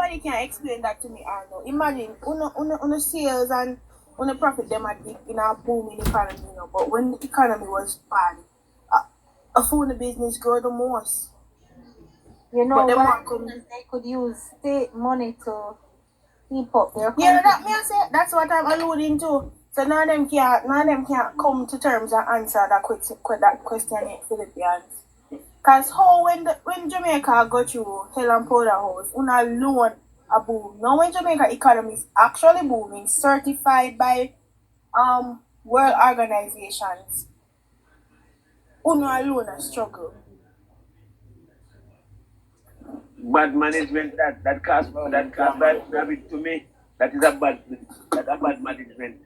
nobody can explain that to me, Arno. Imagine, on sales and on the profit, them are deep in a booming economy, you know. But when the economy was bad, a phone business grow the most. You know, they could use state money to keep up their country. Yeah, that's what I'm alluding to. So none of them can't come to terms and answer that question in Philippines. Because when Jamaica go through hell and powder house, una loan a boom. Now when Jamaica economy is actually booming, certified by world organizations, una alone a struggle. Bad management that cost that to me, that is a bad management.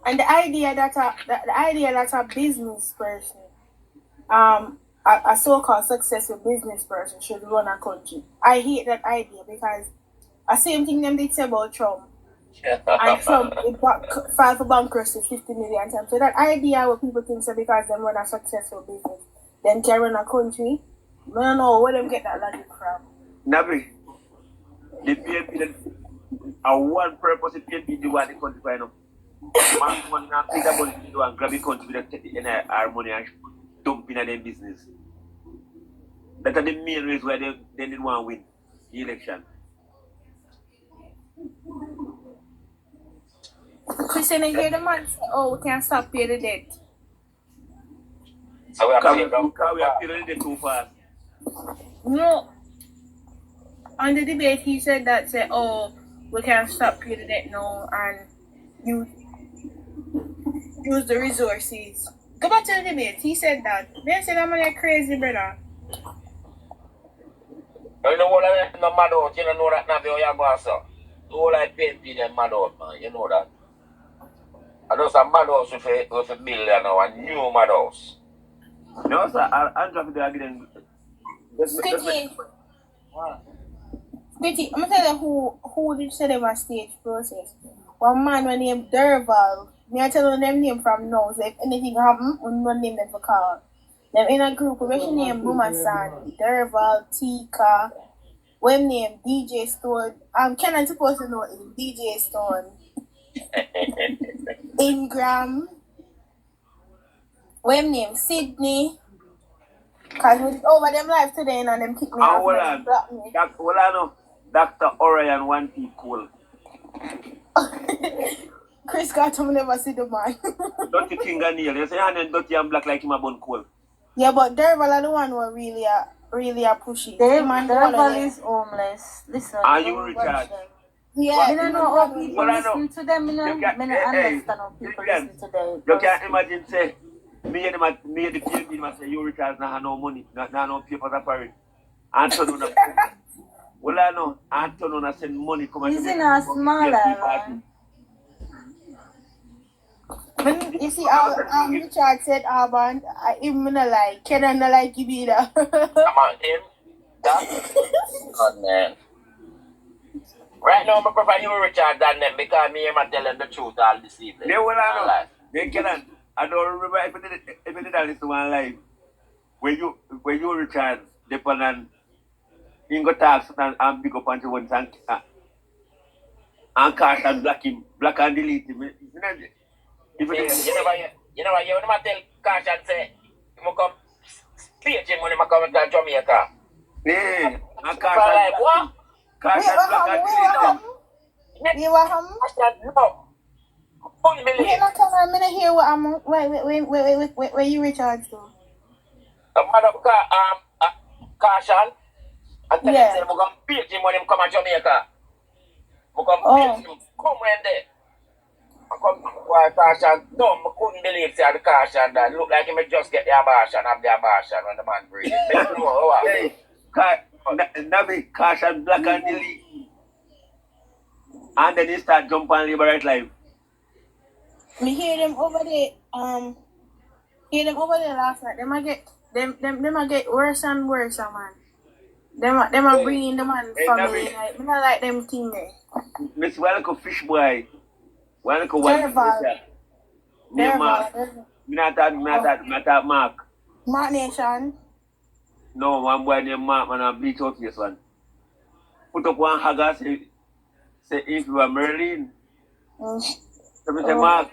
And the idea that a business person, a so-called successful business person should run a country. I hate that idea because the same thing them did say about Trump. And Trump filed for bankruptcy 50 million times. So that idea what people think so because they run a successful business, then can run a country. I don't know where them get that logic from. Nabi, the PNP, one purpose the PNP do want the country right now. Man not think about to do and grab the country that take in our money and dump in their business. That are the main reasons why they didn't want to win the election. Christian, I hear the man say, oh, we can't stop paying the debt. So we are paying the debt too fast. No. On the debate, he said that, oh, we can't stop paying the debt now and use the resources. Go back to the debate. He said that. They said I'm like crazy, brother. You know what I mean? No mad out. You know that now you go so. All I pay them mad out, man. You know that. I know some mad house with a million or a new mad house. No, sir. I'm dropping the again. Squitty, I'm gonna tell you who did say them a stage process. One man named Derval. Me I tell you them name from now. So if anything happen, we don't name them for call. Them in a group. We should name Bumasan, Derval, Tika. When name DJ Stone. Can I supposed to know him? DJ Stone. Ingram. When name Sydney. Because we over them live today and them kick me off and block me. I know. Dr. Orion one P cool. Chris got to never see the man. Dirty fingernail. You say and dirty and black like him a bun cool. Yeah, but Derval are the one who really are pushy. Derval is homeless. Listen. Are you Richard? Yeah. I don't know how people listen to them. I don't understand how people listen to them. You can't imagine say me and the PNP say you Richard now have no money, not no papers apparent. Anton on well, I know Anton on send money come and he's in a small island. You see how Richard said Auburn, I even like can I not like you either. Come on, him. God man. Right now, I prefer you Richard than them because me am telling the truth all this evening. They will know. They cannot. I don't remember if it did that listen one live. When you Richard, depend on you go tax and pick up onto one and cast and black and delete him. You never tell Cash and say, you come page him when you come to Jamaica. Yeah, and Cash like, what? Cash and black and delete him. You want him? I said, no. Who believe? I'm not hear what I'm. Where you Richard to? Madam Caution. And tell him, say, we're going to page him when he come to Jamaica. We're going to page him. Come when there. I come to Caution. No, I couldn't believe the Caution that look like he may just get the abortion, have the abortion when the man breathes. Hey, Nabi, Caution, black and delete. And then he start jumping on liberate life. Me hear them over there. Last night. Them a get worse and worse, man. Them a bring in the man family. Like, me not like them thing there. Miss Welcome Fish Boy. Welcome Derval. Me not that Mark. Mark Nation. No, one boy named Mark, man, I bleach out this one. put up one hagger, say if you are Merlin. Mm. So I say, Mark,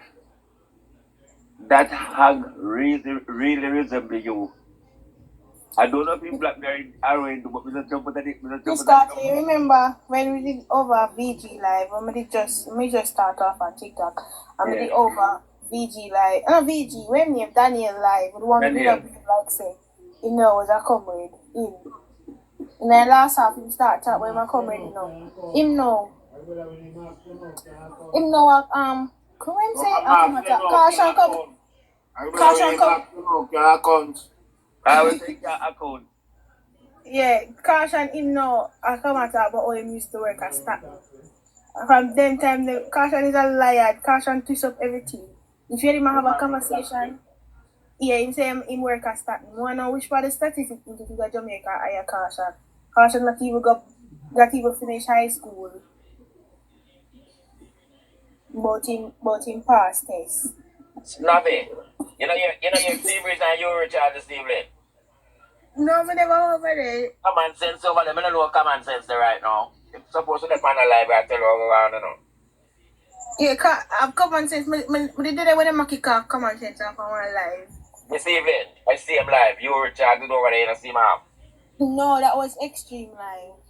that hag really resemble you. I don't know if you blackberry arrowing, but we don't jump at it. You remember when we did over VG Live, when we just start off on TikTok, and we did over VG Live, VG, when name Daniel Live, the one we did up like say, you know, was a comrade in. In the last half, we start talk with my comrade, you know. Him know, come and say, caution come. I will take your account. Yeah, caution him know, I come at about how him used to work as staff. From them time, caution is a liar, caution twist up everything. If you even have a conversation, yeah, him say him work as staff. You want to know which part of the statistics into the Jamaica higher caution. Caution not even finish high school. But him pass test. Snappy. You know your Stevens and you Richard the Stevens. No, we never over there. Common sense over there. I don't know what common sense there right now. It's supposed to depend on live, I tell you around, you know. Yeah, I've common sense. We did that when I kick off common sense off on one live. This evening, I see him live. You Richard did over there, you don't see him out. No, that was extreme live.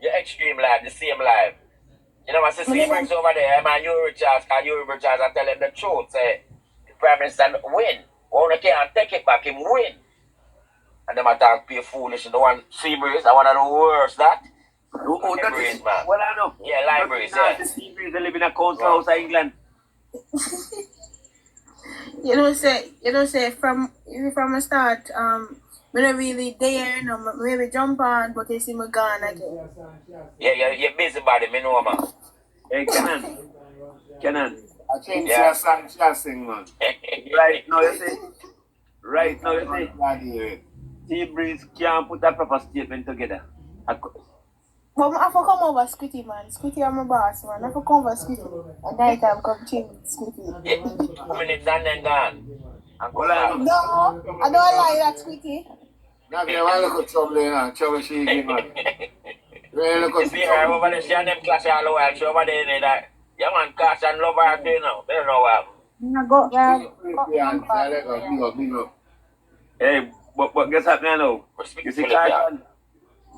Your extreme live, the same live. You know, I see Stevens over there, man, you Richard, and you Richard, I tell him the truth. Say, the Prime Minister win. One can't take it back, him win. And them attack pay foolish. And the one Seabreeze, I want to know worse that. Libraries, man. Well, I know. Yeah, libraries, yeah. The Seabreeze, they live in a council house in England. You know, say from the start, we don't really there, you know, maybe jump on, but they see me gone again. Yeah, you're busy body, me know, man. Hey, Kenan. I think yeah. She sing, man. Right now, you see, Seabreeze can't put a proper statement together. But I have to come over Squitty, man. Squitty are my boss, man. I have to come over Squitty. And night time come chill with Squitty. Yeah, 2 minutes and then gone. No, I don't like that, Squitty. Now, they want to look at trouble, you know. Trouble she give, man. You see her over there, she and them clash all the while. She over there, in that. Yeah, man, clash and love her too now. They don't know what. I go, Hey, but guess what now? You see, Caution,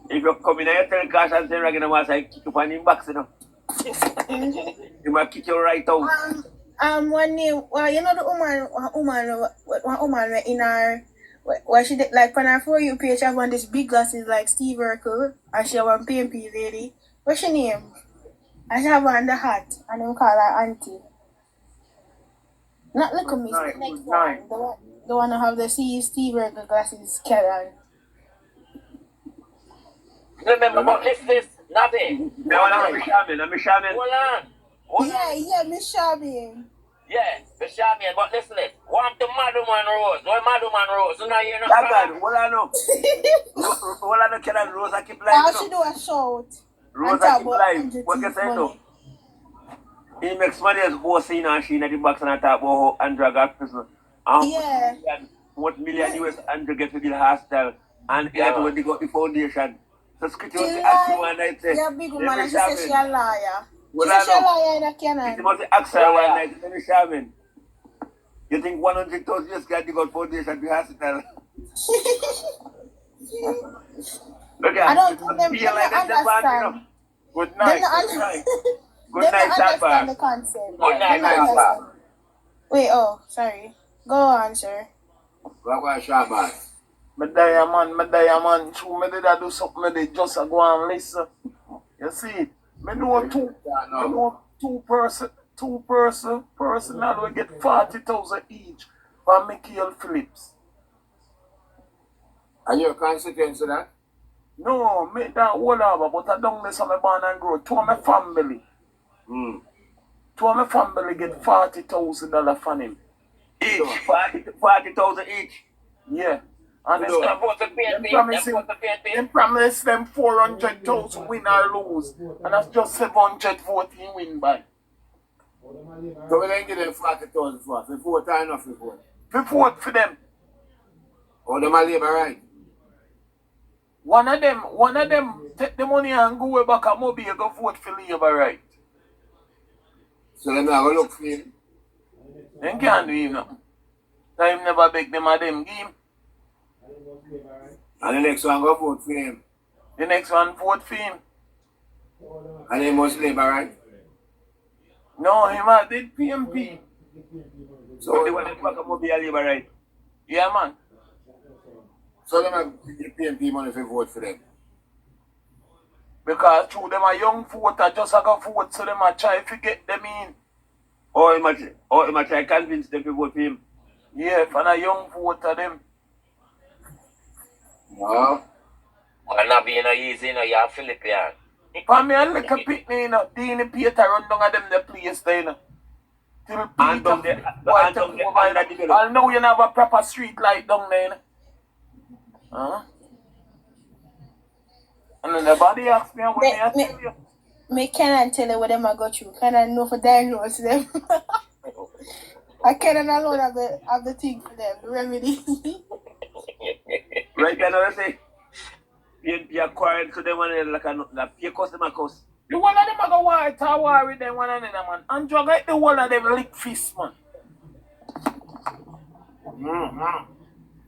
if you come in and you tell Caution, say, I'm going to kick you on him back, you know. He might kick you right out. One name, well, you know the woman in our, where she did, like, on her For You page, she have one this big glasses like Steve Urkel, and she have one PMP lady. What's her name? And she have one the hat, and they call her Auntie. Not look at me, next one. The one who have the Steve Urkel glasses, Karen. Remember, but this, nothing. I'm Shaman. Hold on. Yeah, Miss Shabby. Yeah, Miss Shabby, but listen, want the Madman Rose. No Madman Rose. So now you're not. That man, what I know. What I know, can Rose I keep live. I should do a shout. Rose I keep live. What you say though? He makes money as boss in and she in the box and I talk about how Andrew got prison. Yeah. What million US Andrew get to the hostel and when they got the foundation. So Squitty was the ask one night say, yeah, big woman, and she said she a liar. Well, she said she a liar in a cannon. She must ask her one night, let me Shaman. You think 100,000 US got the God foundation to the hospital? Look at I don't think them understand. Good night. Good night, understand the concept. Good night, Wait, sorry. Go on, sir. Go on, Shabbat. My diamond, true, me did I do something, me just go and listen. You see, me know two personal will get 40,000 each from Michael Phillips. Are you a consequence of that? No, me that all over, but I don't listen me born and grow. Two of my family. Two of my family get $40,000 from him. Each, 40,000 each. Yeah. And them promise them 400,000 win or lose. And that's just 740 win by. So we don't give them 40,000 for 4 times off the 4. 4 for them. Or them are labor right? One of them take the money and go way back and maybe you go vote for Labour, right? So them not gonna look for him. Them can't do him nothing. Time never beg them of them give him. And the next one go vote for him. The next one vote for him. And he must Labour, right? No, him a did PMP. So they want to back up more be a Labour, right? Yeah, man. So them have the PMP money for vote for them. Because through them a young voter just a go vote, so them a try to get them in. Or he might try to convince them to vote for him. Yeah, for a young voter them. No. Man, not being easy, you know, you're Philippine. For me, a little pitney, you know, Dean Peter run down at them the place there, you know. Till And down Peter, there, boy, and take down there, over, you and know. that develop. I know you have a proper street light down there, you know. Huh? And then the body asks me what I tell you. Me cannot tell you what them I go through. Can I know for diagnose them? I cannot alone have the thing for them, the remedy. Right now, I say, you're quiet to them and like a pay customer cost. The one of them a go war with them one another, man. And drug like the one of them lick fist, man.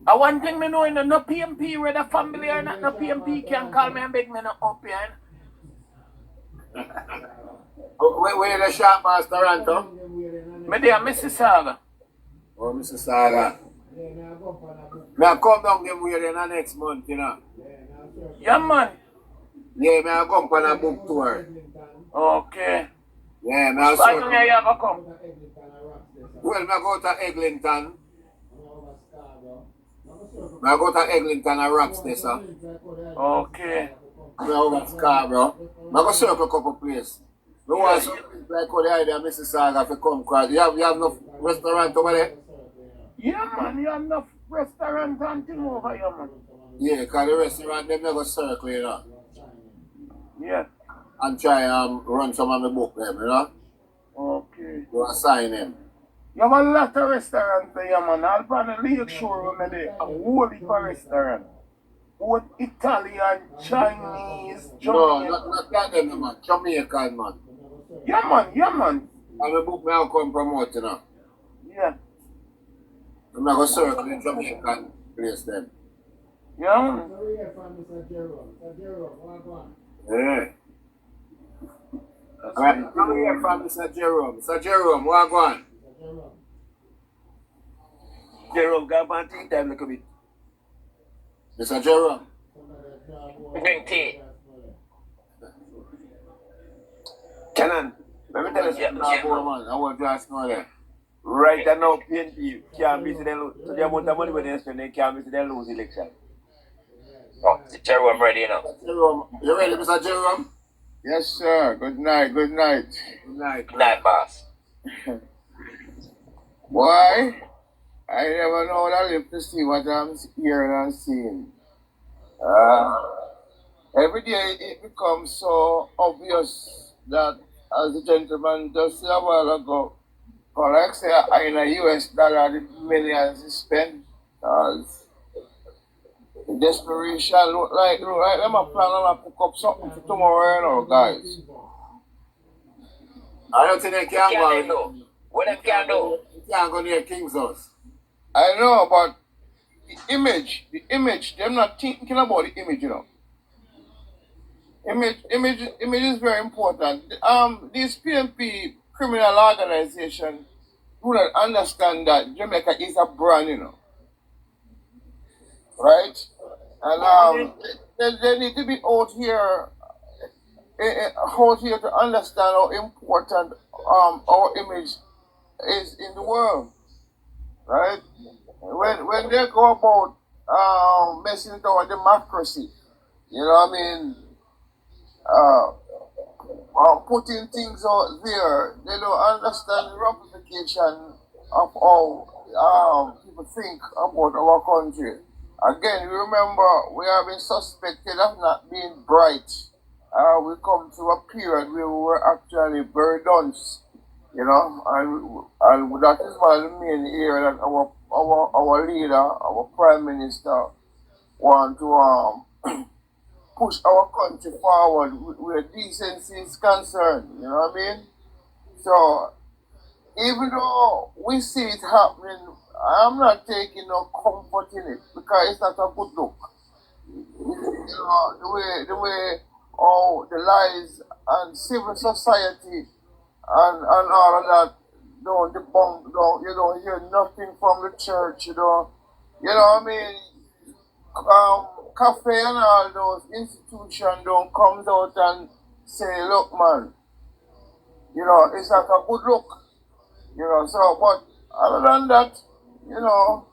And one thing me know, you know, no PMP, whether family or not, no PMP can call me and beg me not up here. Where the shop master Toronto? Me there, Mississauga. Oh, Mr. Saga. Me I come down them way in the next month, you know. Yeah, man. Yeah, me I come on a book tour. Okay. Yeah, me I So I know saw. you have to come. Well, me I go to Eglinton. Me I go to Eglinton and Rocks there, sir. Okay. Me over Scarborough. Me I go circle a couple places. Me want something like how the idea of Mr. Saga to come across. You have no restaurant over there? Yeah, man. You have enough restaurant and thing over here, man. Yeah, because the restaurant, them never circle, you know. Yeah. And try run some of the book them, you know. Okay. You assign them. You have a lot of restaurants there, man. I'll plan a lake shore when there. A whole heap of restaurant. Both Italian, Chinese, No, Jamaican. not that them, man. Jamaican, man. Yeah, man. Yeah, man. And the book me I'll come promote, you know. Yeah. I'm not going to circle in Jamaican place them. Yeah, man. Yeah. Alright, come here from Mr. Jerome. Mr. Jerome, what go on? Jerome, go on tea time a little bit. Mr. Jerome. Drink tea. Canon, let me tell you Yeah, something. Nah, boy, man. I want to ask no there. Right now, PNP can't miss them lose. So the amount of money when they spend, they can't miss them lose election. Oh, Jerome, I'm ready, you know. Jerome, you ready, Mr. Jerome? Yes, sir. Good night. Good night. Good night. Good night, boss. Why? I never know that I live to see what I'm hearing and seeing. Every day it becomes so obvious that, as the gentleman just said a while ago, like say in a US dollar, the millions is spent. The desperation look like them a plan on to pick up something for tomorrow, you know, guys. I don't think they can What can they go. do? What they can do? You can't go near King's House. I know, but the image, they're not thinking about the image, you know. Image is very important. These PMP criminal organization do not understand that Jamaica is a brand, you know. Right? And they need to be out here to understand how important our image is in the world. Right? When they go about messing with our democracy, you know what I mean? Putting things out there, they don't understand the ramification of how people think about our country. Again, remember, we have been suspected of not being bright. We come to a period where we were actually very dunce, you know, and that is one of the main areas that our leader, our prime minister, want to push our country forward where decency is concerned. You know what I mean? So even though we see it happening, I'm not taking no comfort in it because it's not a good look. You know, the way all the lies and civil society and all of that don't debunk, you don't hear nothing from the church, you know what I mean? Cafe and all those institutions don't come out and say, look man, it's not a good look. So but other than that, you know,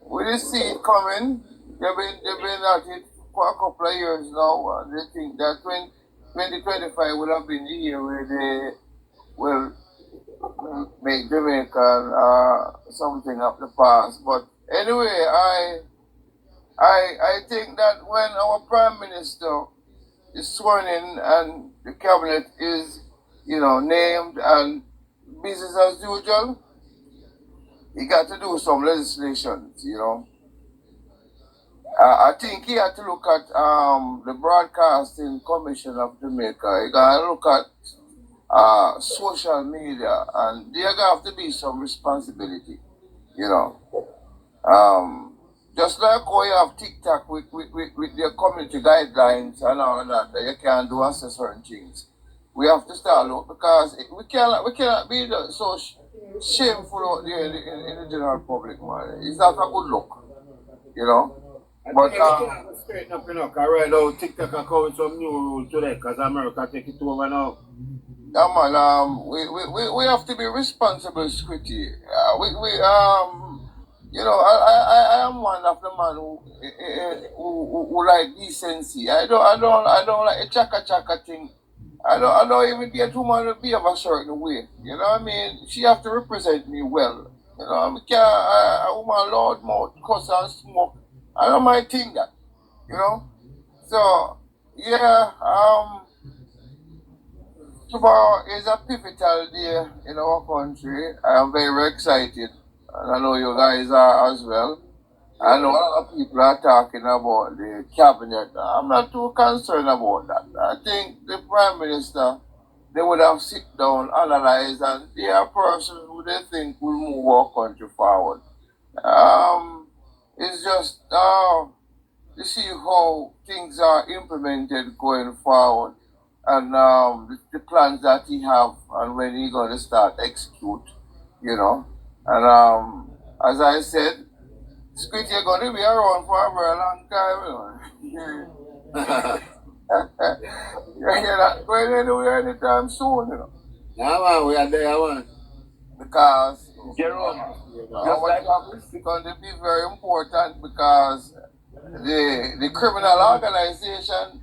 we just see it coming. They've been at it for a couple of years now, and they think that when 2025 will have been the year where they will make Jamaica something of the past. But anyway, I think that when our Prime Minister is sworn in and the cabinet is, named and business as usual, he got to do some legislation, I think he had to look at the Broadcasting Commission of Jamaica. He got to look at social media, and there have to be some responsibility, just like how you have TikTok with their community guidelines and all that you can't do access certain things. We have to start look because we cannot be so shameful out there in the general public, man. It's not a good look, But straighten up, because right now TikTok are coming some new rules today because America take it over now. yeah, man, we have to be responsible, Squitty. I am one of the man who like decency. I don't like a chaka thing. I don't even get woman to be of a certain way. You know what I mean? She have to represent me well. I can't a woman loud mouth, cuss and smoke. I don't mind think that. So yeah, tomorrow is a pivotal day in our country. I am very excited, and I know you guys are as well. I know a lot of people are talking about the cabinet. I'm not too concerned about that. I think the Prime Minister, they would have sit down, analyze, and they are persons who they think will move our country forward. It's just to see how things are implemented going forward, and the plans that he have and when he going to start execute, And as I said, Squid, you're going to be around for a very long time, You're not going anywhere anytime soon, Yeah, man, we are there, man. Because Jerome, our job is going to be very important because the criminal organization,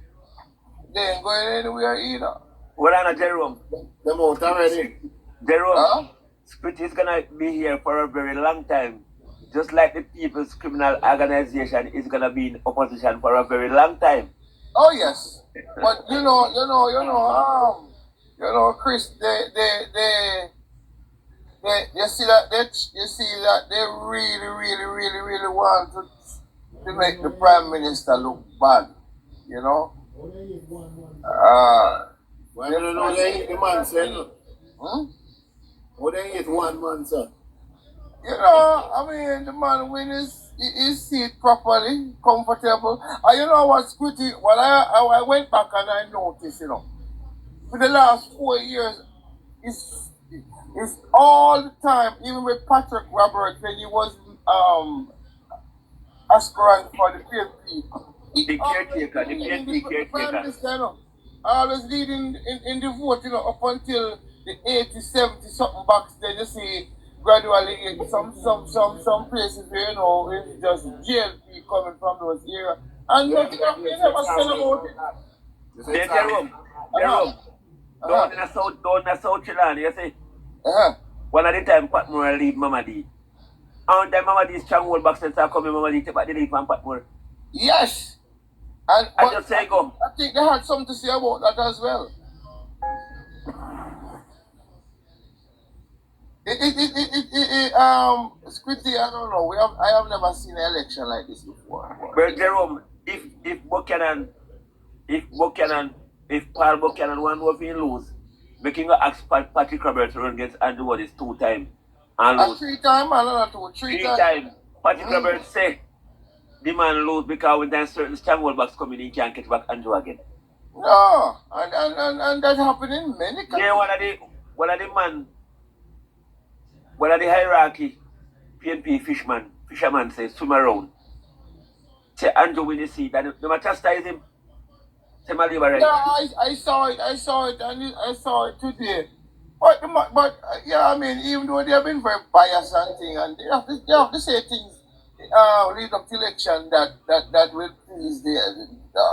they ain't going anywhere either. Well, Anna Jerome. Them out already. Jerome, Huh? Spirit is gonna be here for a very long time. Just like the People's Criminal Organization is gonna be in opposition for a very long time. Oh yes, but Chris, you see that they really, really, really, really want to make the Prime Minister look bad, Why don't know they eat the man, sir? What they eat 1 month, sir? I mean, the man win his seat properly, comfortable. And you know what's pretty? Well, I went back and I noticed, for the last 4 years, it's all the time, even with Patrick Roberts when he was aspirant for the PFP. The caretaker, the PFP caretaker. Always leading in the vote, up until the 80, 70 something bucks. Then you see gradually in some places where it's just GLP coming from those areas. And nothing you never said about it. Then Jerome, down in the South Chilani, you see, one of the time Patmore leave Mama D. And then Mama D's strong hold back since I come in Mama D take back the lead from Patmore. Yes. And I just say go. I think they had something to say about that as well. Squiddy, I don't know. I have never seen an election like this before. Well, Jerome, if Buchanan if Paul Buchanan one was in lose, making an ask Patrick Roberts to run against Andrew Wallace 2 times and A lose. 3 time, man, not 2, 3 3 times. times. Patrick Roberts say the man lose because when there's certain stronghold backs coming, he can't get back Andrew again. No, and that happened in many countries. Yeah, one of the hierarchy, PNP fisherman says swim around. Say Andrew win the seat and they might chastise him. Say my labor right. Yeah, I saw it, and I saw it today. But yeah, I mean, even though they have been very biased and thing, and they have to say things lead up to election that will please the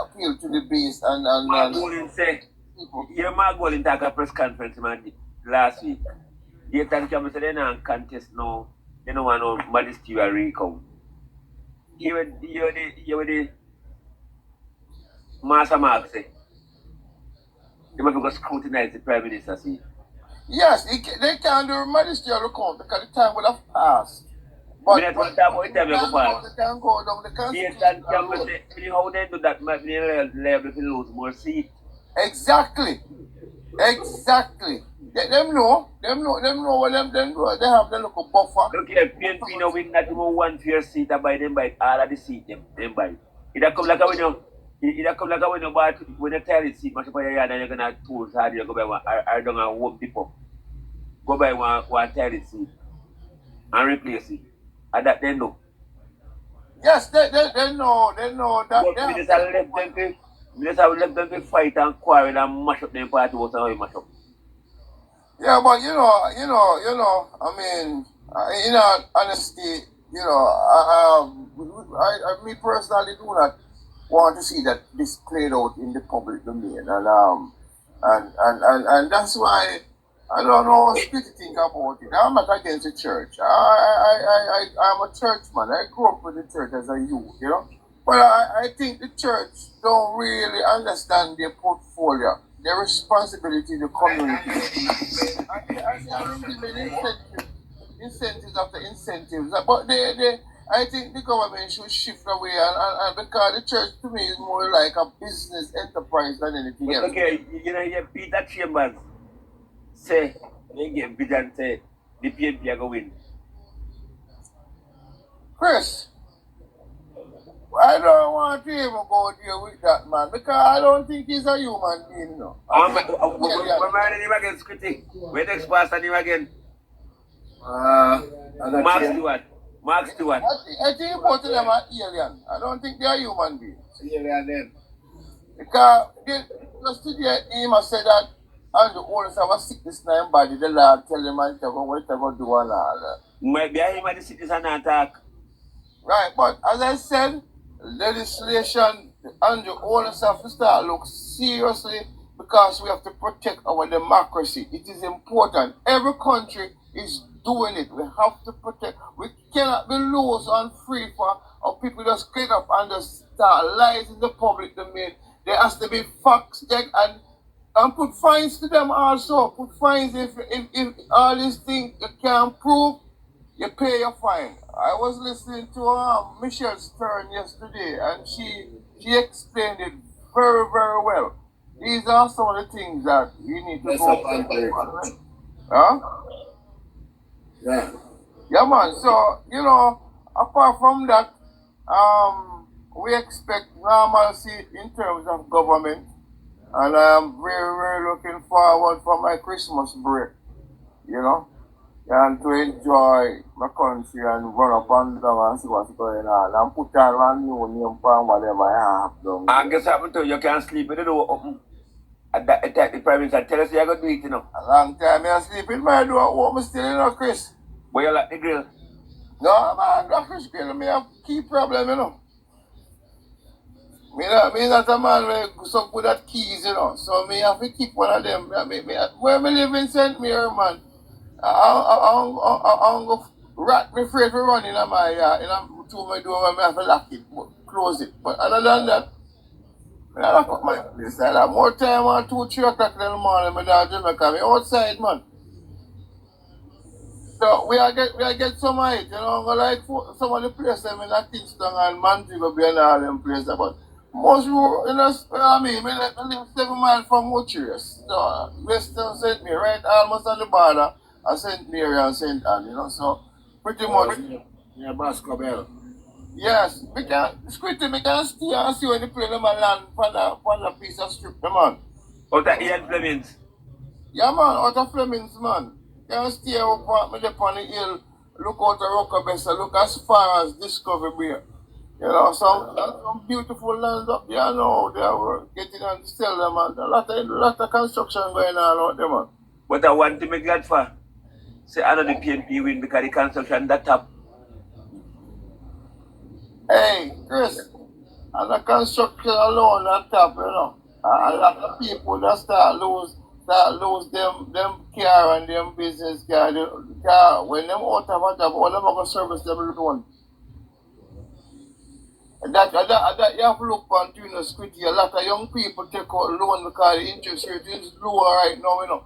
appeal to the base Mark Golden say, people. yeah, Mark Golden talk a press conference man last week. They tell him say they don't contest now. They don't want no majesty or recount. Here the Master Mark say, they must go scrutinize the Prime Minister see. Yes, they can do magisterial account because the time would have passed. But They can't talk about the time you go pass. they can go down the Yes, constitution. and say, how they do that might be liable to lose more seats. Exactly. Them know what them do. They have the local buffer. Look here, PNP now win not even one fair seat by them by all of the seat them by. It come like a when you buy when you tell it seat much up your yard and you're gonna tools hard you go by one or down and home people. Go by one toilet seat and replace it. And that they know. Yes, they know that. But we just have left them to fight and quarrel and mash up them party was how you mash up. Yeah, but I mean, in all honesty, I me personally do not want to see that this played out in the public domain, and that's why I don't know what to think about it. I'm not against the church. I'm a churchman. I grew up with the church as a youth, But I think the church don't really understand their portfolio, their responsibility to the community. I think giving incentives after incentives. But I think the government should shift away, and because the church to me is more like a business enterprise than anything But else. okay, you Peter Chambers say they get big and say the PNP are going to win. Chris, I don't want to even go there with that man because I don't think he's a human being, Remember him again, Scritty. Wait, next pass on him again. Mark Stewart. I think both of them are alien. I don't think they are human beings. Alien then. Because just today, him has said that and the owners have a sickness in their body, the Lord tell them and tell them what they're going to do and all that. Might be him at the cities and attack. Right, but as I said, legislation and the owners have to start look seriously because we have to protect our democracy. It is important. Every country is doing it. We have to protect. We cannot be loose and free for our people just get up and just start lies in the public domain. There has to be facts check and put fines to them also. Put fines if all these things you can't prove, you pay your fine. I was listening to Michelle Stern yesterday and she explained it very, very well. These are some of the things that you need to That's go a bad break. Huh? Yeah. Yeah, man. So, apart from that, we expect normalcy in terms of government. And I'm very, very looking forward for my Christmas break, and to enjoy my country and run up and down and see what's going on. And put on a new name for whatever I have done. And guess what happened to you? You can't sleep with the door open. At that time, the Prime Minister tell us you're going to do it, A long time I sleep in my door open still, Chris. But you like the grill. No, man, that Chris grill me have key problem, Me not a man who so good at keys, So me have to keep one of them. Where me live in St. Mary, man. I'm going to rat me afraid to run in my yard. To my door when I have to lock it, close it. But other than that, I lock up my place. I have more time on 2, 3 o'clock in the morning. I'm down Jamaica. I'm outside, man. So we get some of it, like some of the places in Kingston and Montego Bay and all them places. But Most people, you know, I mean, I live 7 miles from Mochires. So, Western St. Mary, right almost on the border of St. Mary and St. Anne, you know, so pretty much. Yeah, Basco Bell. Yes, we can, Squitty, we can stay and see when they play them a land for the piece of strip, the man. Oh, that Ian Flemings. Yeah, man, out of Flemings, man. You can stay up on the hill, look out the Rockabessa, look as far as Discovery Bay. You know, some beautiful land up there now. They are getting on to sell them, and a lot of construction going on out there, man. But I want to make glad for. Say another PNP win because the construction that top. Hey, Chris, and the construction alone on top, you know. A lot of people that start lose them car and them business car. The car when them out of a job, all them are gonna service them loan. That you have to look on to, you know, Squiddy. A lot of young people take out loan because the interest rate is lower right now, you know.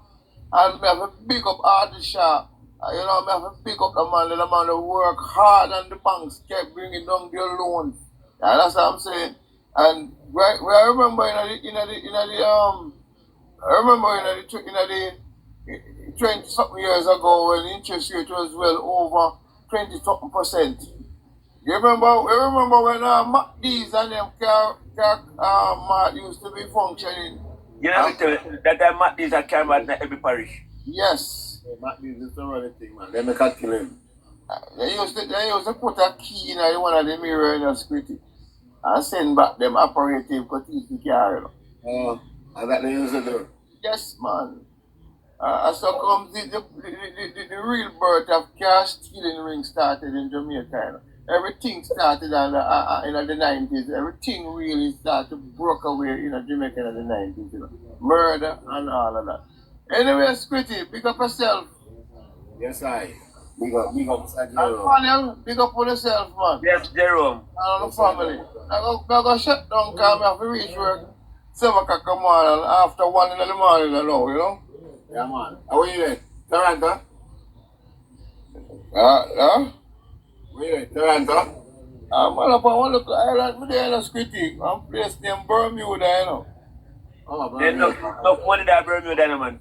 And we have to big up Ardisha. You know, we have to big up the man that work hard and the banks kept bringing down their loans. And that's what I'm saying. And I remember in the 20 something years ago when the interest rate was well over 20 something percent. You remember when MacD's and them car used to be functioning? You know, that MacD's a camera in every parish. Yes. MacD's is the running thing, man. They make a kill him. They used to put a key in one of the mirror in the security and send back them operative to teach the car. And that they used to do. Yes, man. So comes the real birth of car stealing ring started in Jamaica. Everything started in the 90s. Everything really started to broke away in Jamaica in the 90s. You know. Murder and all of that. Anyway, Squitty, big up yourself. Yes, I. Big up, Sir And Jerome. Panel, big up on yourself, man. Yes, Jerome. And on the family. I go shut down because I have to reach work 7 o'clock in the morning after 1 in the morning, you know. Yeah, man. How are you there? Toronto? Yeah? Where you there? Toronto? Man, up on one look island, me there in a Squitty. I'm place named Bermuda, you know. Oh, There's bro. enough money that Bermuda, man.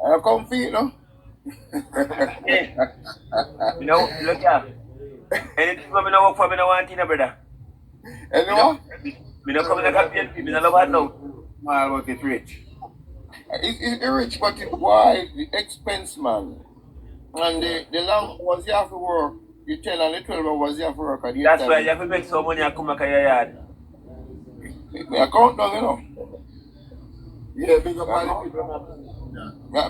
I come feet, no? Hey, you know, look here. Anything for me no work for me no want in, brother. Anyone? Me no come in a PNP, me no love her now. Man, but it's rich. It's rich, but it's why the expense, man. And the long was you have to work. The 10 and the 12 hours you have to work at the That's time. why you have to make some money and come back to your yard. Me account down, you know. Yeah, big up all the people. I'm a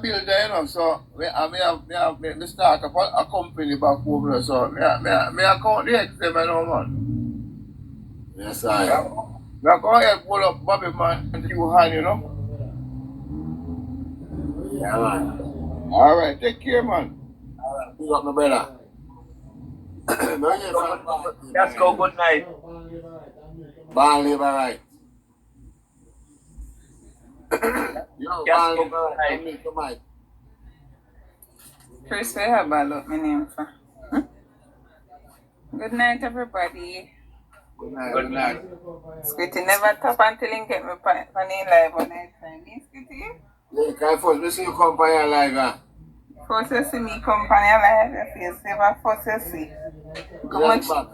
builder, you know, so me start up a company back home, you know, so me account the exam, you know, man. Yes, I. Me account help pull up Bobby, man, and you hand, you know. Yeah, man. All right, take care, man. Big up my brother. No, yes, Let's go, good night. Ball live right. Yo, Yes, ball go live good right. night. Come on. Chris, we have a lot my name for. Good night, everybody. Good night. Good night. Squitty never tap until he get me funny live on night time. Eh, Squitty? Yeah, can first me see you come by your live, huh? First you see me company live, you feel never first you see. How Yes, much? man.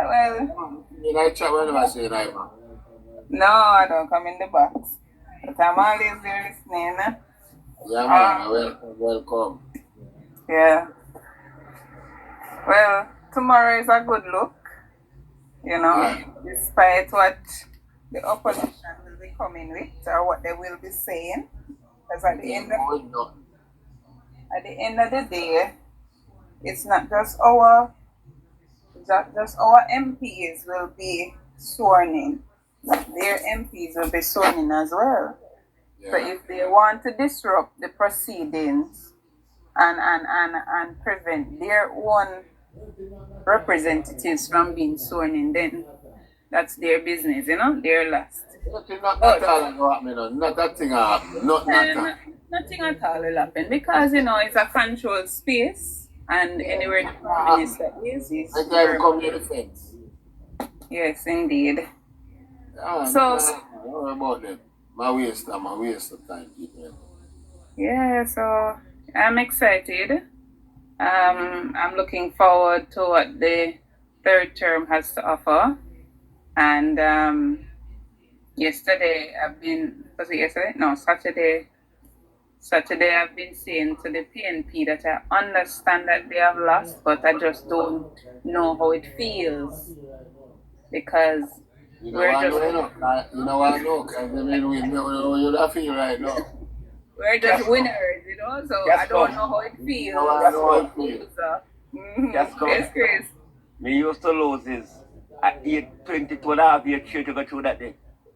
Well, You like chat whenever I say live, man. no, I don't come in the box. But I'm always there listening. Eh? Yeah, man. Welcome. Yeah. Well, tomorrow is a good look, you know, despite what the opposition will be coming with or what they will be saying. Because at the end of the day, it's not just our MPs will be sworn in. Their MPs will be sworn in as well. So Yeah. if they want to disrupt the proceedings and prevent their own representatives from being sworn in, then that's their business, you know, their last. Nothing not at all go happen, no. Not that thing happen. Not that. Nothing at all will happen because, you know, it's a controlled space. And anywhere the Prime Minister is I can come to the fence. yes, indeed. So, don't worry about them. My waste of time. Yeah, so I'm excited. I'm looking forward to what the third term has to offer. And was it yesterday? No, Saturday. Saturday, I've been saying to the PNP that I understand that they have lost, but I just don't know how it feels because we're just we're just winners, So I don't know how it feels. Yes, Chris. Me used to lose is at 22.5 years straight to go through that day.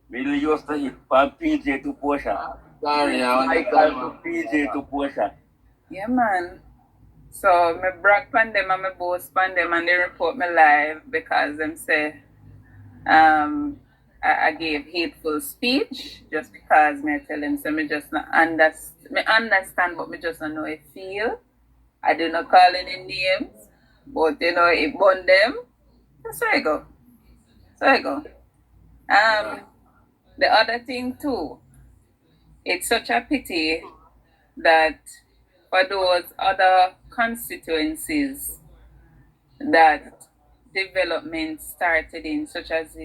Me used to hit from PJ to Porsche. Sorry, I From PJ to Porsche. Yeah, man. So me brag pan them and me boast pan them and they report me live because them say I gave hateful speech just because me tell them so me just not understand but me just not know it feel. I do not call any names, but it burn them. So I go. The other thing too, it's such a pity that for those other constituencies that development started in, such as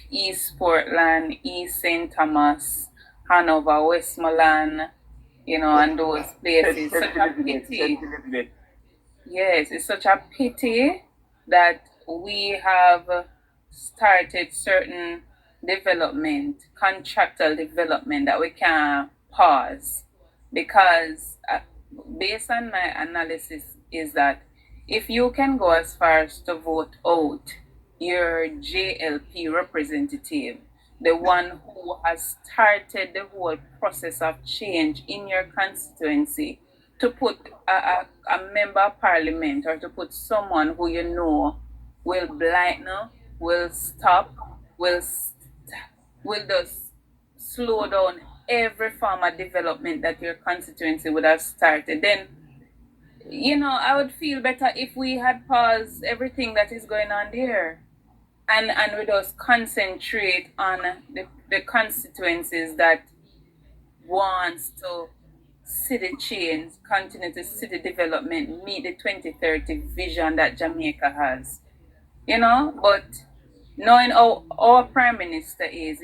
East Portland, East St. Thomas, Hanover, Westmoreland, and those places. Such a pity. Yes, it's such a pity that we have started certain development, contractual development that we can pause because based on my analysis is that if you can go as far as to vote out your JLP representative, the one who has started the whole process of change in your constituency, to put a member of parliament or to put someone who will blind, will stop, will just slow down every form of development that your constituency would have started, then I would feel better if we had paused everything that is going on there and we just concentrate on the constituencies that wants to see the change, continue to see the development, meet the 2030 vision that Jamaica has. But knowing how our Prime Minister he's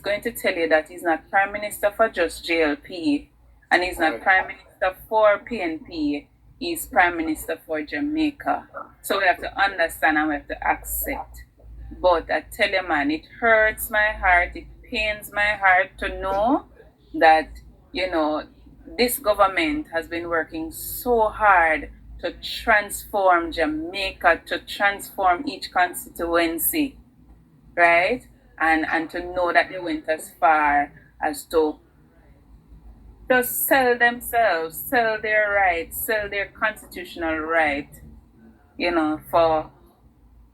going to tell you that he's not Prime Minister for just JLP and he's not Prime Minister for PNP, he's Prime Minister for Jamaica. So we have to understand and we have to accept. But I tell you, man, it hurts my heart, it pains my heart to know that, this government has been working so hard to transform Jamaica, to transform each constituency, right? And to know that they went as far as to just sell themselves, sell their rights, sell their constitutional right, for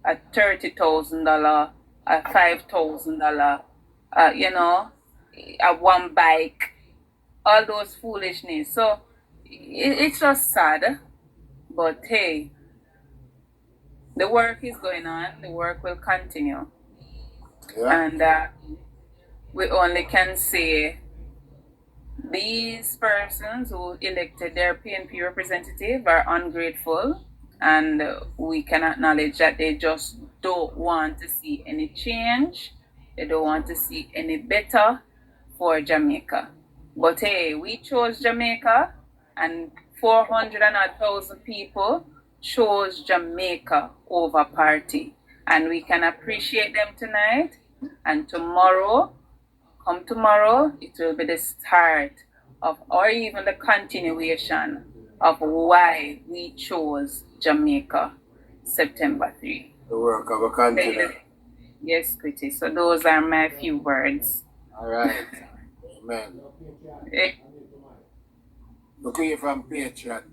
a $30,000, a $5,000, a one bike, all those foolishness. So it's just sad, but hey, the work is going on. The work will continue, and we only can say these persons who elected their PNP representative are ungrateful, and we can acknowledge that they just don't want to see any change. They don't want to see any better for Jamaica. But hey, we chose Jamaica, and 400,000 people chose Jamaica over party. And we can appreciate them tonight, and tomorrow, it will be the start of, or even the continuation of why we chose Jamaica September 3. The work of a continent. Yes, Kitty. So those are my few words. All right. Amen. Look here from Patriot.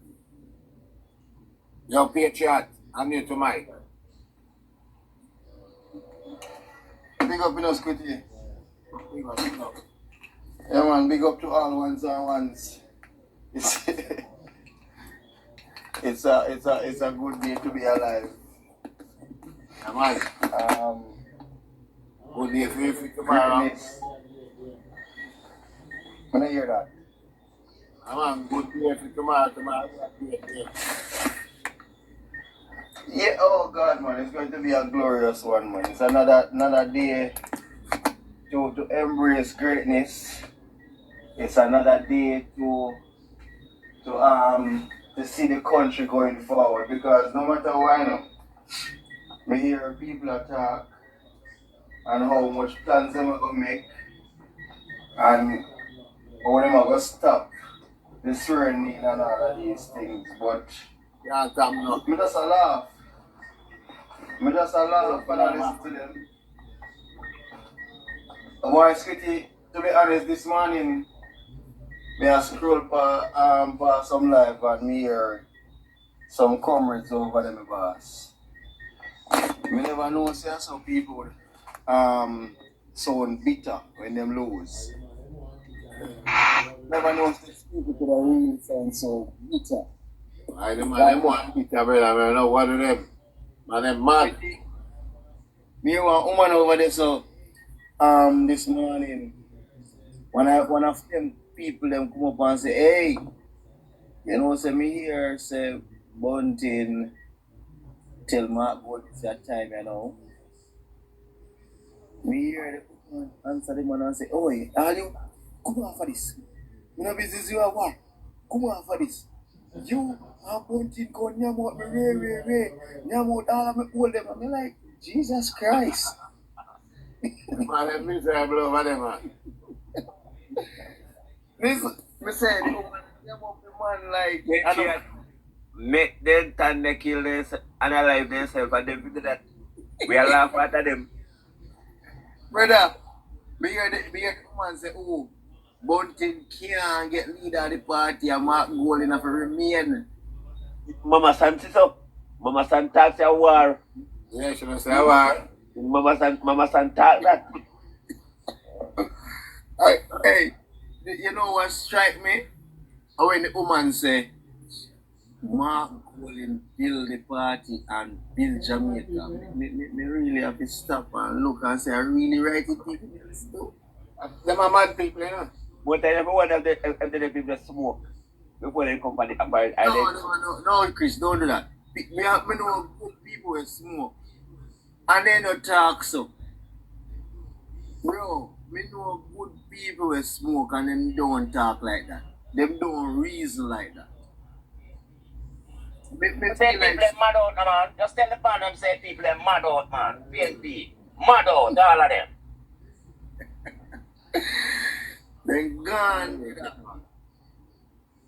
Yo, Patriot, I'm new to Mike. Big up in us, Scotty. Big up. Yeah, man, big up to all ones and ones. it's a good day to be alive. Come on. Good day for you for tomorrow. Greatness. When I hear that. Come on, good day for tomorrow. Tomorrow is a great day. Yeah, oh God, man, it's going to be a glorious one, man. It's another day to embrace greatness. It's another day to see the country going forward, because no matter what, you know, we hear people talk and how much plans them are gonna make and how them are gonna stop the swearing in and all of these things, but Can't stop now. me just a laugh. Me just a laugh and I listen to them. Boy, Skitty, to be honest, this morning, me I scroll past some live and me hear some comrades over them, boss. Me never know say some people sound bitter when them lose. Never know if these people could have really sound so bitter. I them want Peter, brother. I know one of them. Man, them mad. Me hear one woman over there, so this morning, one of them people them come up and say, hey, you know, say me here say Bunting tell Mark about this that time, you know. Me hear the woman answer the man and say, oh, all you come on for this. You know business you are what? Come on for this. You are Bunting go nyam out me ray. Nyam out all of me hold them. I'm like, Jesus Christ. Man, them miserable over them, man. Listen, me say the woman nyam out the man like, I know. Make them turn they kill themselves, analyze themselves, and then do that. We are laughing at them. Brother, me hear the woman say, oh, Bunting can't get leader of the party and Mark Gold enough to remain. Mama San sit up. Mama San talks a war. Yeah, she don't say a word. Mama San talk that. Hey, you know what strike me? When the woman say, Mark Gold build the party and build Jamaica. Me really have to stop and look and say, I really right it people this do. Them are mad people, you know. But I never want the people smoke before they come for the apart island. No, Chris, don't do that. Me know good people will smoke and they no talk so. Bro, me know good people will smoke and them don't talk like that. Them don't reason like that. Me Say feel people like are mad out, man. Just tell the fan them say people are mad out, man. PNP. Mad out, all of them. they gone.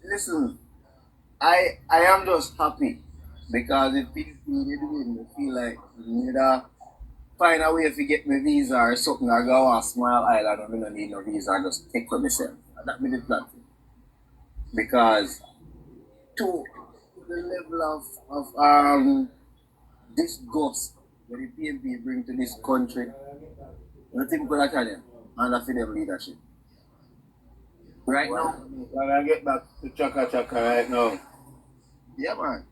Listen, I am just happy because if people me feel like either find a way to get my visa or something, I go on Smile Island and I don't need no visa, I just take for myself. That be the plan. Because to the level of disgust that the PNP bring to this country, I think we're gonna tell them and I feel them leadership. Right now, When I get back to Chaka right now. yeah man.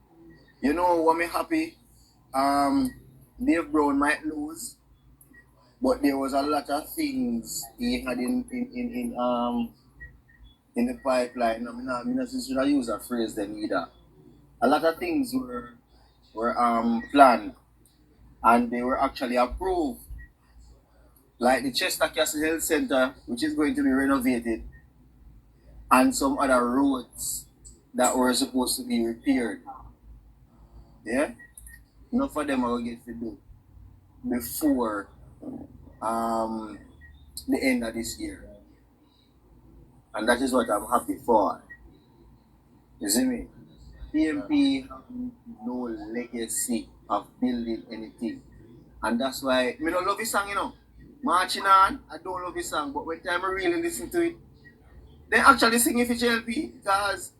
You know what me happy? Dave Brown might lose, but there was a lot of things he had in the pipeline. I mean, I should have used a phrase then either. A lot of things were planned and they were actually approved. Like the Chester Castle Health Center, which is going to be renovated, and some other roads that were supposed to be repaired. Yeah? Enough of them are going to get to do before the end of this year. And that is what I'm happy for. You see me? PMP have no legacy of building anything. And that's why I don't love this song, you know. Marching on, I don't love this song, but when time I really listen to it, they actually sing it for JLP because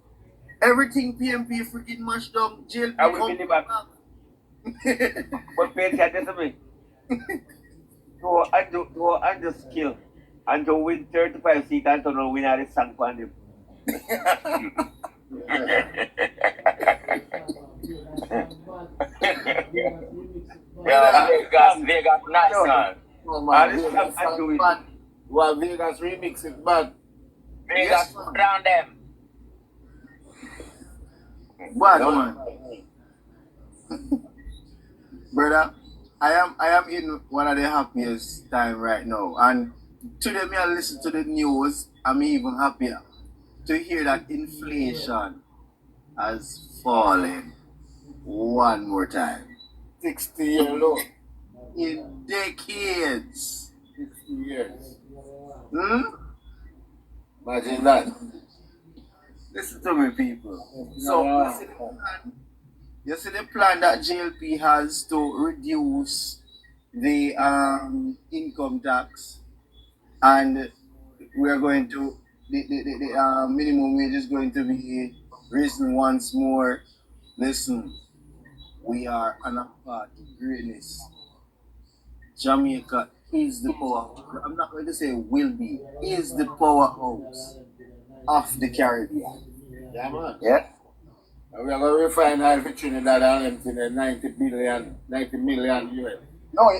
everything PMP freaking mashed up, JLP I will be the back. But pay attention to me. To and skill. And to win 35 seats and to not win all the song for them. Yeah, Vegas, nice man. No, And man. this Vegas, I do it. bad. Well, Vegas remix it bad. Vegas, Yes, man. round them. Bad, man. Brother, I am in one of the happiest time right now. And today me I listen to the news, I'm even happier to hear that inflation has fallen one more time. 60-year low. In decades. 60 years. Hmm? Imagine that. Listen to me, people. So, you see the plan that JLP has to reduce the income tax, and we are going to the minimum wage is going to be risen once more. Listen, we are on a path to greatness. Jamaica is the power. I'm not going to say will be. Is the powerhouse of the Caribbean. Yeah, man. Yeah. And we are going to refine oil for Trinidad and empty the 90 million US. No,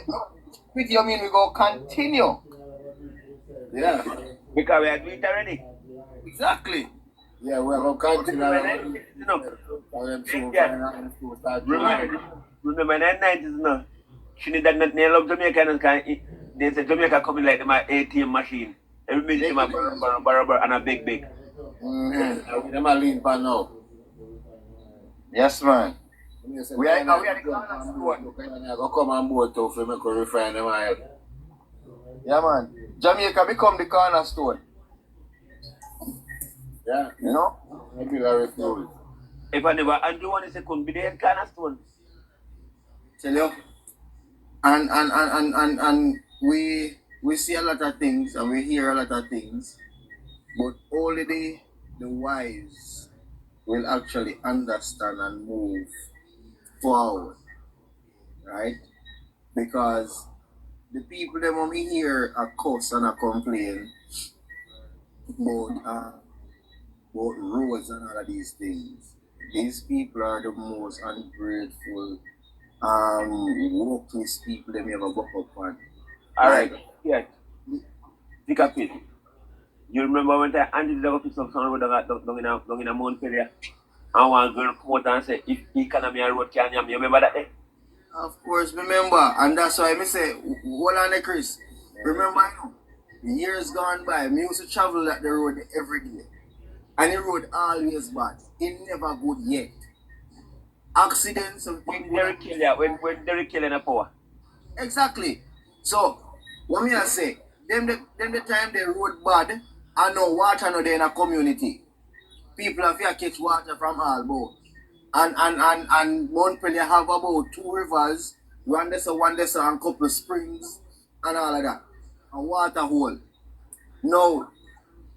with you mean we go continue. Yeah. Because we are doing it already. Exactly. Yeah, we are going to continue. Remember in the 90s, no? Trinidad not near love Jamaica, and they say Jamaica coming like my ATM machine. Every minute, my barber and a big. Mm-hmm. Them are lean pan now. Yes, man. We are the corner store. Go come on board to for me to refine them oil. Yeah, man. Jamaica become the cornerstone. Yeah. You know? Maybe I refuse. If I never Andrew one second, be the cornerstone. Tell you. And we see a lot of things and we hear a lot of things, but only the wise will actually understand and move forward, right? Because the people that when we hear a cuss and a complain about roads and all of these things, these people are the most ungrateful, worthless people that we ever buck up on. Alright, yeah. Pick up it. You remember when Andrew did a piece of sound down in a Montpellier? And one girl come out and say, if economy and road can you remember that? Of course, remember, and that's why I say, hold on, Chris. Remember, years gone by, me used to travel that the road every day, and the road always bad. It never good yet. Accidents of When Derek kill in a power. Exactly. So, what me I say, them the time the road bad, and no water no there in a community. People have to catch water from all both. And Montpellier have about 2 rivers, one there and couple springs and all of that. And water hole. Now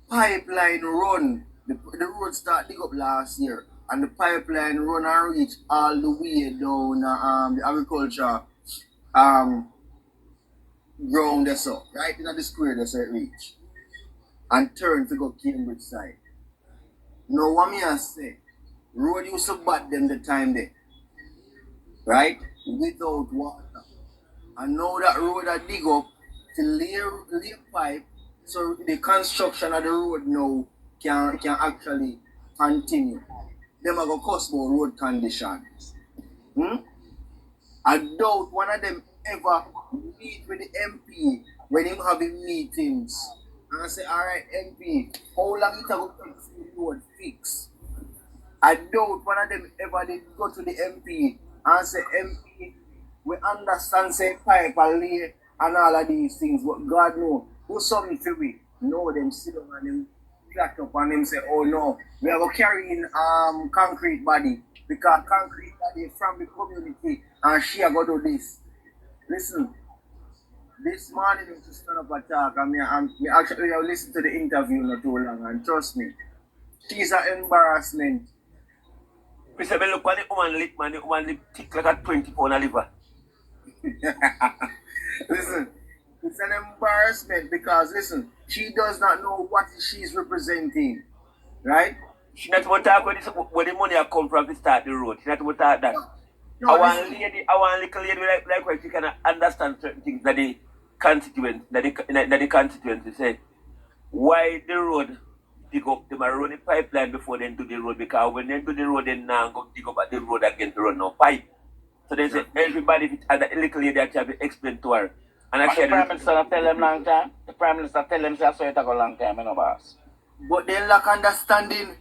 pipeline run. The road start dig up last year. And the pipeline run and reach all the way down the agriculture ground there so, right in the square there so it reach. And turn to go Cambridge side. Now what me I say, road used to bad them the time there, right? Without water. And now that road are dig up to lay pipe, so the construction of the road now can actually continue. Them are going to cost about road conditions. I doubt one of them ever meet with the MP when him having meetings and I say, alright MP, how long it will take for the road fix? I doubt one of them ever did go to the MP and say, MP, we understand say pipe and lay and all of these things, but God no, do something for me. No, them sit down and them flat up and them say, oh no, we are carrying concrete body because concrete body from the community and she are going to do this. Listen, this morning I just stand up and talk and me actually I listened to the interview not too long and trust me, she's an embarrassment. We say, look at the woman lip, man, the woman lip thick like a 20 pound of liver. Listen, it's an embarrassment because listen, she does not know what she's representing, right? She not want to talk where the money have come from to start the road. She not want to talk that. No, I want listen. lady, I want little lady like where she can understand certain things that the constituency say. Why the road dig up them a run the pipeline before they do the road, because when they do the road they now go dig up at the road again to run no pipe. So they say everybody if it had a little lady that have to explain to her. And And I the Prime said, Minister tell them long time. The Prime Minister tell them say so it take a long time, you know, boss. But they lack understanding.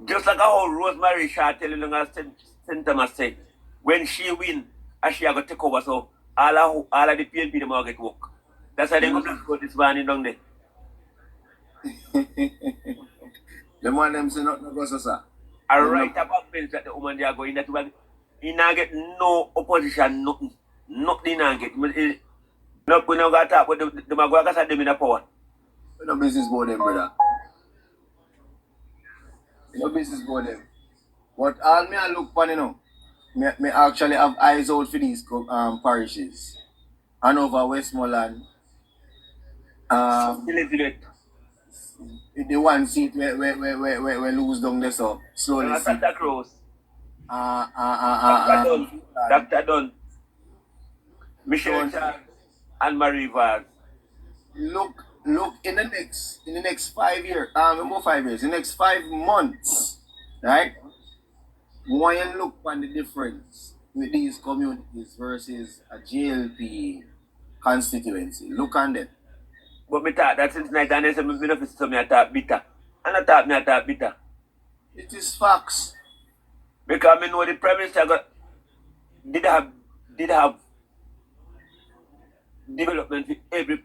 just like how Rosemary Shaw telling us St. Thomas say, when she win, and she have to take over, so all of the PNP them all get work. That's why they go black out this morning down there. The man them say nothing goes, sir. I write about bench that the woman they are going that one. He not get no opposition, nothing. Nothing not get. Look, we now got to talk with the Maguagas and them in the power. No business about them, brother. No business about them. But all me I look for, you know, me actually have eyes out for these parishes. Hanover, Westmoreland, Elizabeth. the one seat where lose down there, so slowly see. Santa Cruz. Dr. Dr. Dunn. Michelle Charles and Marie Vaz. Look in the next 5 years, about 5 years, the next 5 months, right? When you look on the difference with these communities versus a GLP constituency, look on them. But me thought that since night and they said me not fit so me I talk bitter. And I talk bitter. It is facts. Because I know the Prime Minister did have development in every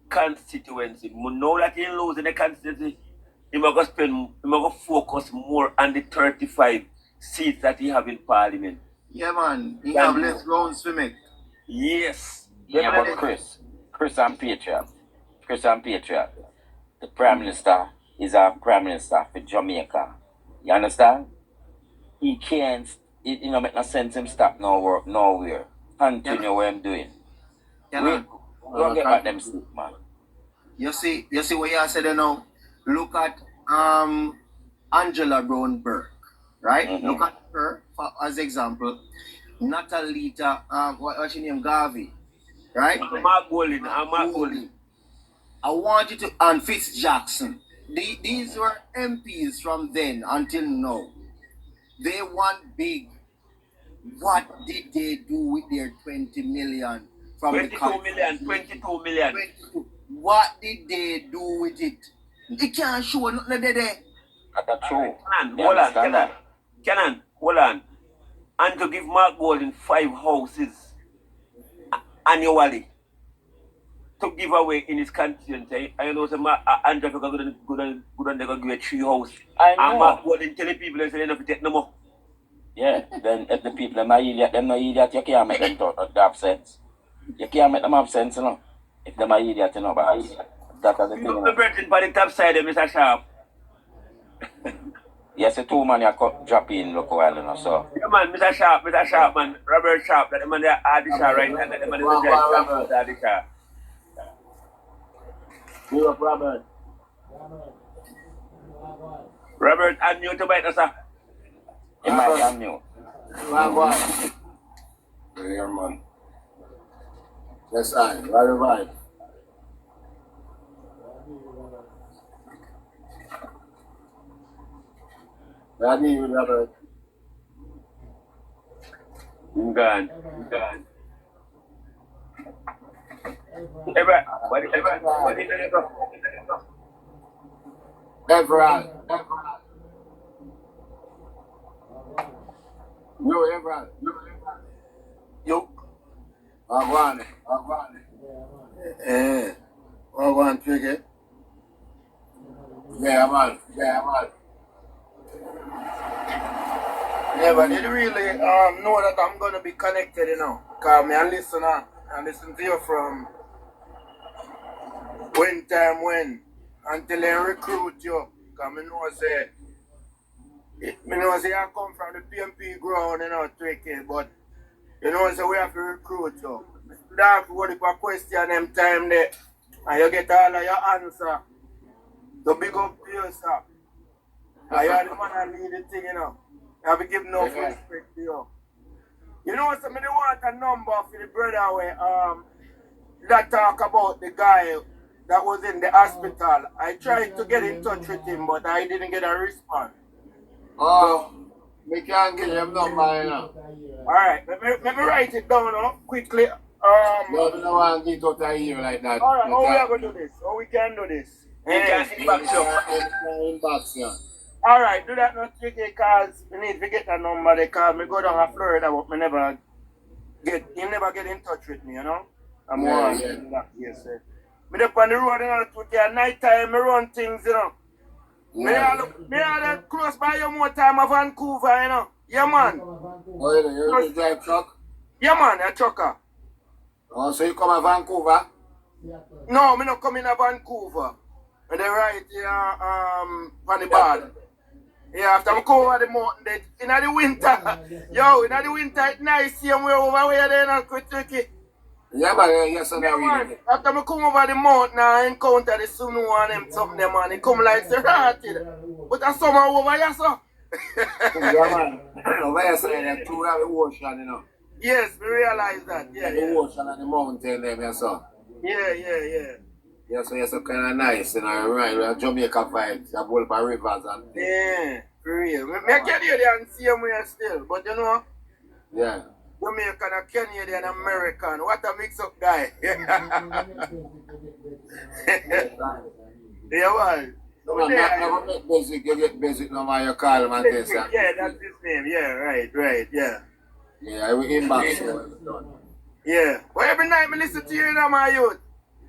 constituency. Now that he losing the constituency, he must focus more on the 35 seats that he have in Parliament. Yeah, man. He have less rounds to make. Yes. Yeah, but Chris and Patriot, the Prime Minister is a Prime Minister for Jamaica. You understand? He can't, it make no sense him stop no work nowhere. Continue what I'm doing. Don't get back them sleep, man. You see what you said there now? Look at Angela Brown Burke, right? Mm-hmm. Look at her as example. Natalita, what's your name? Garvey, right? Mark Golding. I want you to, and Fitz Jackson. These were MPs from then until now. They want big. What did they do with their 20 million from 22 million. 22. What did they do with it? They can't show nothing there. That's true. Canon, hold on. And to give Mark Golding 5 houses annually to give away in his constituency. I know some Andrew go and they go give a 3 house. I know. And Mark Golding telling people they say they don't take no more. Yeah, then if the people are not idiot, you can't make them have sense. You can't make them have sense, you know. If they're not idiot, you know, but that's the thing. The person by the top side, Mr. Sharp. Yes, the 2 man you drop in local while, you know, so. Yeah, man, Mr. Sharp, man, Robert Sharp, that the man there, Adisha, right now, that the man is Adisha. You up, Robert? Robert, and you to bite us, sir. You might have new. Yeah, man. Yes, I. Right. That means you, Robert. I'm gone. What did you go? Everard. Yo, Everard. Yo. Agwane. Agwane, tricky. Yeah, man. Yeah, but it really know that I'm gonna be connected, you know. Cause me I listen to you from when until they recruit you. Cause me know say I come from the PMP ground, you know, tricky, but you know so we have to recruit you. You have to go to a question them time there and you get all of your answer. So big up to you, sir. You are the man that lead the thing, you know. You have to give no respect to you. You know, somebody want a number for the brother where that talk about the guy that was in the hospital. I tried to get in touch with him, but I didn't get a response. Oh, we can't get him number, you know. Alright, let me write it down quickly. No, we don't want to get out of here like that. Alright, how we are going to do this? How we can do this? You can inbox you. Inbox, yeah. Alright, do that not tricky because we need to get that number because me go down to Florida but me never get in touch with me, you know? I'm yes, sir. Me up on the road, you know, at night time me run things, you know. Yeah. Me are close by you more time of Vancouver, you know. Yeah man. Oh, you drive truck? Yeah man, a trucker. Oh, so you come to Vancouver? No, me not coming to Vancouver. And they right here on the border. Yeah, after I come over the mountain, in the winter, in the winter it's nice, see me over where they not tricky. Yeah, but yes, I know. Man, after I come over the mountain, I encounter the sunu and them something, them, man. It come like the rotted. But I summer over here, so. Yeah, man. Over here, so there's two of the ocean, you know. Yes, we realize that. Yeah, The ocean and the mountain, them, yeah, so. Yeah. Yeah, so it's kind of nice, you know, right? We have Jamaica vibes, a whole of rivers and things. Yeah, for real. Me can hear there and see them here still, but you know, Yeah. Jamaican and Canadian American. What a mix up guy. Yeah, man. No, man, never make basic, you get basic no matter you call him and this. Yeah, that's his name. Yeah, right, yeah. Yeah, I will inbox you. Yeah. But every night I listen to you, you know, my youth.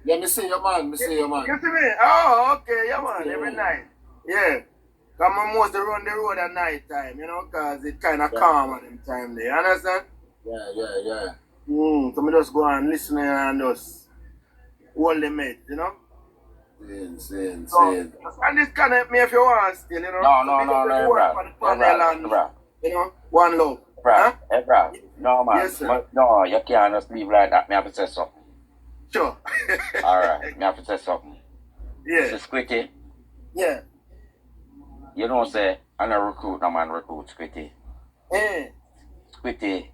Yeah, me see you, man. You see me? Oh, okay, yeah, man. Every night. Yeah. Because I mostly run the road at night time, you know, because it's kind of calm at them time there. You understand? Yeah. So I just go and listen and just hold the mate, you know? Same. And this can help me if you want still, you know? No, bro. You know? One love. Bro, Huh? hey, bro. No, man. Yes, sir. No, you can't just leave like that. Me have to say something. Sure. Alright, me have to say something. Yeah. This is Squitty. Yeah. You know, say, I'm a recruit, no man recruit Squitty. Yeah. Squitty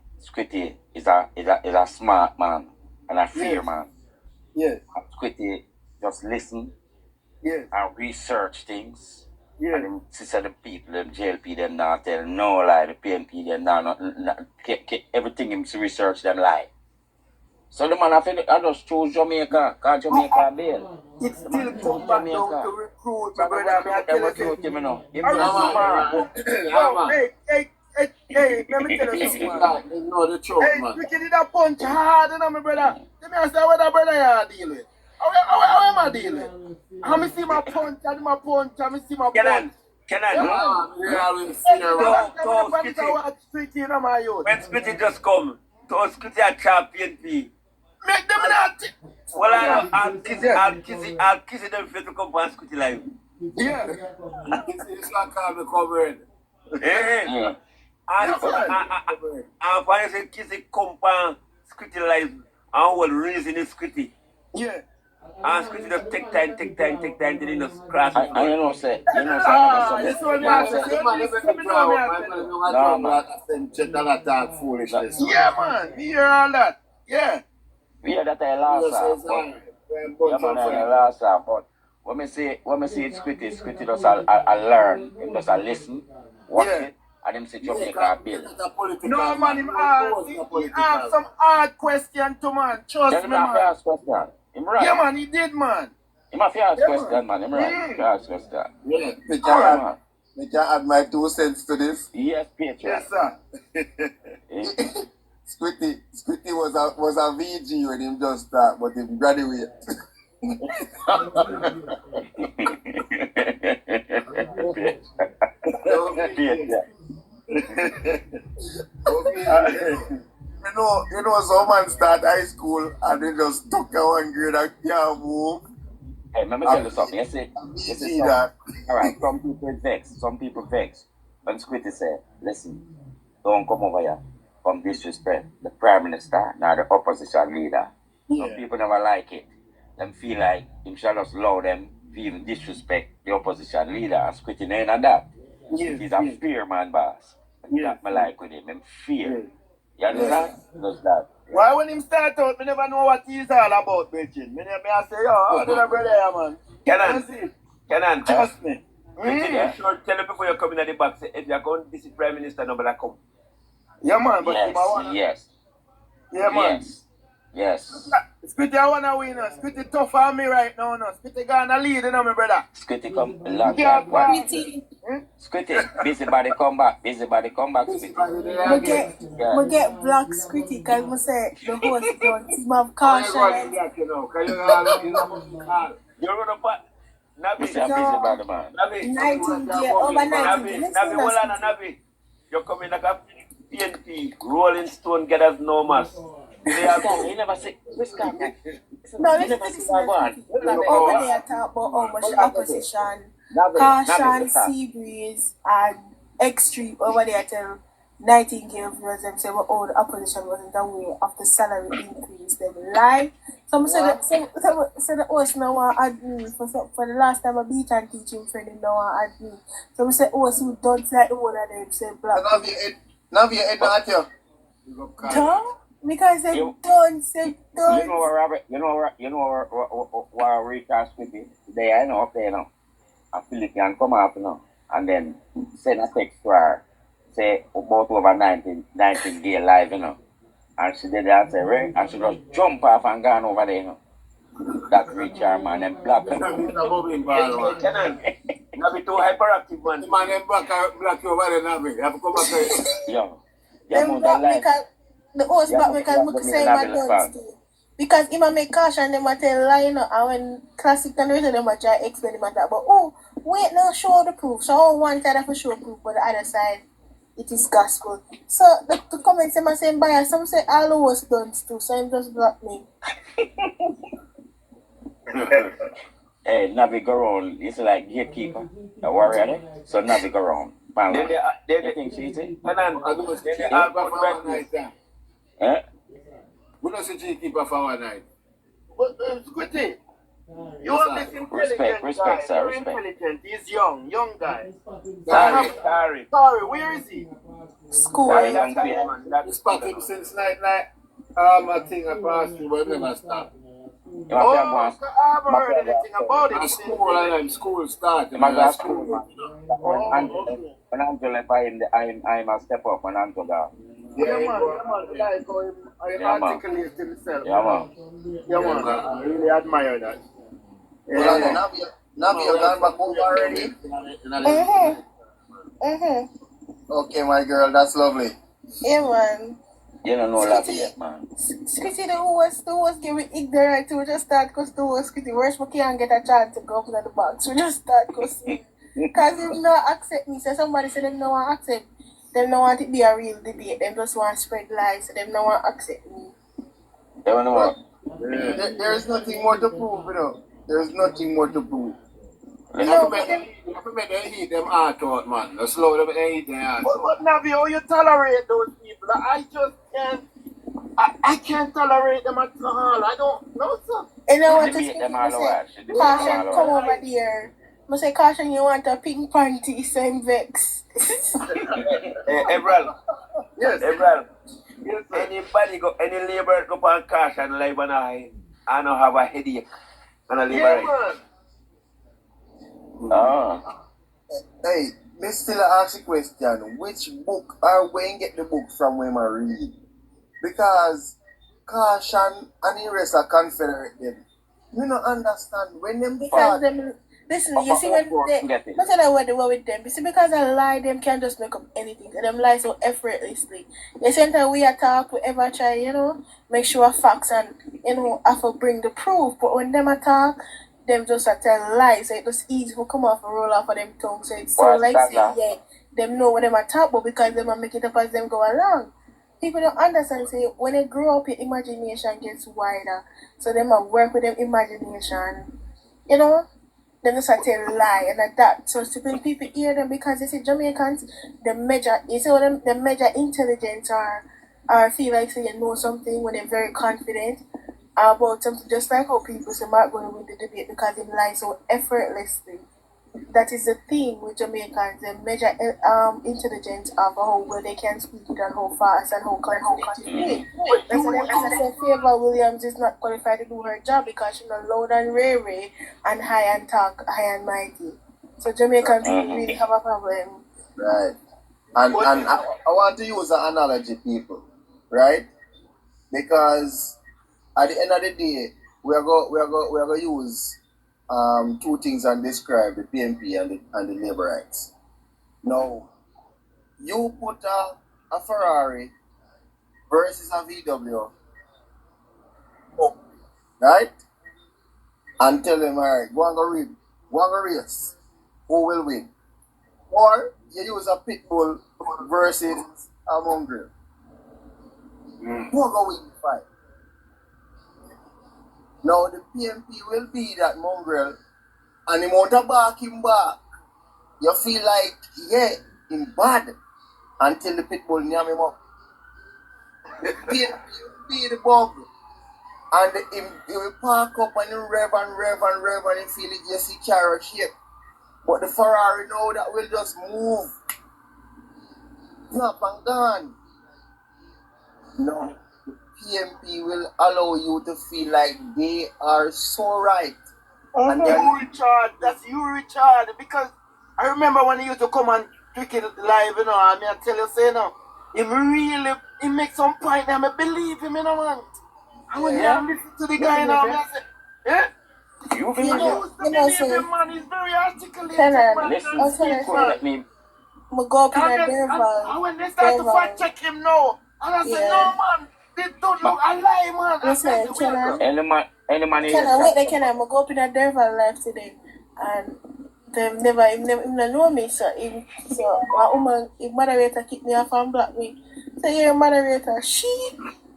is a smart man and a fair man. Yes. Squitty just listen Yes. and research things. Yes. And them sister them people, them JLP, them not tell no lie, the PNP, them not everything him to research them lie. So the man I just choose Jamaica, because Jamaica bail. It still comes back down to recruit, my brother. I tell you Recruit him, you know. Him I just smart. Hey, let me tell you something, man. Ignore the truth, Hey, man. we can do that punch hard, you know, my brother. Let me ask you what that brother you deal with. How am I dealing? How me see my punch, how me see my punch. Can I? When Splitty just come, to Splitty a champion P. Make them not. Well, I'll kiss them for to come past Splitty live. Yeah. It's not called the covering. Eh. And when I say kiss it come past Splitty live, and what reason is Splitty? Yeah. And Splitty just take time, then you just crash. I you know say, This one foolishness. yeah, man. You hear all that? Yeah. we hear that I last time. Yeah, man, I last time, but when me see it Squitty just I learn, him just I listen, watch it, and him say Jamaica bill. No, man, he asked some hard question to man. Trust me, man. Ask question. Him right. Yeah, man, he did, man. Him have to ask question, man. Him right. Ask question. Yeah, Alright. can add my 2 cents to this. Yes, Patriot. Yes, sir. Squitty was a VG when him just start, but him graduate. You know, some man start high school and they just took a 1 grade and can't move. Hey, let me tell you something. You see that? Alright, some people vex. When Squitty said, listen, don't come over here. Come disrespect the Prime Minister, now the opposition leader. Some people never like it. Them feel like him shall just allow them to even disrespect the opposition leader and Squitty none of that. He's a fear man, boss. And that me like with him. Him fear. You understand? Just that. Why when him start out, me never know what he's all about, bitching. Me I say, yo, how did I brother here, man? Kenan, Trust me. you should tell the people you're coming at the back, say, if you're going to visit Prime Minister, nobody come. Yeah, man, but Yes. Yeah, man. Yes. Spitty, I wanna win. Spitty tough on me right now. No. Spitty gonna lead, you know, my brother. Skitty come long time. Pretty. Skitty, busybody come back. Busybody come back. Skitty. We get black squitty because we say the host don't team of caution. You're on the part. Nabi, Busybody man. Nightingale, over Nightingale. Nabi, hold on, Nabi. You're coming like a PNP, Rolling Stone, get us no mass. You never say, No, listen. Over there talk about how much the opposition, Caution, Seabreeze, and Extreme over there tell Nightingale viewers them say, well, the opposition wasn't aware of the salary increase. They lie. Some say the host now want to add me for the last time I beat and teaching friend him now want to add me. Some say host who don't like the one of them say black. Now you head not here. No, because they don't say don't. You know what, Robert? You know what recast with it today? I know up there now. And Philip can come out now and then send a text to her, say about over 19 day live, you know. And she did that, say, Ray, and she just jump off and gone over there, you know. That reach her man and black. Kenan, Nabi too hyperactive, man. The man them black over there, Nabi. You have to come back here. Yo. Them back because the host back because we say my done too. Because him make caution them a tell lie, you know, and when classic and the rest of them a try explain him and that, but wait now show the proof. So on one side of show proof, but the other side it is gospel. So the comments them are saying bias, some say all the host done too, so him just block me. Hey, Navi go around. It's like gatekeeper, a warrior there. So Navi go around. You think she's it? Kenan, I don't see Alpha for one night. Eh? We don't see G-Keeper for one night. But Squitty, you are this intelligent Respect, guy. sir, You're respect. intelligent. He's young guy. Sorry, Where is he? School. Sorry, young kid. we spot him since night. I think I passed through, but never stop. You must have one. I haven't heard anything about And it. school started. You must have School. When Angel left, I must step up when Angel got. Yeah, Like how he articulates himself. Yeah, man. Yeah, man. I really admire that. Navi, you gone back home already? Okay, my girl, that's lovely. Yeah, man. You don't know that yet, man. Skitty, the host give me ignorant to just start because the host Skitty, where's we can't get a chance to go up in the box. We just start because if not accept me, so somebody said them no want accept. Them no want it be a real debate. Them just want to spread lies. So them no want accept me. You don't know what? There is nothing more to prove, you know. There is nothing more to prove. You have to make them heat them heart out, man. Just slow them and heat their heart. But Navi, how you tolerate those people? I just can't. I can't tolerate them at all. I don't know, sir. You know what? Debate them all over. Caution, come over there. I say, Caution, you want a pink panty, so I'm vex. Ebral. Yes. Ebral. Any labor go on Caution live and I don't have a headache. And a labor. man. Oh. Hey, me still ask a question. Which book or when get the book from when I read? Because Caution and the rest are confederate them. You don't understand when them Because them, listen, you see when they, not that I want to work with them, you see because I lie, them can just make up anything, and them lie so effortlessly. The same time we attack, we ever try, you know, make sure facts and, you know, have to bring the proof, but when them attack, them just tell lies, so it's easy to come off and roll off of them tongue, so it's so like say, yeah, them know what them attack, but because them make it up as them go along. People don't understand, say, when they grow up, your imagination gets wider, so them work with them imagination, you know. Them just tell lie and adapt. So when people hear them, because they say Jamaicans, they measure, you see what they measure intelligence or feel like say you know something when they're very confident about something, just like how people say Mark going to win the debate because they lie so effortlessly. that is the thing with Jamaicans. They measure intelligence of how well they can speak it and how fast and how confident they speak. That's why they say Favor Williams is not qualified to do her job because she's not loud and rare and high and talk, high and mighty. So Jamaicans really have a problem. Right. And I want to use an analogy, people, right? Because at the end of the day, we're going to use two things and describe the PNP and the labor rights. Now, you put a Ferrari versus a VW, right? And tell them, all right, go and go race. Who will win? Or you use a pit bull versus a mongrel. Who will go win the fight? Now the PMP will be that mongrel, and the amount of back him back, you feel like, yeah, him bad, until the pit bull yam him up. The PMP will be the bug, and he will park up and he rev and he feel it just see carrot shape. But the Ferrari now that will just move, drop and gone. No, the PMP will allow you to feel like they are so right. And You, Richard, that's you, Richard. Because I remember when he used to come and tweak it live, you know, and I tell you, say, you know, he makes some point, and I believe him, you know, man. And when I listen to the guy now, I say, yeah? You You know, Believe say, him, man. He's very articulate. listen, people let me. I go up in a And Derval. when they start to fact check him now, and I say, no, man, they don't look a lie, man. I Listen, said, Kenan, Any man here. I go up in a Derval live today, and them never know me, so my woman, if moderator kick me off and block me, so yeah, moderator, she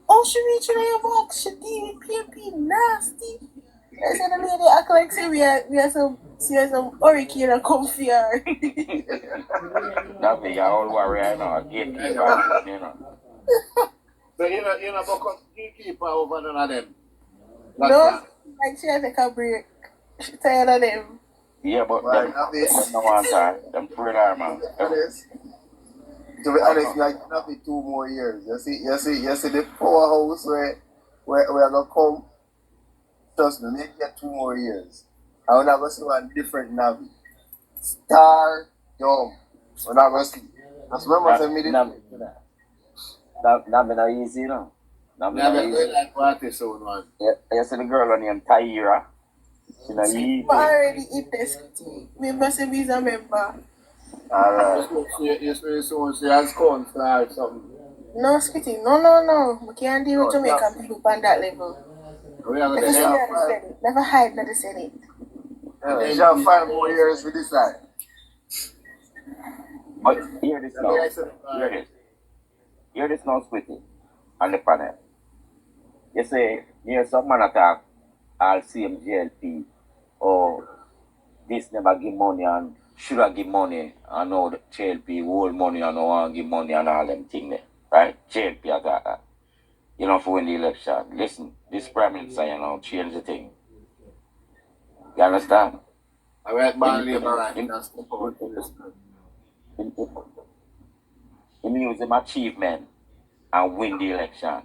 reaching in your box, she deal with PMP nasty. I said the lady act like say we are some hurricane and come fear. That be your old warrior, you know, gatekeeper, you know. So you know, because gatekeeper over none of them. No, like she has a break. She tired of them. Yeah, but Right, them, obvious. no one time. Them afraid of man. To be honest, you have 2 more years. You see the powerhouse where we're gonna come. Trust me, maybe get 2 more years. I will never see one different Navi. Star Dome. We're not gonna see. Just remember to me That not easy, you know. Not easy. Like party soon, man. Yeah, you see the girl named Tyra. She not easy. But I already eat this. Member say he's a member. Alright. You see soon, she has corn or something. No, Skitty. No. We can't deal with Jamaican people on that level. We are Never going say to that the Senate. Never hide not the Senate. You have 5 more years with this side. But hear this now. Hear this now, Squitty, on the panel. You say, here's some man attack, I'll see him GLP, or this never give money and should I give money, and know the GLP hold money and no one give money and all them things there. Right? GLP I got that. You know, for win the election. Listen, this Prime Minister, you know, change the thing. You understand? I went back labor right now. Him use him achievement and win the election.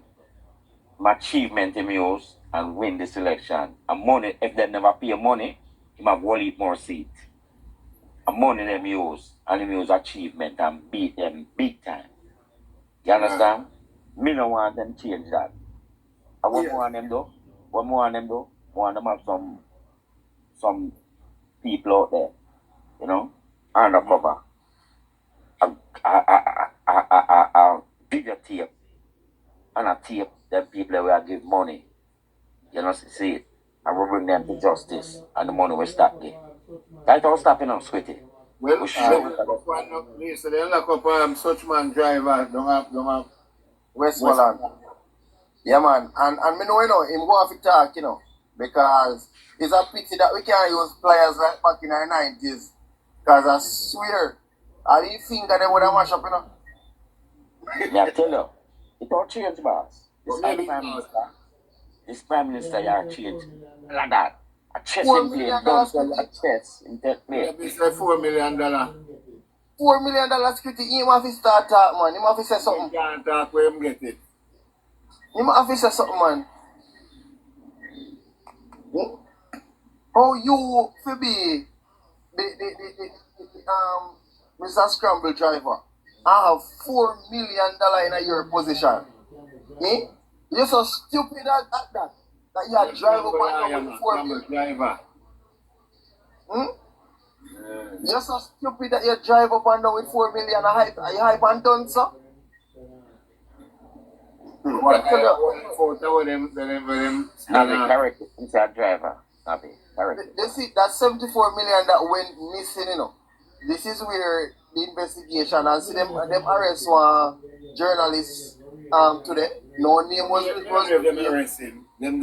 My achievement him use and win this election. And money, if they never pay money, he might go eat more seat. And money them use and him use achievement and beat them big time. You understand? Me no want them change that. And what more on them do? What more on them do? Want them have some people out there, you know, undercover. A bigger tape and a tape them people that will give money. You know, see it. And we bring them to justice and the money will stop there. That's all stopping us with it. Well, We so sure. they lock up such man driver, don't have Westmoreland. Yeah, man. And me know, you know, him go off to talk, you know, because it's a pity that we can't use players like back in the 90s. Because I swear, I didn't think that they would have mashed up, you know. Yeah, I tell you, it all changed, boss. This Prime Minister, you are changed like that. Chess $4 in play, million don't sell Squitty. that chess in that play. Let me say $4 million. $4 million Squitty. He have to start talk, man. He have to say You something. can't talk where him get it. He have to say something, man. How you for be the Mr. Scramble driver? I have $4 million in your position. Eh? You're so stupid at that. That you are driving up with $4 million. Driver. You're so stupid that you drive up and down with $4 million. Are you hype and done, sir? What to do? Photo with them. Navi, correct it. He's a driver. Navi, correct it. They see that $74 million that went missing, you know. This is where the investigation and see them arrest one journalist today. No name was Them arrest him. Them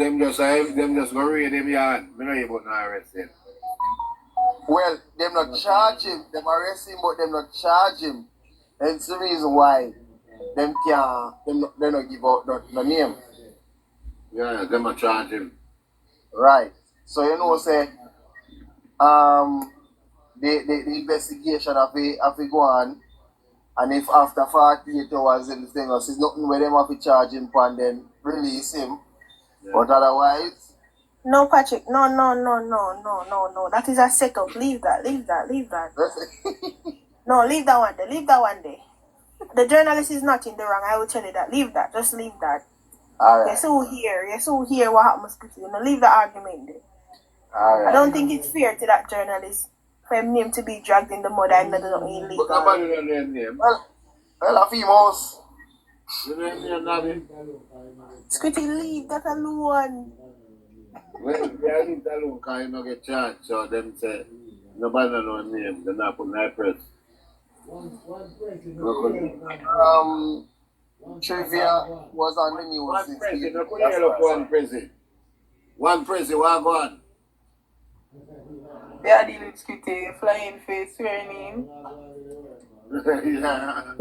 just go read them yard. We not able to arrest him. well, them not charge him, them arrest him, but them not charge him. That's the reason why them can't they not give out the name. Yeah, them not charge him. Right. So you know say the investigation have to go on, and if after 48 hours everything else is nothing where them have to charge him for and then release him. Yeah. But otherwise No, Patrick. No. That is a setup. Leave that. No, leave that one there. Leave that one there. The journalist is not in the wrong. I will tell you that. Leave that. Just leave that. alright. Yes, who hear what happens to you. No, leave the argument there. I Alright. don't think it's fair to that journalist for him name to be dragged in the mud and not illegal. But nobody know their name. Well a few mouse. You know their name, Navi? Squitty, leave that alone. Well, they leave that alone because you don't get charged. So them say, nobody know name. They're not putting that press. Trivia was on the news. One president, no put your look one president. One president, one go on. They are dealing with Squitty, flying face, swearing in. Yeah.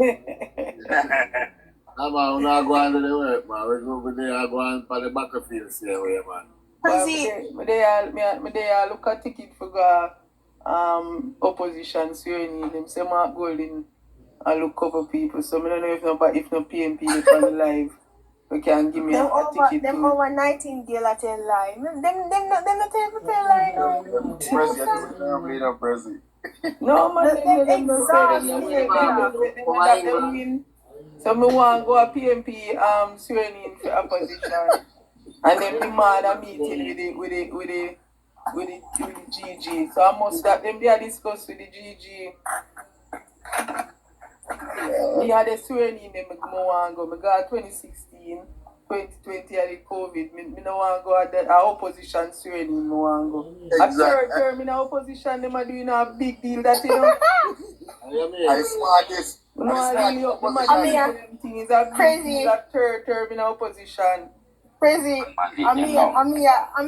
Come on, we're not going to the work, man. We're going to go on for the battlefield, stay away, man. They look at ticket for the opposition swearing in. Them say Mark Golding and look cover people. So I don't know if no PMP is on the live. We can give me a ticket. Them over 19 girl at tell lie. Them not tell lie no. President. No man, them win. So me want to go a PMP swearing in for opposition. And then demand a meeting with the GG. So I must that them they discuss with the GG. Me had a swearing in them, I want to go. I got 2016, 2020 at the COVID. Me no want to go at that opposition swearing in, I want to go. At third term in opposition, them are doing a big deal that you know. I smartest. No, them thing is a big deal at third term in opposition. Crazy. I'm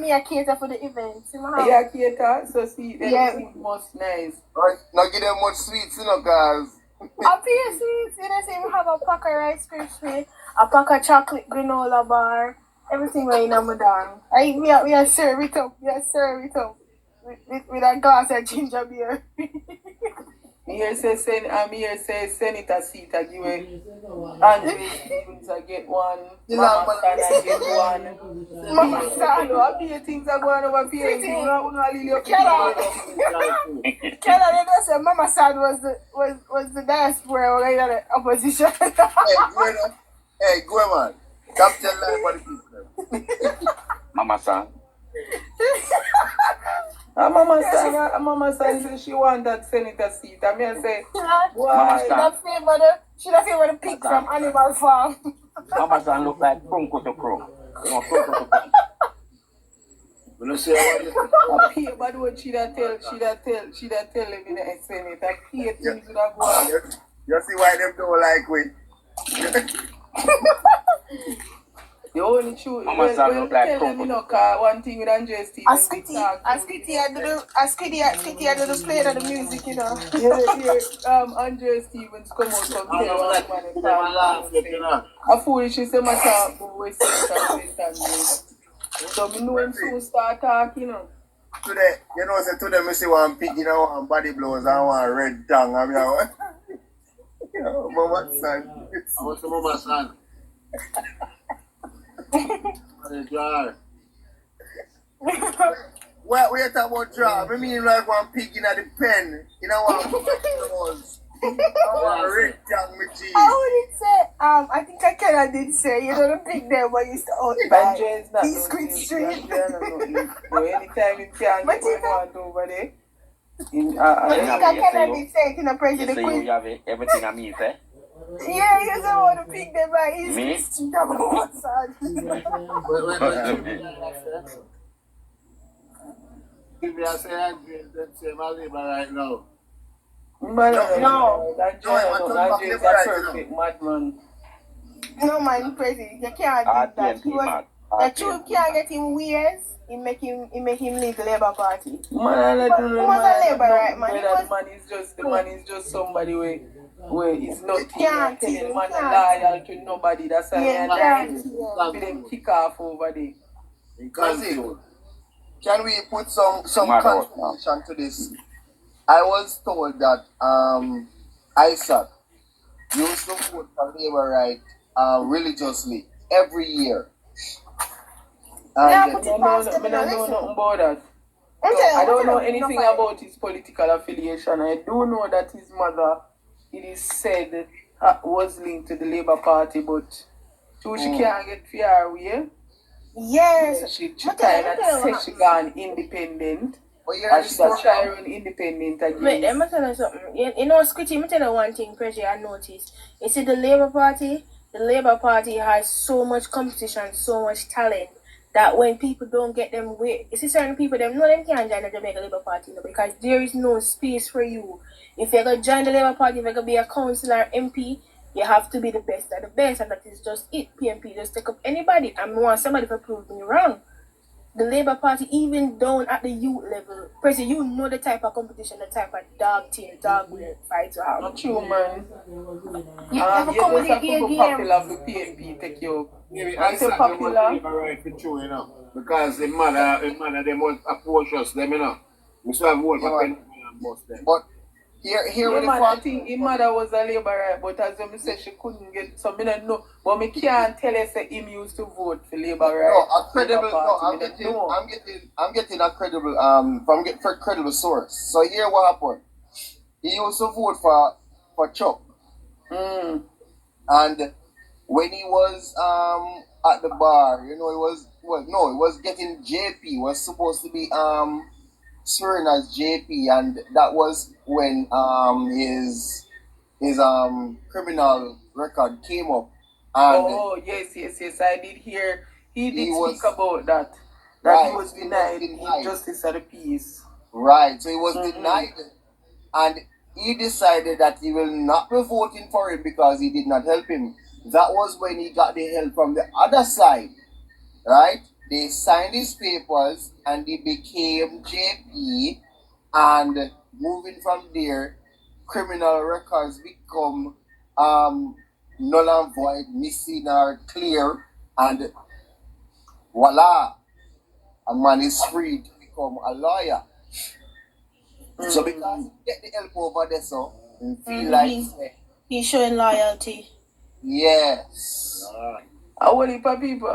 here cater for the event. Yeah, cater. So see, them food must nice. Right. Not give them much sweets, you know, guys. Up here, sweets. You know, say we have a pack of Rice Krispies, a pack of chocolate granola bar, everything right in my down. We are serve it up. We are serve it up with a glass of ginger beer. Me here say Senator seat I give it. Andre Stevens I get one. Mama San I get one. Mama San. What PA things are going over PA? You know really Kella, they just say Mama San was the diaspora or the opposition. Hey, go man. Stop telling lies about the people. Mama San. Mama San says she want that senator seat. I mean, I say, why? She don't favor the pig from Animal Farm. Mama San look like Krunko to Crow. You know, Krunko to Crow. When I say I pay, but what she da tell him in the Senate. I pay things would have gone. You see why them don't like we? The only truth, Mama San look like tell them, Krunko. you know, one thing with Andre Stevens. Askiti had to do play the music, you know. Andre Stevens come out from I know that there. them a laugh, you know. A foolish is a matter of West End. So me know when soon start talking, you know. Today, you know, say today, me see one pig, you know, one body blows and one red tongue. I mean, you know, mama son. I want some mama son. Jar. What we talk about draw? I mean, like one pig in the pen, you know, one blows. One red tongue, me cheese. I wouldn't say, I think I kind of did say, you know, the pig there when used to out by Ganja is not East no Creek thing. Street. Ganja no eat. But anytime you can But get you what you know- want over there. In, I think Yeah, I yes, kind of you. did say, you know, You President say you Queen. have everything I mean, say? Yeah, you say, want to pick them by East Me? Creek Street. I'm on one side. Give me a say Andre, them say my labor right now. Man, No. Ganja no. Ganja is a perfect madman. No, man, President, you can't do that. He was, the truth can't get him ways. He make him leave the Labour Party. Man, I But don't he know. was a Man, Labour, right, man? He the was, man is just somebody where he's not Can't telling see, the man can't loyal to nobody. That's why Yeah, I'm trying can't see. for them kick off over there. Cousin, can we put some Mad out, confirmation to this? I was told that Isaac used to vote for Labour right religiously every year. Yeah, And but I it passed don't them, know listen. nothing about that. I'm telling you, I don't know I'm telling you, anything no fight. about his political affiliation. I do know that his mother, it is said, was linked to the Labour Party, but she can't get fair way. Yes. She I'm kind telling of you, said she gone independent. but And she's a try run independent Wait, again. let me tell you something. You know, Squitty, let me tell you one thing, Pressure, I noticed. You see, the Labour Party has so much competition, so much talent, that when people don't get them way, you see certain people, them know them can't join the Jamaica Labour Party, because there is no space for you. If you're going to join the Labour Party, if you're going to be a councillor, MP, you have to be the best of the best, and that is just it. PMP just take up anybody. I want somebody to prove me wrong. The Labour Party, even down at the youth level, President, you know the type of competition, the type of dog team, dog weird fight to have. Not true, man. You never come with just the have to A go game. popular for PNP, take you. Maybe I say Isaac popular. they want right for true, you know. Because the mother, they want approach them, you know. We still have vote for Penny and bust them. But here Yeah, with the man, I fact, think his mother was a Labour right, but as you said, she couldn't get, so I don't know. But me can't tell you say him used to vote for Labour right. no, a credible. Labour No, Party, me don't know. I'm getting a credible for a credible source. So here what happened. He used to vote for Chuck, Mm. and when he was at the bar, you know, it was getting JP, was supposed to be sworn as JP, and that was when his criminal record came up, and Oh, yes, I did hear. He did He speak was- about that. Right, He was he was denied denied. justice of the peace. right, so he was Mhm. denied, and he decided that he will not be voting for him because he did not help him. That was when he got the help from the other side, right? They signed his papers and he became JP, and moving from there, criminal records become null and void, missing or clear, and voila, a man is free to become a lawyer. So because he get the help over there, so he feel like He's showing loyalty. yes. How many people,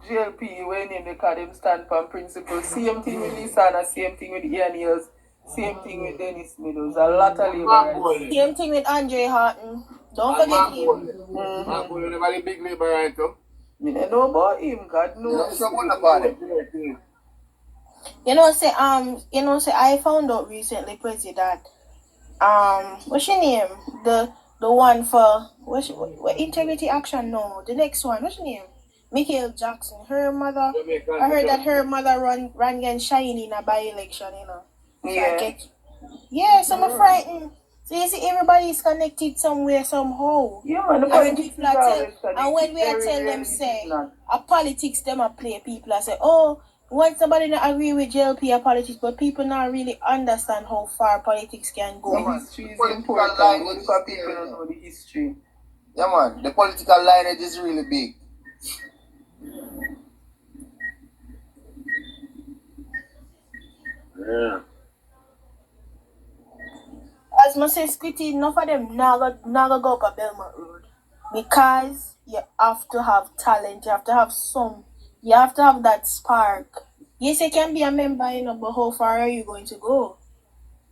GLP, when they call them stand for principle, same thing with Lisa, same thing with Ian Hills, same thing with Dennis Meadows, a lot of Labour. Same thing with Andre Horton. Don't forget him. Marco, you never the big labor right, though. I don't know about him, God knows. So what about it? You know, say I found out recently, Prezi, that what's your name? The one for what Integrity Action? No, the next one. What's your name? Michael Jackson. Her mother. I heard that her mother ran against Shiny in a by-election. You know. Yeah. So I'm frightened. So you see, everybody's connected somewhere somehow. Yeah, man, the And politics people are always tell, connected. and when we are Very tell them rarely say it's not. a politics them a play, people are say, oh, when somebody not agree with JLP or politics, but people not really understand how far politics can go. The history is Political important. lineage What is for people there, don't know the history? Yeah, man, the political lineage is really big. Yeah. As much as Squitty, enough of them naga go up Belmont Road. Because you have to have talent, you have to have that spark. Yes, you can be a member, but how far are you going to go?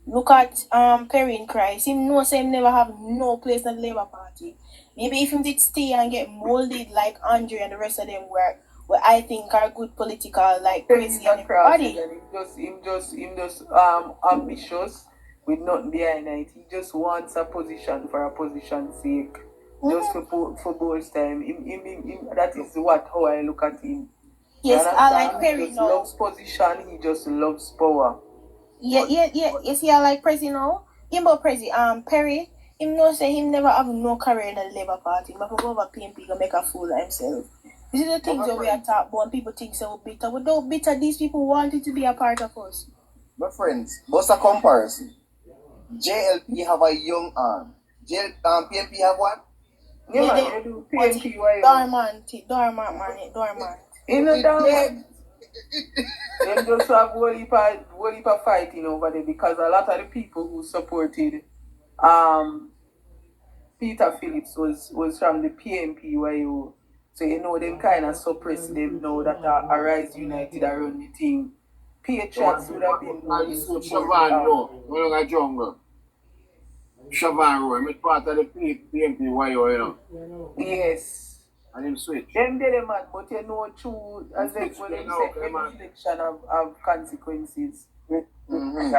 Look at Perry in Christ. Him know say him never have no place in the Labour Party. Maybe if him did stay and get molded like Andre and the rest of them where I think are good political, like crazy and everybody. Him just ambitious with nothing behind it. He just wants a position for a position's sake. Just for both time. That is how I look at him. Yes, I like Perry He just now. loves position, he just loves power. Yeah. You see, I like Prezi now. Him about Prezi, Perry, him know say him never have no career in the Labour Party. But go over PNP go make a fool of himself. This is the things that we are talking about when people think so bitter. Without bitter, these people wanted to be a part of us. My friends, what's a comparison? JLP have a young arm. PNP have what? Yeah, they do PNP dormant. You know that them just have whole heap of fighting over there because a lot of the people who supported Peter Phillips was from the PNP. So them kind of suppress them now that Arise United are on the team. Patriots would have been really Chavan, no. We don't got jungle. Chavan, I'm part of the PNP, you know. Yes. And him switch. Them did it, man, but true, as they say, every election have consequences. Mm-hmm.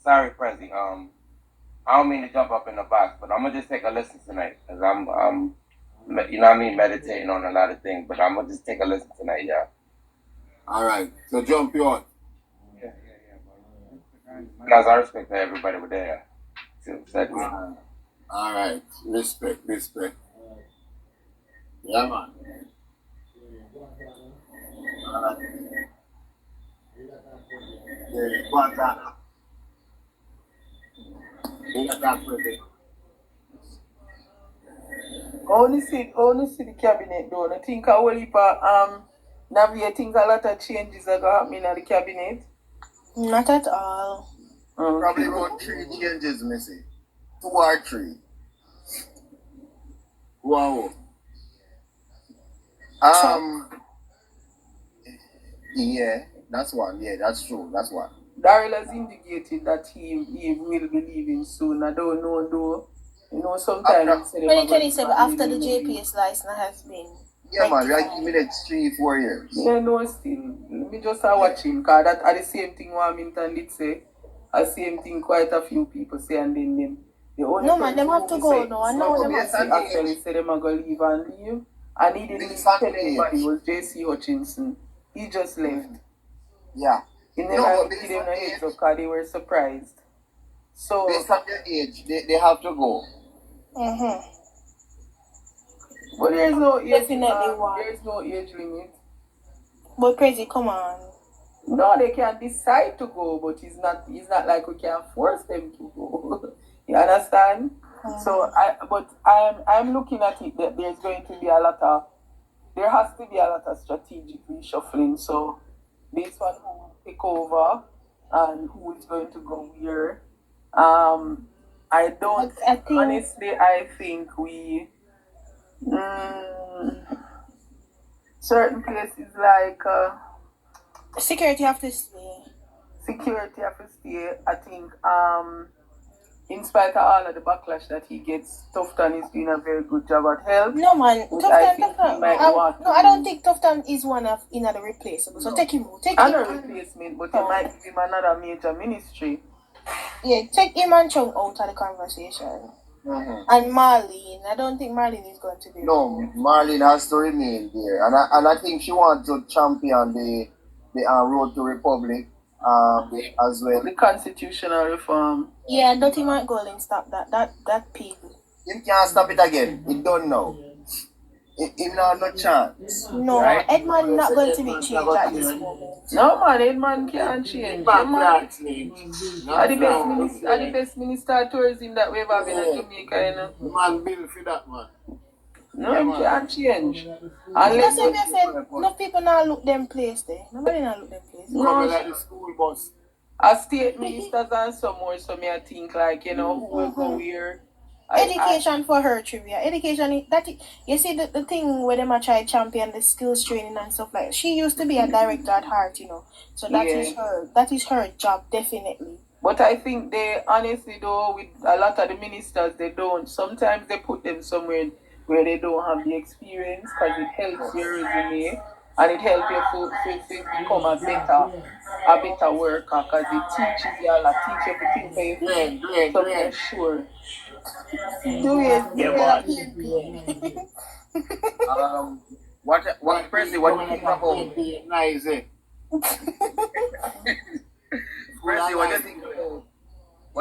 Sorry, Prezi. I don't mean to jump up in the box, but I'm gonna just take a listen tonight because I'm meditating on a lot of things. But I'm gonna just take a listen tonight, yeah. All right, so jump you on. Yeah. Because I respect everybody with there. Said me. All right, respect. Yeah, man. Only see the cabinet though. I think I will think a lot of changes are gonna happen in the cabinet. Not at all. Probably about 3 changes, Missy. 2 or 3. Wow. Yeah, that's one. Yeah, that's true. That's one. Daryl has indicated that he will be leaving soon. I don't know though. Sometimes 2027 after the JPS license has been. Yeah, man, like give me next 3-4 years. Yeah, no, still. Me just watch him, because that are the same thing Warmington did say. The same thing quite a few people say, and then them. No, man, them have to go now. I know them have to actually say them are going to leave and leave. And he didn't tell anybody, it was J.C. Hutchinson. He just left. Yeah. He never give them a heads up because they were surprised. So, based on their age, they have to go. Mm-hmm. But there's no age, Definitely there's no age limit. But Crazy, come on. No, they can decide to go, but it's not like we can force them to go. You understand? Mm-hmm. So I'm looking at it that there has to be a lot of strategic reshuffling. So based on who will take over and who is going to go where. I think we certain places like security have to stay. I think in spite of all of the backlash that he gets, Tufton is doing a very good job at help. No, man, Tufton. I don't think Tufton is one of the replaceable. So take him. Another replacement, but he might give him another major ministry. Yeah, take him and Chung out of the conversation. Mm-hmm. And Marlene, I don't think Marlene is going to be. No, Marlene has to remain there, and I think she wants to champion the road to republic, as well. The constitutional reform. Yeah, Dirty Mark Golden stop that people. Him can't stop it again. He don't know. Him not no chance. No, right? Edmund not going to be changed at this moment. No, man, Edmund can't change. Are the best minister of tourism that we've ever been in Jamaica, The man built for that, man. No, Yeah, him man. can't change. That's Unless why I said no people now look them place there. Nobody now look them place. no, Coming like the school bus. as state ministers and some more, so me I think like, you know, who will go where. Education for her trivia. Education you see the thing where them a try champion the skills training and stuff like that. She used to be a director at heart, you know. So that is her job definitely. But I think they honestly though with a lot of the ministers they don't. Sometimes they put them somewhere where they don't have the experience because it helps your resume and it helps you to become a better worker because it teaches you a lot, teach you everything for you. So I'm sure. Do Yeah, it man. PNP. What Presley, what do you think about Nice, eh? Presley, what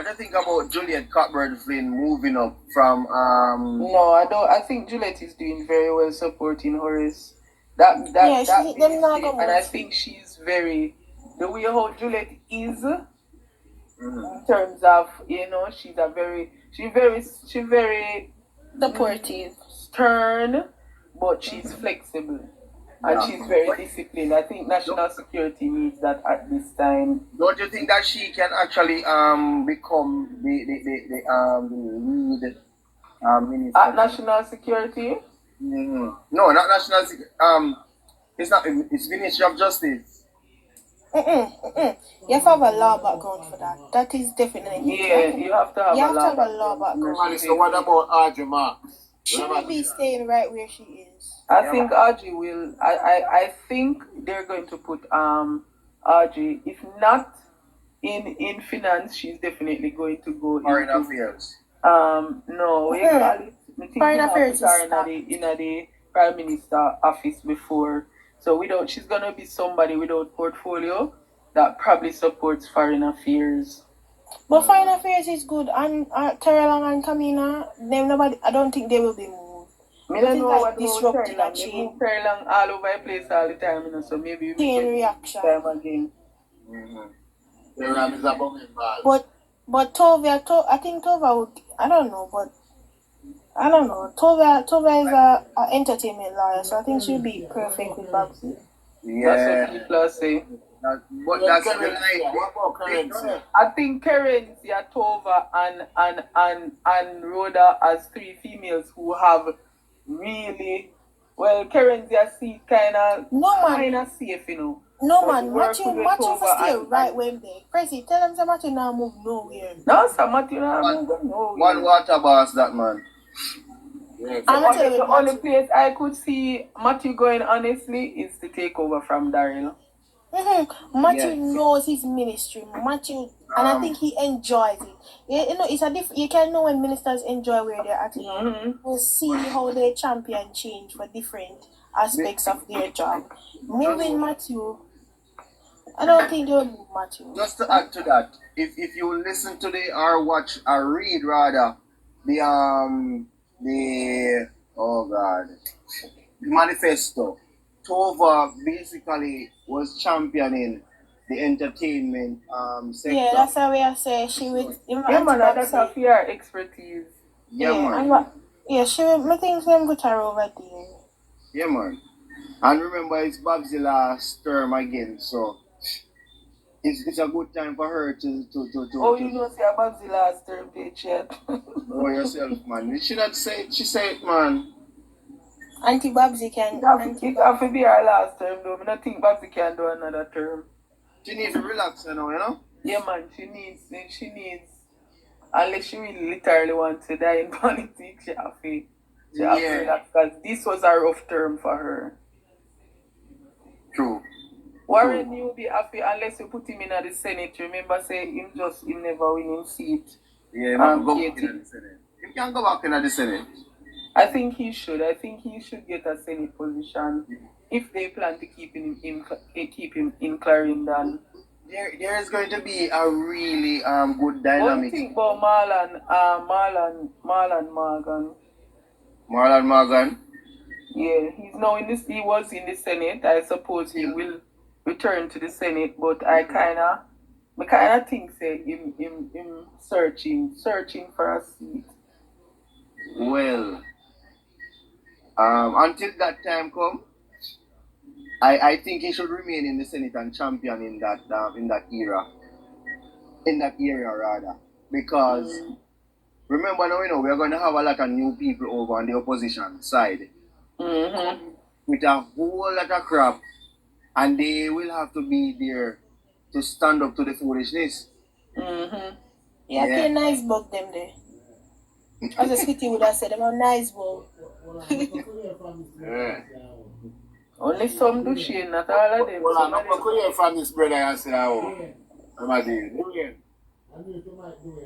do you think about Juliet Cockburn Flynn moving up from No, I don't. I think Juliet is doing very well supporting Horace. That them not ministry, gonna and I move. think she's very the way how Juliet is in terms of you know she's very Supportive. stern, but she's flexible and she's very disciplined. I think national security needs that at this time. don't you think that she can actually become the lead minister? At national security, No, not national it's not it's Ministry of Justice. You have to have a law background for that. That is definitely you have to have you a have to lot have a law background. Man, so what about Audrey Marks? She will be staying right where she is. I think Audrey will. I think they're going to put Audrey. If not in finance, she's definitely going to go Foreign into Affairs. no, we call it. I think Foreign we have Affairs put her is in the Prime Minister office before. So she's gonna be somebody without portfolio that probably supports foreign affairs. But foreign affairs is good, and Terrell and Kamina, I don't think they will be moved. I don't know like what disrupting a They chain. move Terrell all over the place all the time, you know. So maybe we Chain get reaction. time again. Terram is a bumming ball. But Tovia, I think Tova would. I don't know. Tovia is a entertainment lawyer, so I think she'll be perfect with Babsy. That's what people are saying. But that's the lie. What about currency? I think Currency, Tova, and Rhoda as three females who have really Currency I see kind of safe, you know. No But man, work Matthew with Tova for stay and- right when they. Pressy, tell them that Matthew now move nowhere. No, sir, Matthew, no. One water boss, that man. Yeah, I'm gonna tell you The what only place I could see Matthew going honestly is to take over from Daryl. Matthew Yes. knows his ministry. Matthew, and I think he enjoys it. You know, it's a you can know when ministers enjoy where they're at. You see how they champion change for different aspects of their job. Moving Matthew, I don't think they'll move Matthew. Just to add to that, if you listen to or watch or read rather the manifesto, Tova basically was championing the entertainment sector. Yeah, that's how we say she would. Yeah, man, that's a fair expertise. She would. I think them put her over there. Yeah, man. And remember, it's Babsy last term again, so it's a good time for her to You don't see about the last term page yet. know yourself, man. You should have said, she said, man. Auntie Babsy can. It have to be her last term, though. I don't think Babsy can do another term. She needs to relax, you know? Yeah, man, she needs, unless she really literally wants to die in politics, she have to relax, because this was a rough term for her. True. Warren, you'll be happy unless you put him in the Senate. Remember, say him never win his seat. Yeah, he can go back in the Senate. He can go back in the Senate. I think he should. I think he should get a Senate position if they plan to keep him in Clarendon. There is going to be a really good What do dynamic. you think about Marlon Morgan? Marlon Morgan? Yeah, he was in the Senate. I suppose he will return to the Senate, but I kinda think say him searching for a seat. Well, Until that time come, I think he should remain in the Senate and champion in that era, in that area rather, because remember now, we're going to have a lot of new people over on the opposition side with a whole lot of crap, and they will have to be there to stand up to the foolishness. Yeah, okay, nice bug them there. As a city would have said, I'm a nice bug. Yeah. Only some do shit, not all of them. Well, I'm not going to hear from this brother and say, oh, I'm a deal. Dwayne.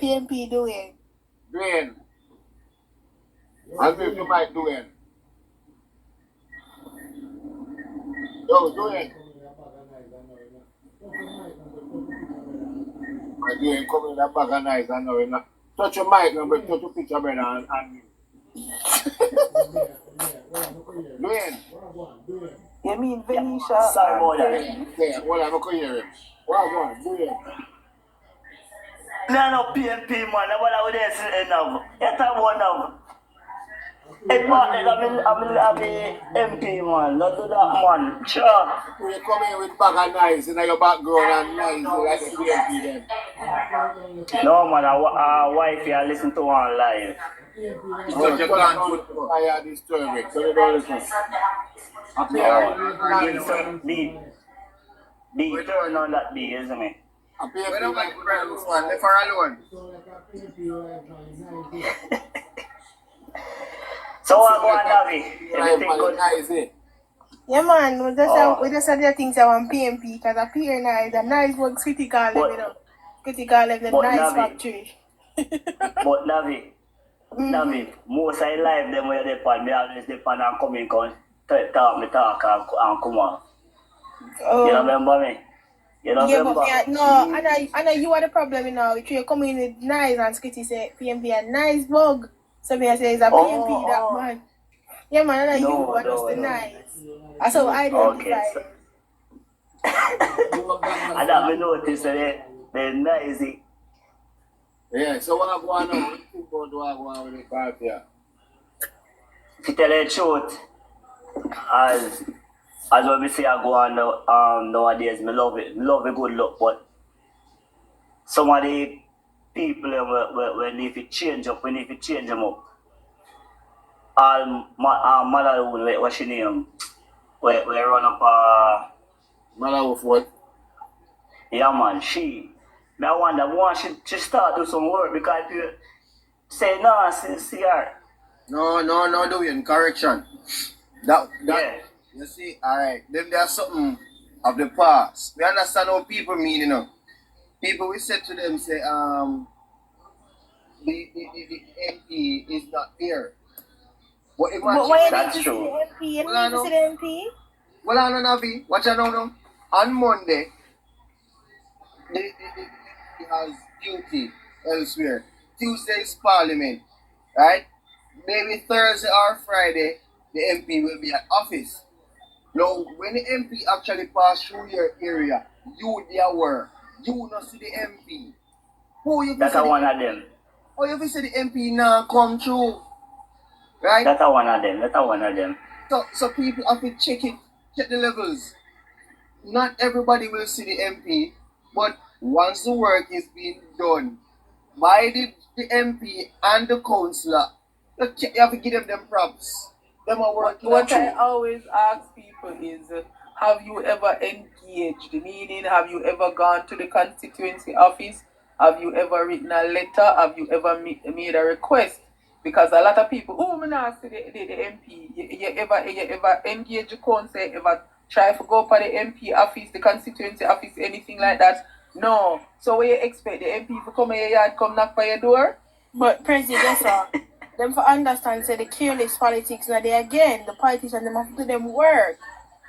PMP doing. Dwayne. I'll be to Mike Dwayne. Yo, Dwayne. My Dwayne come in that bag of nice and now. Touch your mic now, but touch your picture, brother, and Dwayne. You mean Venetia? Sorry about that. Yeah, well, I'm not going to hear him. What one? Dwayne. No, PNP, man. What I would say enough. It's a one of. It's not like I'm a MP, man. Not do that, man. Sure. You come in with bag of nice in your background and nice like a PMP then. No, man. Our wife here listen to one live. But you can't put fire disturbing, so you don't listen. The turn on that day, isn't it? When I'm like, one, left her alone. So what go on, Davi? Everything good? Yeah, man, we just said the things I want PMP because I appear nice. The nice work, critical, you know. Critical, the nice factory. But Navi, most I live them where they pan, me always they pan and come in, talk and come on. You remember me? You know, yeah, but I know you are the problem, you know. If you come in with nice and skitty say PMP a nice bug. So me I say it's a PMP that man. Yeah man, I know you are just the nice. That's how I identify. Okay, and that me notice that they're nice. Yeah, so what I go on now? What do I go on with the party? To tell you the truth, as what we say I go on nowadays, me love it. Me love a good look, but some of the people when if you change up, when if you change them up, mother what's your name? We run up Mother of what? yeah man, me I wonder why she start do some work because people say no sincere. No, doing correction. That Yeah. you see, alright. Then there's something of the past. We understand how people mean, you know. People we said to them say, the MP is not there. But why That's you true. see the MP? You need to see the MP? Well, I know, Navi. Watch out now. On Monday, they has duty elsewhere. Tuesday is Parliament, right? Maybe Thursday or Friday, the MP will be at office. Now, when the MP actually pass through your area, you there were. You not see the MP. Who you That's one of them. Oh, you see the MP now come through, right? That's one of them. So people have to check the levels. Not everybody will see the MP, but once the work is being done by the MP and the councillor, you have to give them props. Them are working. What I always ask people is, have you ever engaged? Meaning, have you ever gone to the constituency office? Have you ever written a letter? Have you ever made a request? Because a lot of people, me not see the MP. You ever engage the council? Ever try to go for the MP office, the constituency office, anything like that? No. So what you expect the MP to come in your yard, come knock by your door? But President, guess what? Them for understand say the careless politics now they again, the politicians them have to do them work.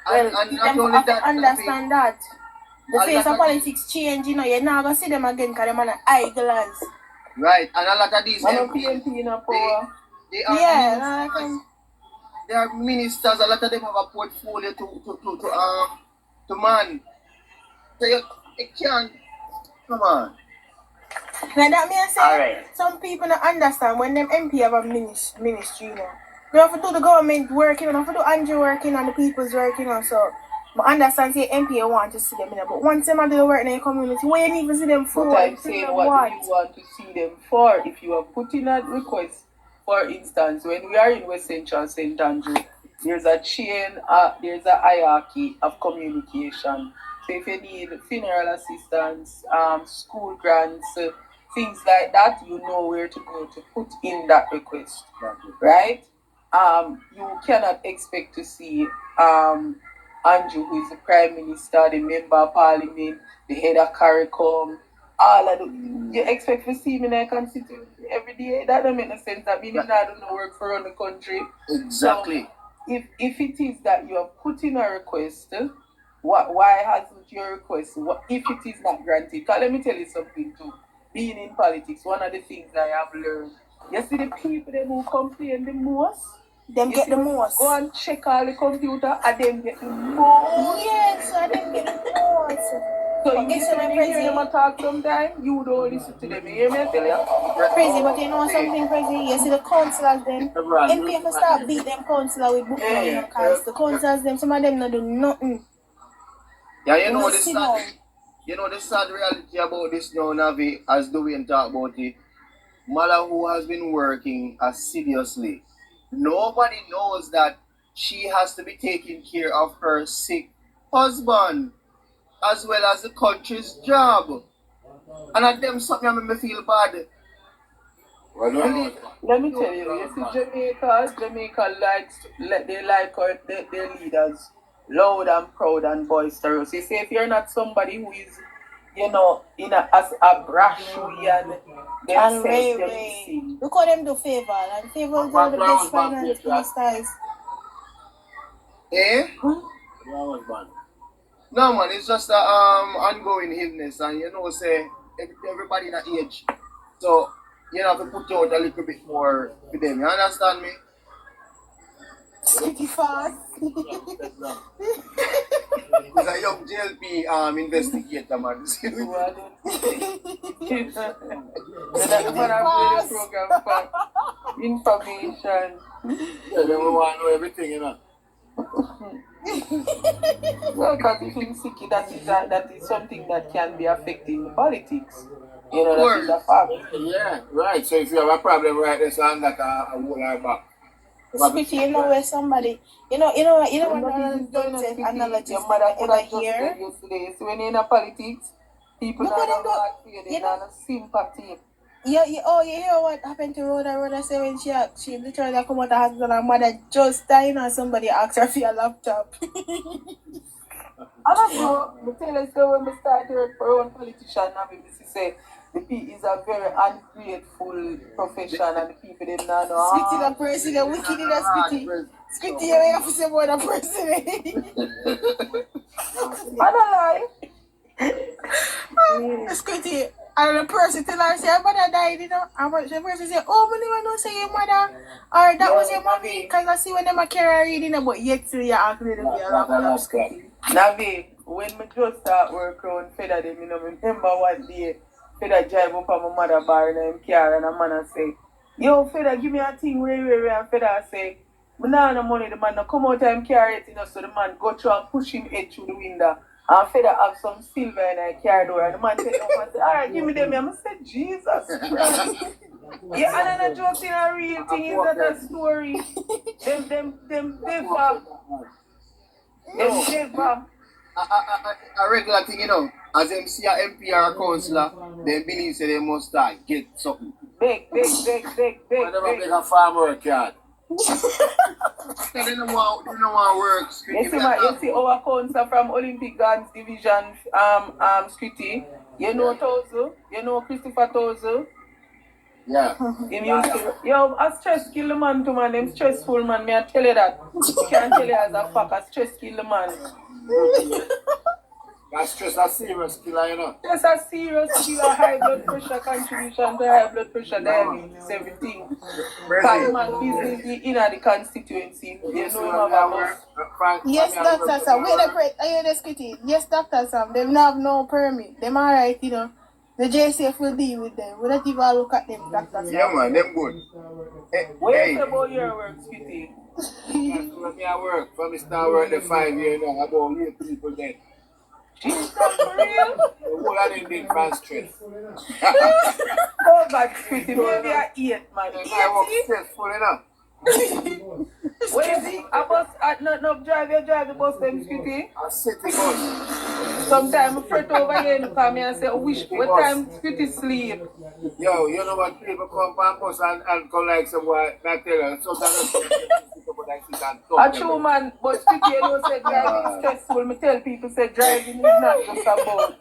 Well, and them not have to that, understand that. The a face lot of politics change, you're not gonna see them again because them are idlers. right, and a lot of these And MPs, PMP in a power. they are Yeah, ministers. They are ministers. A lot of them have a portfolio to man. So you can't. Come on. Now that me I say, Alright. some people don't understand when them MP have a ministry, You have to do the government working, you have to do Andrew working and the people's working, so I understand say MPA want to see them, but once them do the work in the community, we ain't even see them for. But I'm saying, what do you want to see them for? If you are putting a request, for instance, when we are in West Central St. Andrew, there's a chain, there's a hierarchy of communication. So if you need funeral assistance, school grants, things like that, you know where to go to put in that request, right? You cannot expect to see Andrew, who is the Prime Minister, the Member of Parliament, the head of CARICOM, all of the, you expect to see me in a constituency every day. That don't make no sense. That means I don't know work for around the country. Exactly. So, if it is that you have put in a request, why hasn't your request, if it is not granted? Because let me tell you something too. Being in politics, one of the things I have learned, you see the people them who complain the most, them get the most. Go and check all the computer and them get the most. Yes, so them get the most. So you get when you hear them talk sometimes, you don't listen to them. You hear me I tell you? Crazy, but you know something crazy? You see the councillors them, MPF start beat them councillor with book because the councillors them, some of them not do nothing. Yeah, you know the sad reality about this now, Navi, as Dwayne talk about it. Mother who has been working assiduously. Nobody knows that she has to be taking care of her sick husband as well as the country's job. And at them something that make me feel bad. Let me tell you, you see Jamaica likes, they like their leaders loud and proud and boisterous. You see, if you're not somebody who is, you know, as a brash and Ray. Look how them do favor, and favor is one of the best finance ministers. Eh? No man, it's just a ongoing illness, and you know, say everybody in that age, so you have to put out a little bit more for them. You understand me? Pretty fast. He's a young JLP investigator, man. program for information. Yeah, then we want to know everything, you know. Well, because if you're sick, that is something that can be affecting politics. You know, that is a fact. Yeah, right. So if you have a problem right there, so I'm like a whole lot back. Speaking, you know where somebody, you know what analogy your mother could have just said yesterday. So when you're in a politics, people don't have no sympathy. You hear what happened to Rhoda? Rhoda said when she literally come out of the hospital, her mother just died and somebody asked her for a laptop. I don't know, I tell you, so when we start to work for our own politician, we say the P is a very ungrateful profession and the people them not know. Spitting the president, wicked in the spitting. Spitting, you have to say about the president. I don't lie. Scritty, and the person tell her, say, your mother died, you know. And the person say, oh, but never know, say your mother, or that was your mommy. Because I see when them a carry reading, but yet to you actually to be a laptop Scritty. Navi, when I just start work around Feda, them, you know, I remember one day, Feda drive up on my mother bar in them car and a man say, yo, Feda, give me a thing, and Feda say, I don't have money, the man no come out and carry it, you know, so the man go through and push him head through the window. And Feda have some silver in a car door, and the man take them and say, alright, give me them. I said, Jesus Christ. Yeah, and then a joke in a real thing, is that a story? Them never. A regular thing, you know, as them see a MP or a councillor, they believe say they must get something. Big. Whenever make a farm work yard. They don't want work. You see our councillor from Olympic Gardens Division, Scritty. You know Tozu? You know Christopher Tozu? Yeah. Yo, a stress kill the man to man, them stressful man, me I tell you that. I can't tell you as a fact, a stress kill the man. That's just a serious killer, you know. Just a serious killer, high blood pressure contribution to high blood pressure, diabetes, everything. Because man business in the constituency. You know him about. Yes, Dr. Sam. Wait a minute. Are you the Scritty? Yes, Dr. Sam. Them not have no permit. Them alright, you know. The JCF will deal with them. We don't even look at them. Yeah, man, them good. What Hey, you say about your work, Skitty? that's where me I work. From me start work the 5 years now, about 8 people then. She's not for real? The whole of them did man stress. Oh, God, Skitty, maybe I 8, man. I work stressful enough. What is it? A bus, no drive, you drive the bus, them, Skitty? A city bus. Sometimes I fret over here and come here and say, what time Skitty sleep? Yo, you know what people come from bus and come like someone that tell us. Sometimes A true man, but Skitty, you know, say driving is stressful. Me tell people, say driving is not just about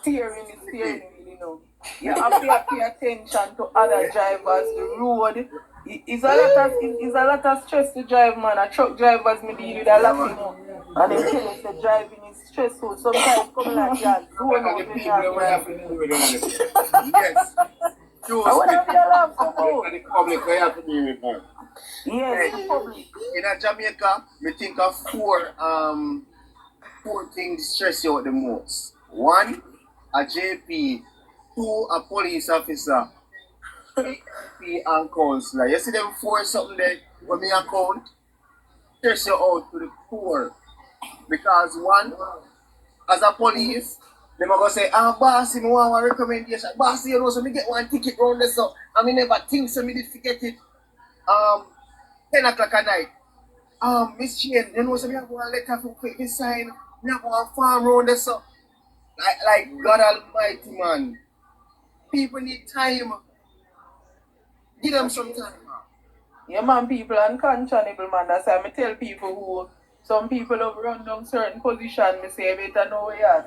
steering, you know. You have to pay attention to other drivers, the road. It's a lot of stress to drive, man. A truck drivers me deal with a lot, you know. And they tell us that driving is stressful. Sometimes come like that, zone out when you are driving. Yes. I would have to laugh so much. The public we have to deal with her. Yes, the public. In a Jamaica, we think of four things stress you out the most. One, a JP. Two, a police officer. Three, and counselor. You see them four something that when me account, stress you out to the core. Because one, as a police, them are going to say, boss, I want one recommendation. Boss, you know, so me get one ticket round this up. And me never think so me did forget it. 10 o'clock at night. Miss Jane, you know, so me have one letter for quick me sign. Me have one farm round this up. Like God Almighty, man. People need time. Give them some time. Yeah, man, people unconscionable, man. That's why I tell people who, some people have run down certain position, me say, better know where you are.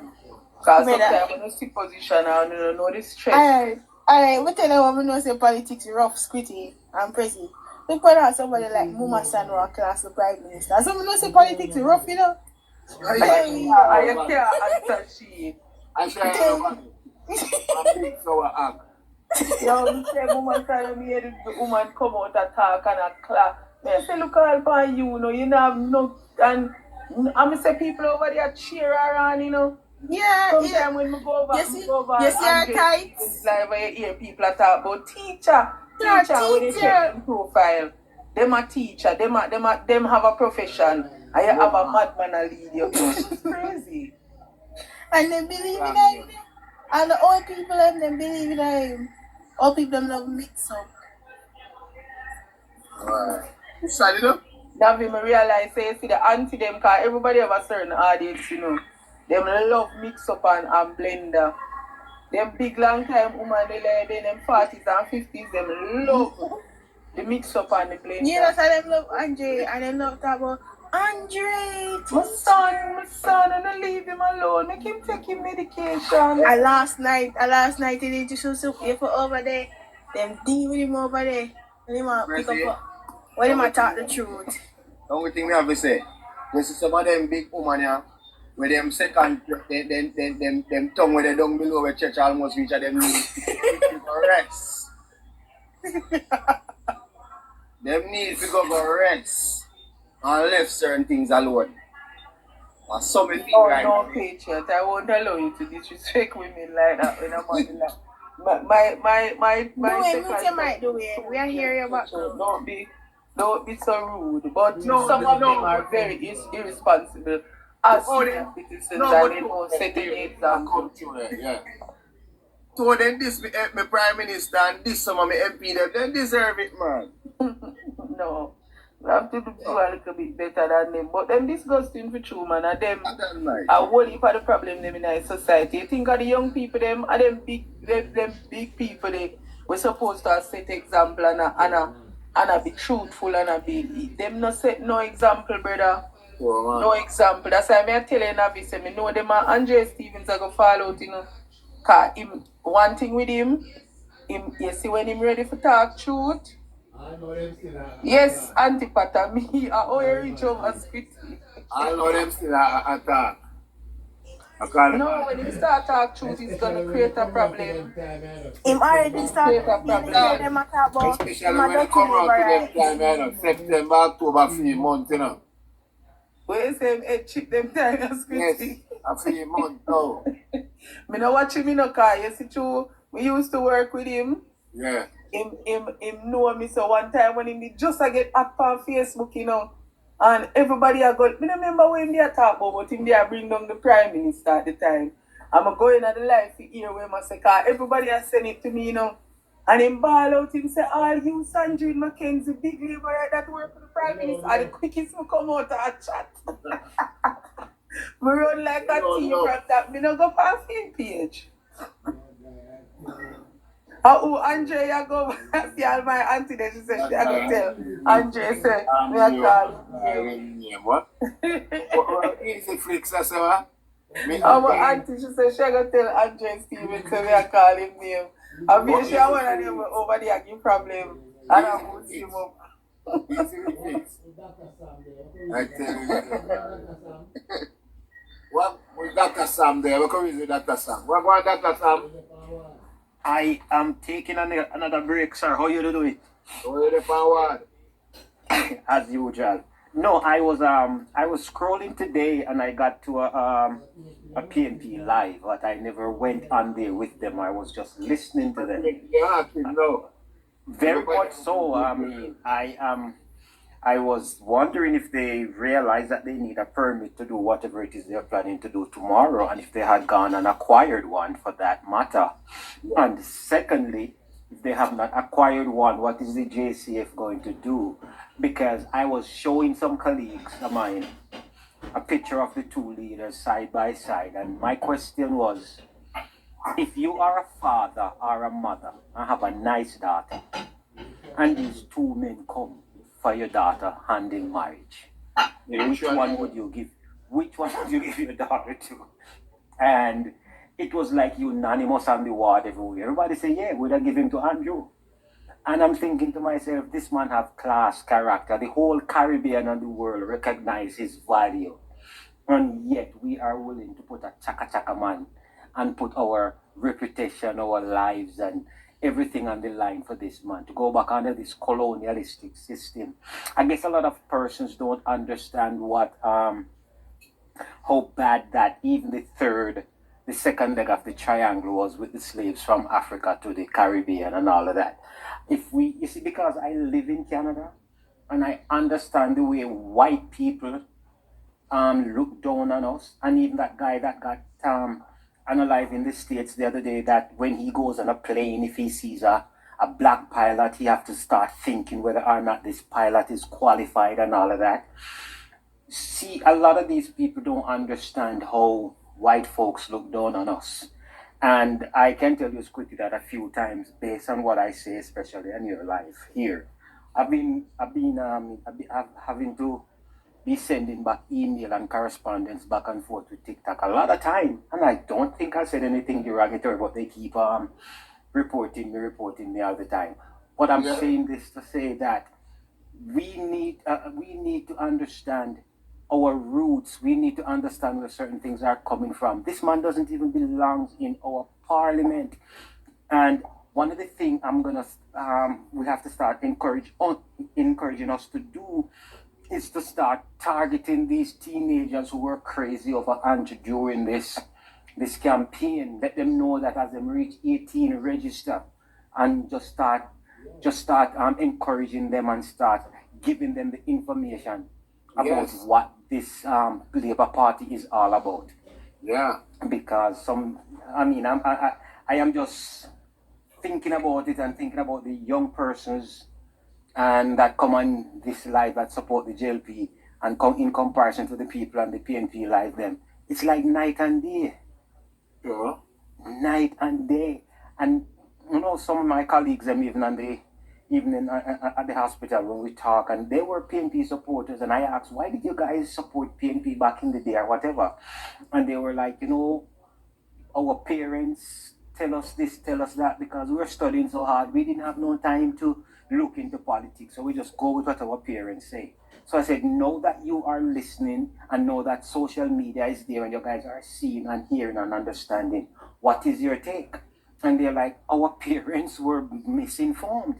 Because sometimes when you see position, I don't know the stress. Alright, we tell you what we know say politics rough, Squitty, and Prezi. We put out somebody like Muma Sanwa class the Prime Minister. So we know say politics rough, you know? I can't answer she. I say, I'm big sour act. Yo, me say woman tell me the woman come out and talk and a clap. Me say look all upon you know, you know have no and I say people over there cheer around, you know. Yeah. Sometimes when we go over, you see our tights. Like when you hear people talk about teacher when you check them profile. Them a teacher, them have a profession, and you have a madman a lead you. It's crazy. And they believe in him. And the old people them believe in him. All people them love mix up. Alright. You said it up? Now we realize say see the anti them because everybody have a certain audience, you know. Them love mix up and blender. Them big long time woman they like them 40s and 50s, them love the mix up and the blender. You know, so them love Andre and them love talk about Andre. My son, and I leave him alone. Make him take his medication. And last night he did just so for over there. Them deal with him over there. When him a pick up when him a talk the truth. The only thing we have to say, you see some of them big woman here, with them second, them tongue where they down below where church almost reach at them knees. Rest. Them need to go rest and left certain things alone. And some things right. No, Patriot, I won't allow you to disrespect women like that when I'm on the my we are here about don't be so rude. But some of them are very irresponsible as citizens and they don't set the example. Yeah. So then this me Prime Minister and this some of my MP them they deserve it, man. No. We have to do a little bit better than them. But them disgusting for true, man. And them are whole heap of the problem them in our society. You think of the young people, them are them big people we're supposed to set example and be truthful and be them not set no example, brother. Oh, no example. That's why I'm telling Navi say me know them and Andre Stevens are gonna fall out, you know. Cause him one thing with him you see when him ready for talk truth. Yes, Antipata, me, I always reach over Spitty. I know them still attack. No, when he start talk truth, he's gonna create a problem. Him already started create a problem. them a talk about especially when they come out to them time, September, October, 3 months, you know. Where you say him head chip them time, Spitty? Yes, a 3 months now. Me no watch him in no car. You see true, we used to work with him. Yeah. Him know me. So one time when he just I get up on Facebook, you know, and everybody I go, me no remember when they talk about, but him they bring down the Prime Minister at the time. I'm going at the life to hear where I say, cause everybody has sent it to me, you know. And him ball out, him say, all you Sandrine Mackenzie, big labor that work for the Prime Minister, are the quickest to come out of a chat. Me run like a team from that. Me no go past him page. Who Andrea go see all my auntie there, she said she I go tell Andrea say me a call him name. What? What easy flicks as well? our auntie she said she go tell Andrea Steven say me a call him name. I mean she one of them over there give problem and I put him up. Easy flicks. I tell you. What with Dr. Sam there? What is with Dr. Sam? What about Dr. Sam? I am taking another break, sir. How you do it? Where the forward? As usual. No, I was scrolling today and I got to a PNP live, but I never went on there with them. I was just listening to them. Yeah, no. Very much so. I was wondering if they realized that they need a permit to do whatever it is they're planning to do tomorrow, and if they had gone and acquired one for that matter. And secondly, if they have not acquired one, what is the JCF going to do? Because I was showing some colleagues of mine a picture of the two leaders side by side, and my question was, if you are a father or a mother and have a nice daughter, and these two men come for your daughter hand in marriage, which one would you give? Which one would you give your daughter to? And it was like unanimous on the ward everywhere. Everybody say, yeah, we'd have given to Andrew. And I'm thinking to myself, this man have class, character. The whole Caribbean and the world recognize his value. And yet we are willing to put a chaka man and put our reputation, our lives, and everything on the line for this man to go back under this colonialistic system. I guess a lot of persons don't understand what how bad that even the second leg of the triangle was with the slaves from Africa to the Caribbean and all of that. You see, because I live in Canada and I understand the way white people look down on us, and even that guy that got analyzed in the States the other day, that when he goes on a plane, if he sees a black pilot, he have to start thinking whether or not this pilot is qualified and all of that. See, a lot of these people don't understand how white folks look down on us. And I can tell you quickly that a few times, based on what I say, especially in your life here, I've been having to be sending back email and correspondence back and forth with TikTok a lot of time, and I don't think I said anything derogatory, but they keep reporting me all the time. But I'm saying this to say that we need to understand our roots. We need to understand where certain things are coming from. This man doesn't even belong in our parliament. And one of the things we have to start encouraging us to do is to start targeting these teenagers who were crazy over Andrew during this campaign. Let them know that as they reach 18, register, and just start encouraging them and start giving them the information about what this Labour Party is all about. Yeah. Because I am just thinking about it and thinking about the young persons and that come on this live that support the JLP and come in comparison to the people and the PNP live them. It's like night and day. Sure. Night and day. And some of my colleagues, even on the evening at the hospital when we talk, and they were PNP supporters, and I asked, why did you guys support PNP back in the day or whatever? And they were like, our parents tell us this, tell us that, because we were studying so hard. We didn't have no time to look into politics, so we just go with what our parents say. So I said, know that you are listening and know that social media is there and you guys are seeing and hearing and understanding. What is your take? And they're like, our parents were misinformed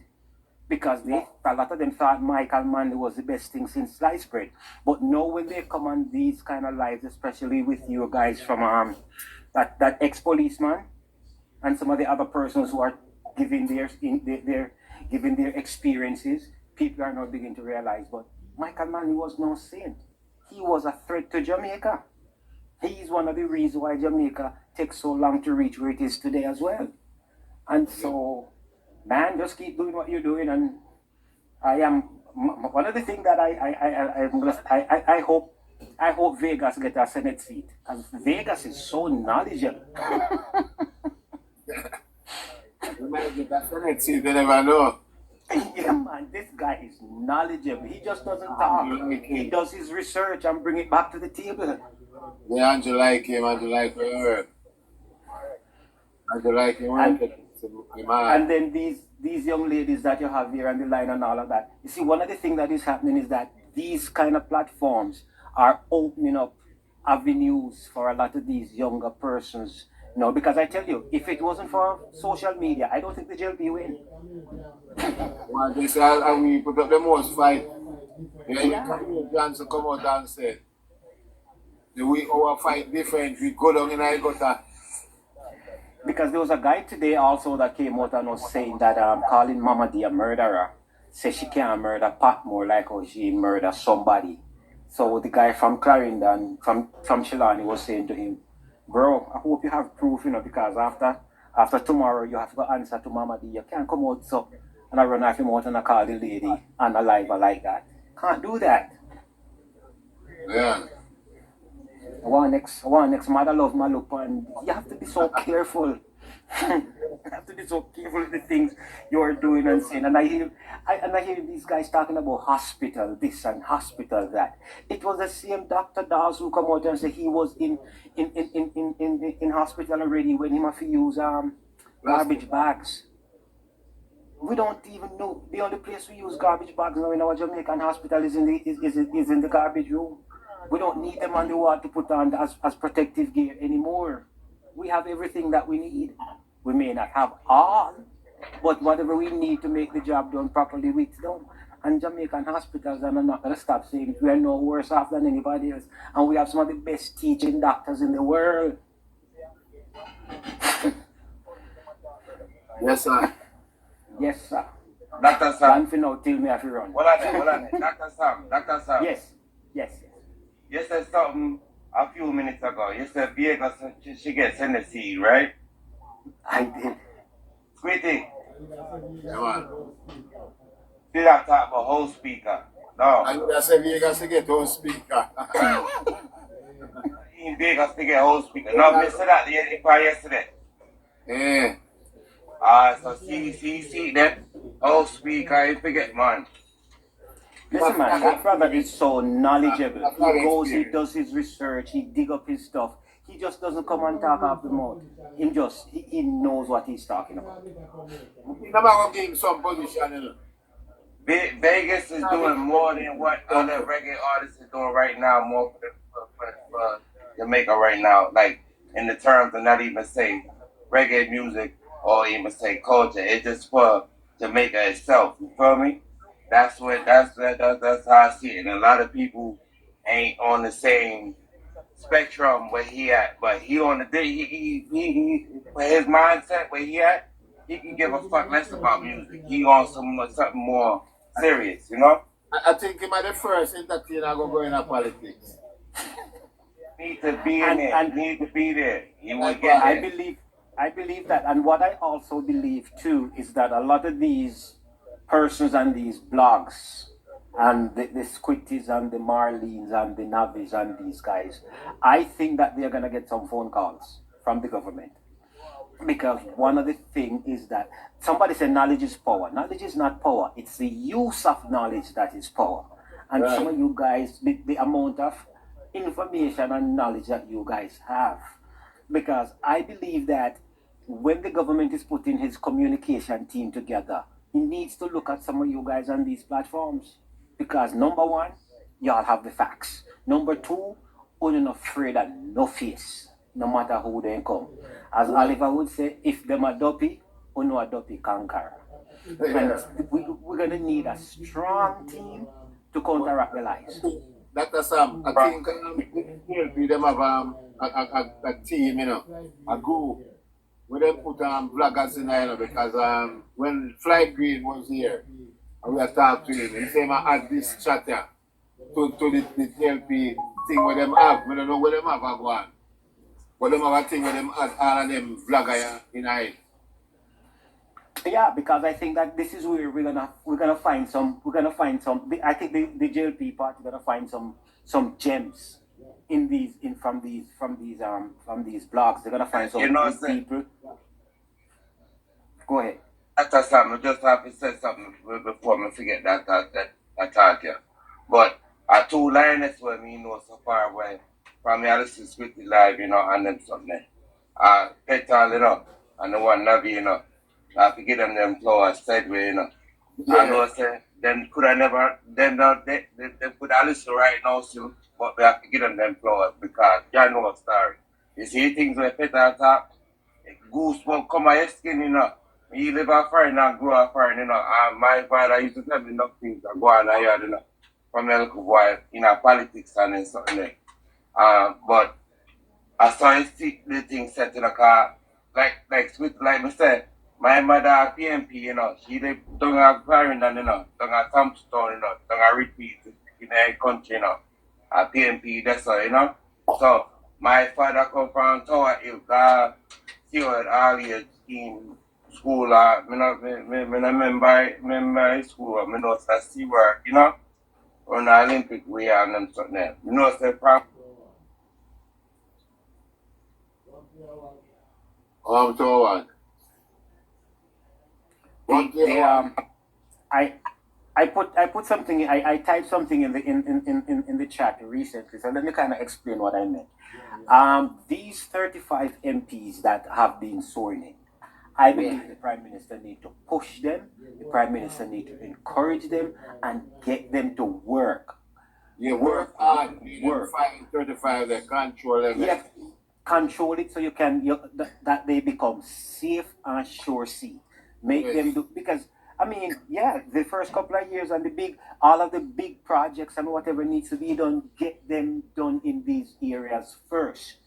because a lot of them thought Michael Manley was the best thing since sliced bread. But now when they come on these kind of lives, especially with you guys from that ex-policeman and some of the other persons who are giving giving their experiences, people are now beginning to realize. But Michael Manley was no saint. He was a threat to Jamaica. He is one of the reasons why Jamaica takes so long to reach where it is today as well. And so, man, just keep doing what you're doing. And one of the things that I hope Vegas get a Senate seat, because Vegas is so knowledgeable. You might get a Senate seat, you never know. Yeah, man, this guy is knowledgeable. He just doesn't talk. He does his research and bring it back to the table. Yeah, and you like him, and you like her. And you like him, and then these young ladies that you have here on the line and all of that. You see, one of the things that is happening is that these kind of platforms are opening up avenues for a lot of these younger persons. You know, because I tell you, if it wasn't for social media, I don't think the JLP win. Well, this and we put up the most fight. Yeah, you to come out and say, our fight different, we go down in our gutter. Because there was a guy today also that came out and was saying that calling Mama D a murderer. Say she can't murder Patmore like how she murdered somebody. So the guy from Clarendon, from Shilani was saying to him, bro, I hope you have proof, because after tomorrow you have to answer to Mama D. You can't come out so and I run off him out and I call the lady and a live like that. Can't do that. Yeah. I want next mother love my look, and you have to be so careful. You have to be so careful with the things you're doing and saying. And I hear these guys talking about hospital this and hospital that. It was the same Dr. Dawes who come out and say he was in hospital already when he must use garbage bags. We don't even know. The only place we use garbage bags now in our Jamaican hospital is in the garbage room. We don't need them on the wall to put on as protective gear anymore. We have everything that we need. We may not have all, but whatever we need to make the job done properly, it's done. And Jamaican hospitals, and I'm not going to stop saying it, we are no worse off than anybody else. And we have some of the best teaching doctors in the world. Yes, sir. Yes, sir. Dr. Sam. Plan for now till me have to run. Hold on. Dr. Sam. Yes. You said something a few minutes ago. You said Vegas, she gets in the seed, right? I did. Sweetie. Yeah, man. Did I talk about whole speaker? No. I would have said Vegas to get whole speaker. In Vegas to get whole speaker. No, I said that yesterday. Yeah. So see that whole speaker, I forget, man. Listen, man, that brother is so knowledgeable. He goes, he does his research, he dig up his stuff. He just doesn't come and talk off the mouth. He knows what he's talking about. You never going to give him some position, you know. Vegas is doing more than what other reggae artists are doing right now, more for Jamaica right now. Like, in the terms of not even say reggae music or even say culture. It's just for Jamaica itself. You feel me? That's how I see it. And a lot of people ain't on the same spectrum where he at, but he on the he for his mindset where he at, he can give a fuck less about music. He on something more serious, you know? I think he might be the first entertainer go into politics. Need to be in there. Need to be there. He will get there. I believe that, and what I also believe too is that a lot of these persons and these blogs and the Squitties and the Marleens and the Navis and these guys, I think that they're gonna get some phone calls from the government. Because one of the things is that somebody said knowledge is power. Knowledge is not power. It's the use of knowledge that is power. And some of you guys, the amount of information and knowledge that you guys have. Because I believe that when the government is putting his communication team together, he needs to look at some of you guys on these platforms. Because number one, y'all have the facts. Number two, you're not afraid of no face, no matter who they come. As Oliver would say, if them are dopey, you know a dopey conquer. And we're going to need a strong team to counteract the lies. Dr. Sam, I think them have a team, a group where they put vloggers in there, because when Flight Green was here, and we are talking to him, he said, I add this chatter to the TLP thing where them have. We don't know where them have a go on. But them have a thing where them add all of them vloggers in it. Yeah, because I think that this is where we're gonna find some. I think the JLP party gonna find some gems in these from these blogs. They're gonna find some good people. Go ahead. Dr. Sam, I just have to say something before I forget that I thought here. But I two lioness where me know so far away from me I listen to the live, and then something. Petal, and the one Navi, I have to give them flowers sideways, I know say then could I never they could I listen right now still, but we have to give them flowers because you know a story. You see things where Petal talk, goosebumps come on your skin, You live a foreign and grow a foreign, And my father used to tell me enough things that go on here, from a little boy in politics and something like. But I saw him see the thing set in a car, like me said, my mother PMP, she live down a Clarendon, down a Thompson, down a repeat in the country, A PMP, that's all, So my father come from Tower Hill, he was all years in school, I remember high school, I know see work, on the Olympic way and something. Say from So what? I put something. I typed something in the chat recently. So let me kind of explain what I meant. These 35 MPs that have been sworn in, I believe the Prime Minister need to push them. The Prime Minister need to encourage them and get them to work. Work hard. Work. 35, they control them. Yeah, control it so that they become safe and sure sea. Make them do, because the first couple of years and all of the big projects and whatever needs to be done, get them done in these areas first.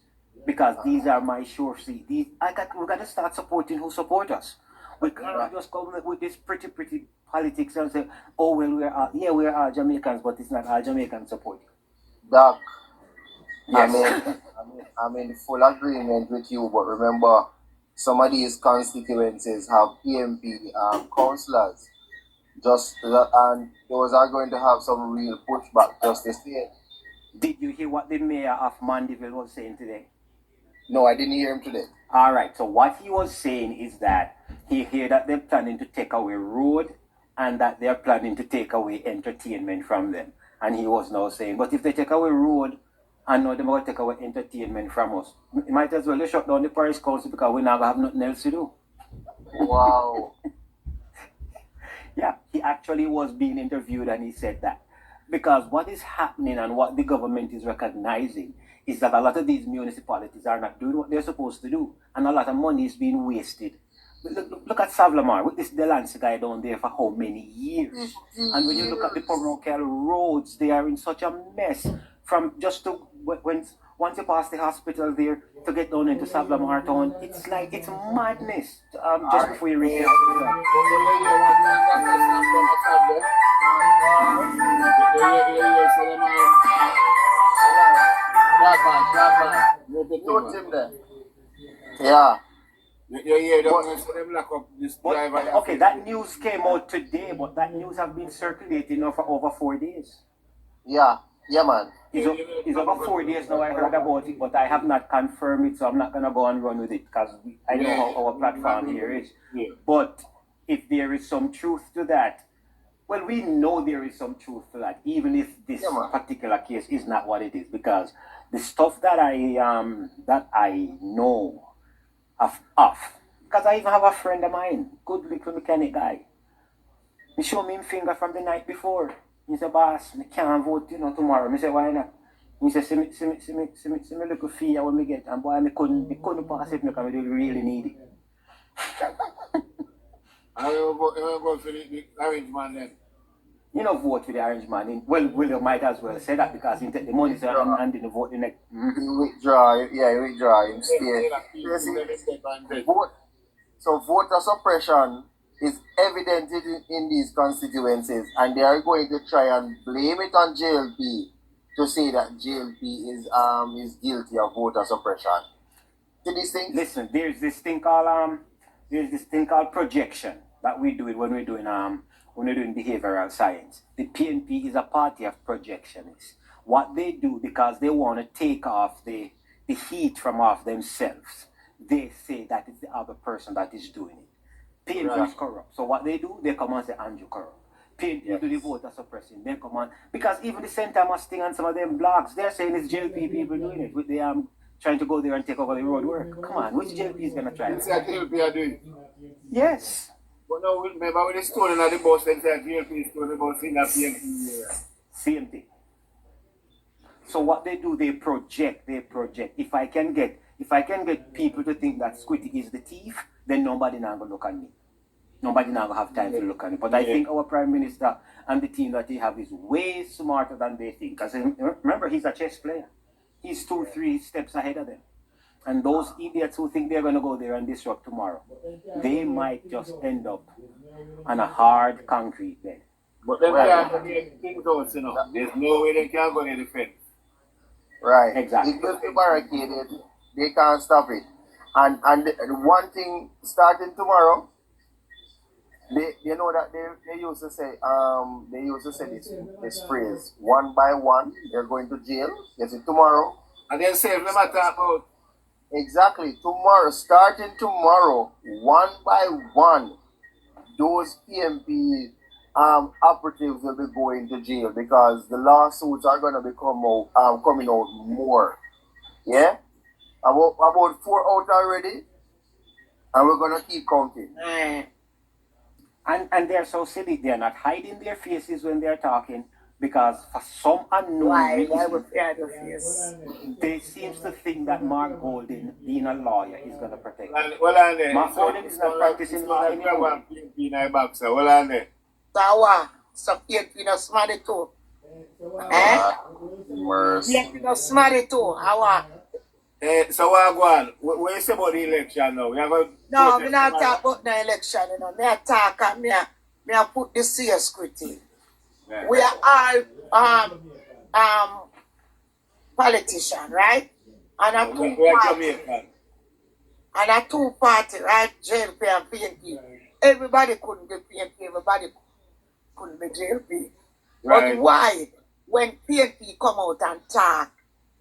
Because these are my sure sea. We got to start supporting who support us. We can't just come with this pretty politics and say, oh well, we're all Jamaicans, but it's not all Jamaicans supporting. Doc, yes. I'm in full agreement with you, but remember, some of these constituencies have PMP councillors, and those are going to have some real pushback just to say. Did you hear what the mayor of Mandeville was saying today? No, I didn't hear him today. All right. So what he was saying is that he heard that they're planning to take away road and that they're planning to take away entertainment from them. And he was now saying, but if they take away road and now they're going to take away entertainment from us, it might as well shut down the Parish Council because we're not going to have nothing else to do. Wow. Yeah, he actually was being interviewed and he said that. Because what is happening and what the government is recognizing is that a lot of these municipalities are not doing what they're supposed to do. And a lot of money is being wasted. Look at Savlamar with this Delance guy down there for how many years? And when you look at the parochial roads, they are in such a mess. From just to once you pass the hospital there to get down into Savlamar town, it's madness. Just before you reach the hospital. Yeah. Okay, that news came out today, but that news has been circulating now for over 4 days. Yeah, man. It's over 4 days now I heard about it, but I have not confirmed it, so I'm not going to go and run with it because I know how our platform here is. Yeah. But if there is some truth to that, well, we know there is some truth to that, even if this particular case is not what it is, because the stuff that I know of, because I even have a friend of mine, good little mechanic guy. He showed me his finger from the night before. He said, boss, I can't vote, tomorrow. I said, why not? He said, see me look fee when me get, and boy, I couldn't pass it because I really need it. I will go for the arrangement then. You know, vote for the orange man. You might as well say that because he take the money and didn't vote the next. He withdraw, he withdraw, him stay. You see, voter suppression is evident in these constituencies, and they are going to try and blame it on JLP to say that JLP is guilty of voter suppression. See these things? Listen, there's this thing called projection that we do it when we're doing behavioral science. The PNP is a party of projectionists. What they do, because they want to take off the heat from off themselves, they say that it's the other person that is doing it. PNP is corrupt. So what they do, they come and say Andrew corrupt. PNP do the voter suppressing. They come on, because even the St. Thomas thing and some of them blogs, they're saying it's JLP people doing it with the trying to go there and take over the road work. Come on, which JLP is gonna try? It's like JLP are doing. Yes. But now remember when they stolen at the bus, they said JLP stole the bus in that PNP. Same thing. So what they do, they project. If I can get people to think that Squitty is the thief, then nobody now gonna look at me. Nobody now gonna have time to look at me. But I think our Prime Minister and the team that he have is way smarter than they think. Because remember, he's a chess player. He's 2-3 steps ahead of them. And those idiots who think they're gonna go there and disrupt tomorrow, they might just end up on a hard concrete bed. But them can't get things out, you know. There's no way they can go in the fence. Right. Exactly. If they're barricaded, they can't stop it. And the one thing starting tomorrow, you know that they used to say this phrase, one by one they're going to jail. Yes, tomorrow. And then say them talk about Exactly. Tomorrow, starting tomorrow, one by one, those PMP operatives will be going to jail because the lawsuits are going to be coming out more. Yeah? About 4 out already, and we're going to keep counting. And they're so silly. They're not hiding their faces when they're talking because for some unknown reason, they seem to think that Mark Golden, being a lawyer, is going to protect them. Mark Golden is not practicing law anymore. So PNP no smarty too. PNP no smarty too. How? So what go on? What you say about the election now? No, me not talk about the election, you know. Me a talk and me a put the security. Yeah. We are all politician, right? And a two party, right? JLP and PNP. Everybody couldn't be PNP, everybody couldn't be JLP. Right. But why? When PNP come out and talk,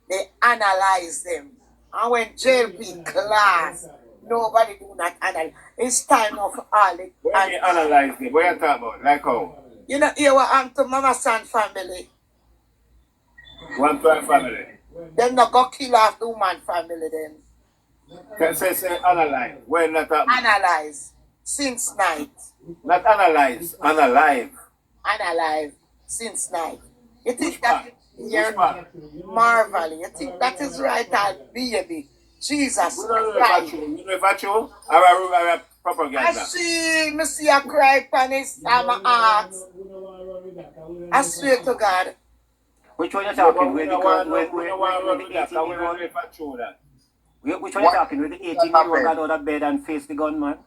they analyze them. And when JLP class, nobody do not analyze. It's time of all it. When you analyze them, what you talking about? Like how? You know, here what happened to Mama San family. One family. Them not go kill off the woman family then. Say analyze. When not Analyze. Since night. Not analyze. Analyze. Analyze. Since night. You think that you're marvel. You think that is right, baby. Jesus Christ. You know if I true? Or propaganda? I see a cry on his heart. I swear to God. Which one you talking? Which Which one you talking? With the 18-year-old got out of bed and faced the gunman?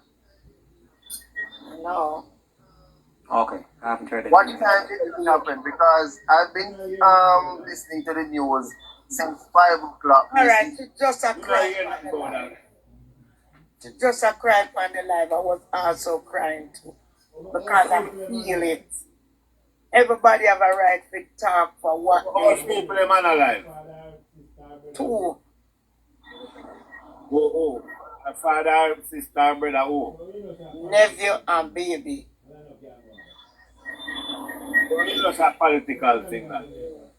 No. Okay, I haven't heard it. What time did it happen? Because I've been listening to the news since 5 o'clock. All right, it's just a cry on the live. It's just a cry on the live. I was also crying too. Because I feel it. Everybody have a right to talk for what How people are man alive? 2. Oh. A father, sister, brother, oh. Nephew and baby. It's just a political thing, man.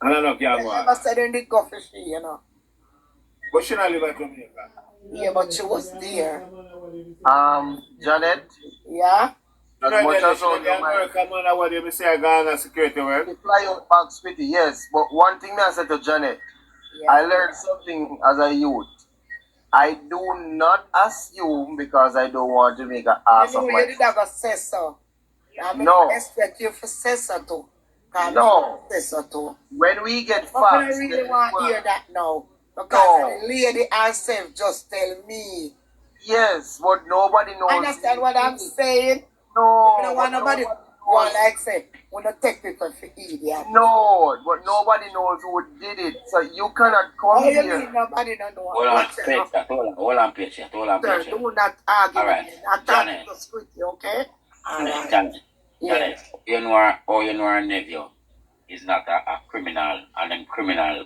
And I know can go on. I said in the coffee she, you know. But she not live in Jamaica. Yeah, but she was there. Janet, Yeah? You know that she in America, man, what you say, Ghana security work. the fly out back Spitty, yes. But one thing I said to Janet, I learned something as a youth. I do not assume because I don't want to make an ass You of know, you myself. did have a say so. I mean, No. I expect you to say so too. No. Yes, too. When we get But I facts, really then want to we hear work. that now. Because No. the lady herself just tell me. Yes, but nobody knows. Understand what I'm saying? No, We don't want but nobody knows. like say, we don't take people for idiot. No, but nobody knows who did it. So you cannot come Oh, you here. mean nobody don't know? Hold on, patient. Hold on, patient. Sir, do not argue All with right, me. I'm Janet. talking to Squeaky, okay? All right. Janet, Yeah. you know our nephew is not a criminal, and them criminal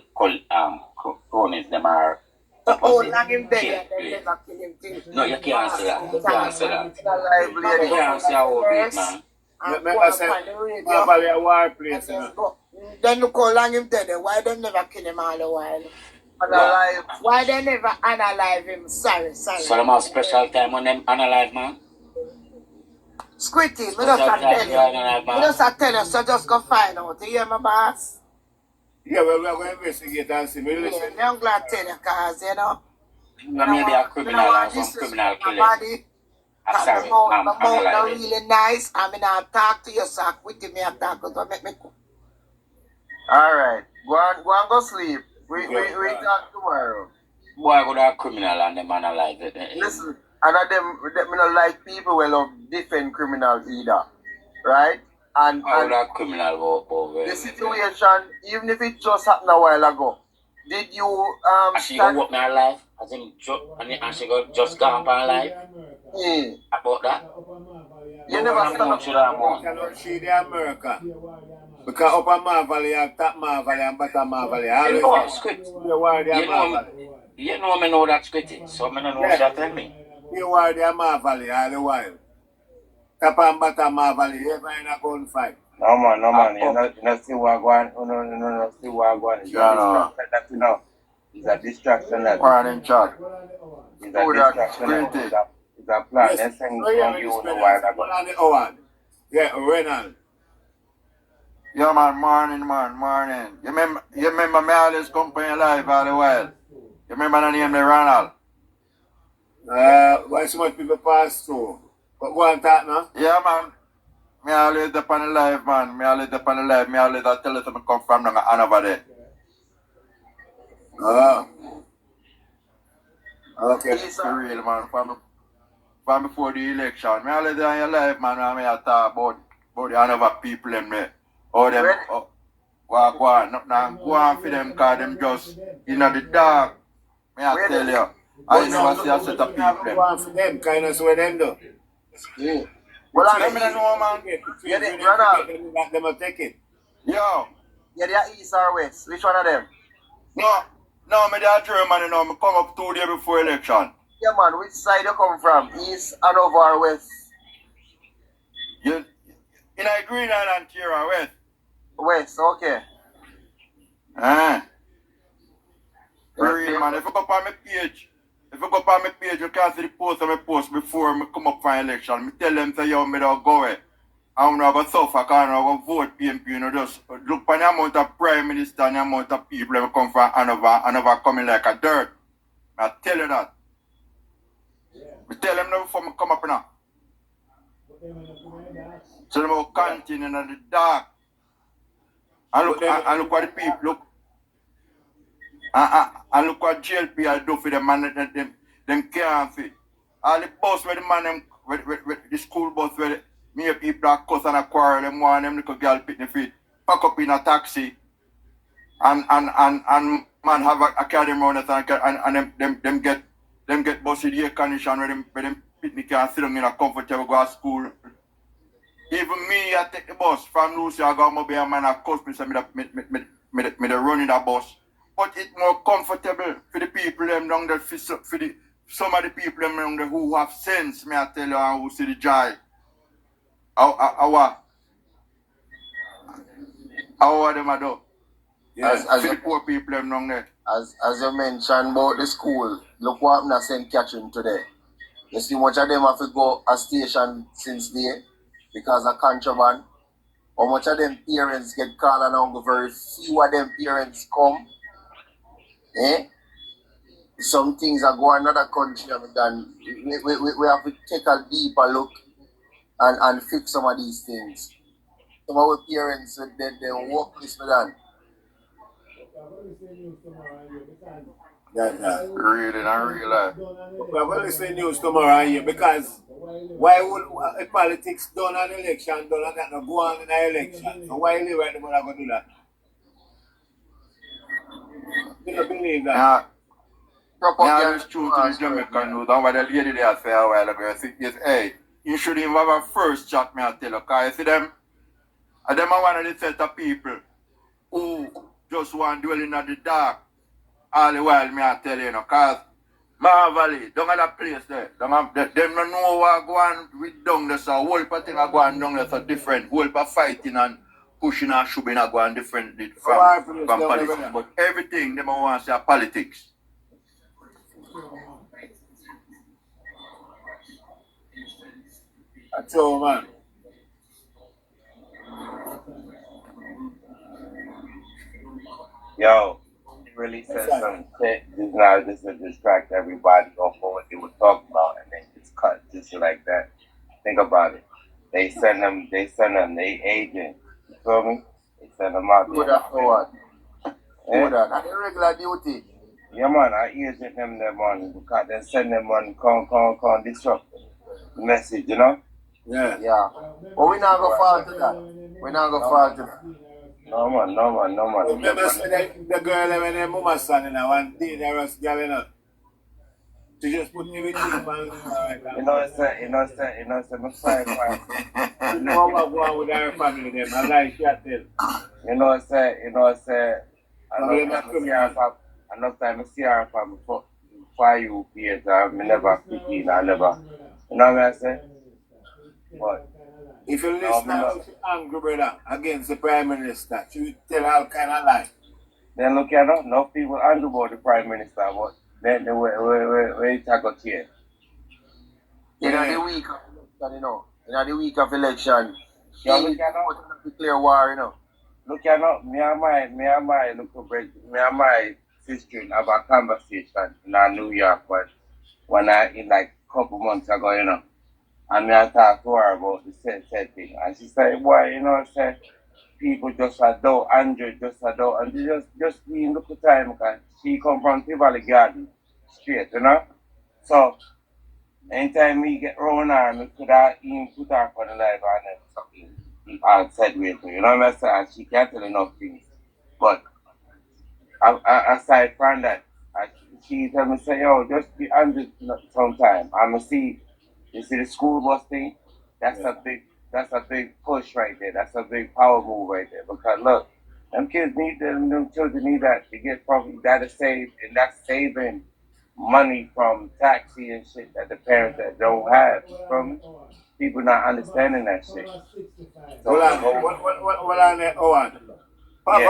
cronies, them are Oh, opposite. long him there, Kill, they never kill him till. No, you can't say that. You can't say that. Alive You lady. can't say how big, man. And Me go I up say, on the radio. Marvel a war And place, you then know. go. Then look how long him dead. Why they never kill him all the while? And alive. Why they never unalive him? Sorry. So them have special time on them unalive, man. Squitty, me Special just a time tell for you. unalive, Me man. just a tell you, so just go find out. You hear my boss? Yeah, well, we are going to investigate and see. Me Yeah, listen. I'm glad to tell you, cause you know. Maybe a criminal or some criminal killers. I'm sorry, My mouth not unalive. really nice. I mean, I talk to you, so quickly me I talk to make me cook. Alright. Go and go sleep. We talk tomorrow. Boy, go to a criminal and them unalive. Listen, and of them don't like people who love different criminals either. Right? And Why would a criminal go over? the situation, even if it just happened a while ago, did you And she go work me alive? As in, and she go just gone up alive? Yeah. About that? You never stand up. Cannot see the America. Because upper Marvel, you have top Marvel and bottom Marvel. You know script. You are the Marvel. You know me know that script, so I don't know what you tell me. You are the Marvel all the while. Top and bottom Marvel, you ever in a gunfight. No man, you not see what going no, see what going. It's a distraction that you know. It's a distraction that. Morning, chat. It's a distraction that. It's a plan. Next thing from you know why that going. Yeah, Renal. Yeah, man, morning. You remember me always come for your life all the while. You remember the name, Ronald? Why so much people pass through? But go and talk now. Yeah, man. Me always up on the live, man. Me always tell you to me come from over there. Okay. For real, man. From before the election. Me always on your live, man. And me I talk about the Hanover people them there. All them go on for them because them just in the dark. Me I tell you. I never see a set of people them. Go on for them, kind of what them do. Yeah. Well, I Them don't know, man. Them will take it. Yo. Yeah, they are east or west. Which one of them? No, me there Germany now. Me come up 2 days before election. Yeah, man. Which side you come from? East, Hanover, or west? You in a Green Island here or west? West, okay. For real, man. If you go up on my page, you can see the post on my post before me come up for election. Me tell them say yo, me don't go away. I'm not going to suffer because I'm not going to vote PMP. You know, just look for the amount of prime minister and the amount of people that come from Hanover coming like a dirt. I tell you that. I tell them that before I come up now. So they will continue in the dark. And look what the people look. And look what JLP do for them man them can't fit. All the bus where the man them with the school bus where me people that cuss and a quarrel them want them little girl pick the feet. Pack up in a taxi and man have a carry them around and them get bus with air condition where them picnic can sit down in a comfortable go to school. Even me, I take the bus from Lucy, I go mobile man, I cuss me, say me the run in the bus. But it's more comfortable for the people them down there, for some of the people them down there who have sense, me I tell you, and who see the joy. How are them I do? Yes. For the poor people them down there. As you mentioned about the school, look what happened at St. Catherine today. You see much of them have to go a station since there because of contraband. How much of them parents get called and on very few of them parents come. Some things are going another country and we have to take a deeper look and fix some of these things. some of our parents said that they work this for that. Really, not real. We're going to listen news tomorrow here because why would politics done an election, done and that not go on in an election? So why live right now going to do that? You don't believe that? Yeah, it's true to the Jamaican news. And what the lady there said a while ago, I said, yes, hey, you should even have a first chat, me I tell you. Because you see them, and them are one of the set of people who just want to dwell in the dark all the while, me I tell you, because Ma Valley, down at that place there, them don't know what go on with down there, so whole part thing are going down there so different, whole part fighting and pushing and shoving are going different from politics. But everything, them want to say politics. That's all, man. Yo, he really said some shit just now just to distract everybody off of what they were talking about and then just cut just like that. Think about it. They send them, they agent. You feel me? They send them out Do there. that for what? Do that. That's the regular duty. Yeah, man, I agent them their money because they send them money, come disrupt the message, you know? Yeah. Yeah. But we not going to fall to that. We not going to fall to that. No, man. Remember the girl when her mama son in one day, there was girl in her. She just put everything on. You know what I'm saying? I'm sorry, you know what go on with her family, them. I like she tell. You know what I'm saying? Enough time I see her from before you appeared, I never pick in, I never. You know what I'm saying? But if you listen to angry brother against the Prime Minister, she will tell all kind of lies. Then look at her, no people angry about the Prime Minister, but then where it got here. In the week of election, you know. In the week of election, yeah, look at her. Declare war, you know. Look at her, me and my sister have a conversation in New York when I in like a couple months ago, you know. And me I talk to her about the same thing. And she said, boy, you know, say people just adore Andrew, and they just being look at time because she come from Tivoli Garden straight, you know. So anytime we get round her, we could have even put her on the live and then something outside with her, you know what I'm saying? And she can't tell enough things. But aside from that, she tell me say, yo, just be Andrew sometime. I'ma see. You see the school bus thing? That's a big push right there. That's a big power move right there. Because look, them kids need them children need that to get from that to save, and that's saving money from taxi and shit that the parents that don't have. From people not understanding that shit. So what on?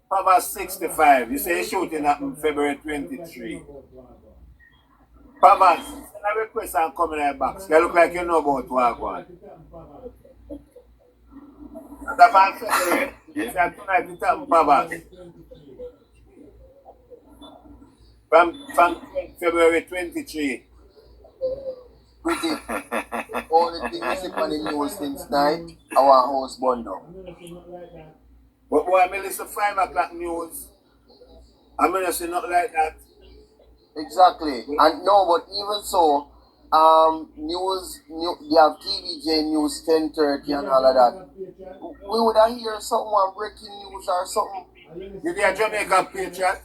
Pava's 65. You say shooting happened February 23. Pavas, send a request and come in that box. You look like you know about what going. And the man said, you say tonight you tell Pavas. From February 23. Pretty. Only thing we see on the news since night, our house burned down. But boy, I listen 5 o'clock news. I mean, it's not like that. Exactly. And no, but even so, they have TVJ News 10:30 and all of that. We would have hear someone breaking news or something. You hear Jamaica Patriot?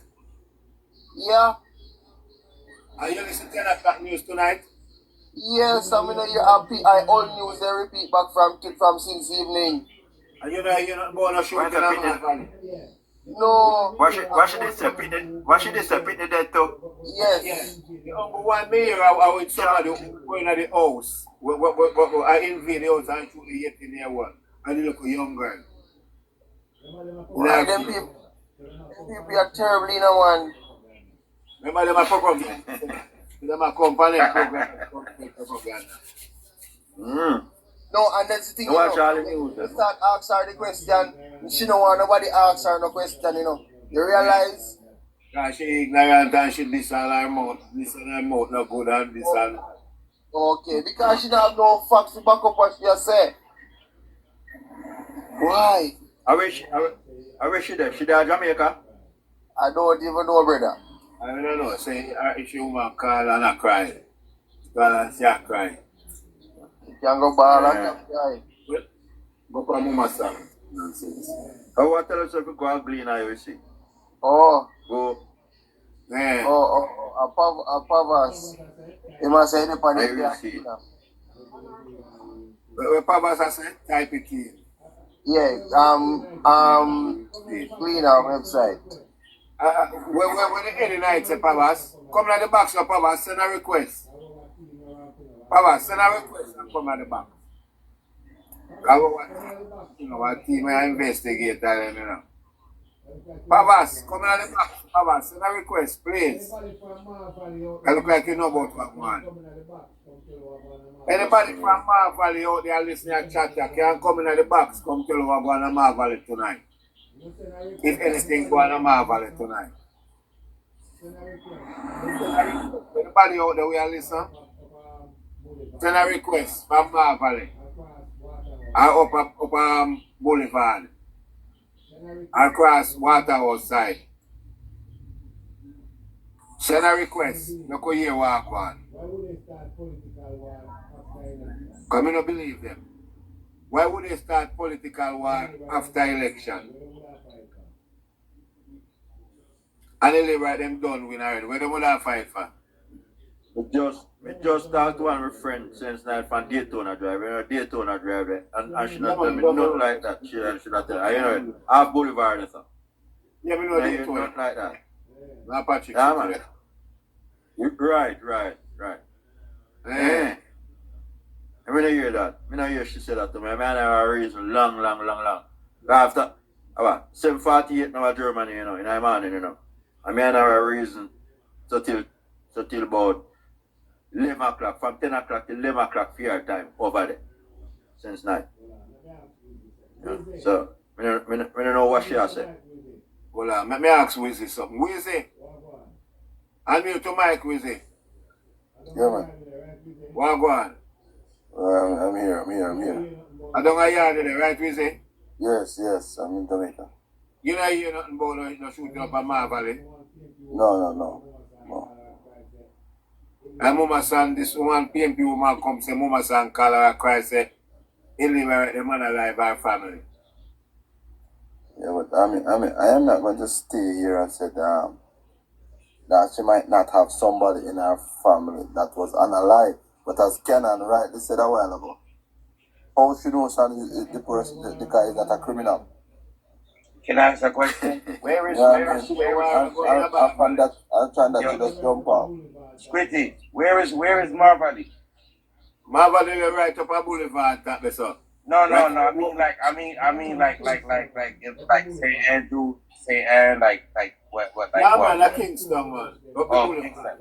Yeah. Are you listening to 10 o'clock news tonight? Yes, I mean, you're happy. I all news they repeat back from since evening. And you're not born a show. No. What should they separate that too? Yes. The number one mayor, I with somebody going at the house. I invade the house and shoot the 18-year one. And they look a young girl. Like them people are terrible, you know, one. Remember them are propaganda. Them are company propaganda. No, and that's the thing, you start asking her the question, she don't want nobody ask her no question, you know. You realize? Because she ignorant and she listen her mouth no good and this and... Okay, because she don't have no facts to back up what she say. Why? I wish she there. She there Jamaica? I don't even know, brother. I don't know. Say if you want call and not cry. Call and say I cry. You can go ball and come cry. Go for mama son. Nonsense. I want to tell us if you go and glean you see. Oh. Go. Yeah. A Pavas. You must say anything on I the will see. Pavas has a type of key. Yeah, clean our website. When the any night say Pavas, come to the box of Pavas, send a request. Pavas, send a request and come at the box. What team I investigate that, you know. Pavas, come at the box. Pavas, send a request, please. I look like you know about what one. Anybody from Mar Valley out there listening to chat can come in the box, come tell what going on Mar Valley tonight. If anything going on Mar Valley tonight. Anybody out there we are listening? Send a request from Mar Valley. Or up Boulevard. Across Waterhouse side. Send a request. Look how you walk on. Because I don't believe them. Why would they start political war after election? And they live right them done win already. Where they would have fight for? We just talked to one of my friends since night from Daytona Drive. You know, Daytona Drive, and she not tell me nothing like that. She not tell me. You know, half Boulevard or something. Yeah, me know Daytona. Nothing like that. Not Patrick. Yeah, man. Right. Yeah. I mean, I hear that. I hear she said that to me. I mean, I have a reason long. After, about 7:48 now at Germany, you know, in the morning, you know. I mean, I have a reason till about 11 o'clock, from 10 o'clock to 11 o'clock for your time over there, since night. Yeah. So, I don't know what she has said. Well, let me ask Wizzy something. Wizzy? Unmute to Mike, Wizzy. Yeah, man. What go on? I'm here. I don't have yard there, right, Wizzy? Yes, I'm in Jamaica. You know hear nothing about no shooting up at Mar Valley? No. And Mama San, this one PMP woman come say Mama San call her and cry say he live right the man alive her family. Yeah, but I am not going to stay here and say that she might not have somebody in her family that was unalive. But as Kenan rightly said a while ago, how she knows the person, the guy is not a criminal. Can I ask a question? I'm trying that to just jump off. Squitty, where is Mar Valley? Mar Valley right up a boulevard that they saw. No. I mean like St. Andrew, St. Anne, like what? Yeah, man, like Kingston, man. Kingston.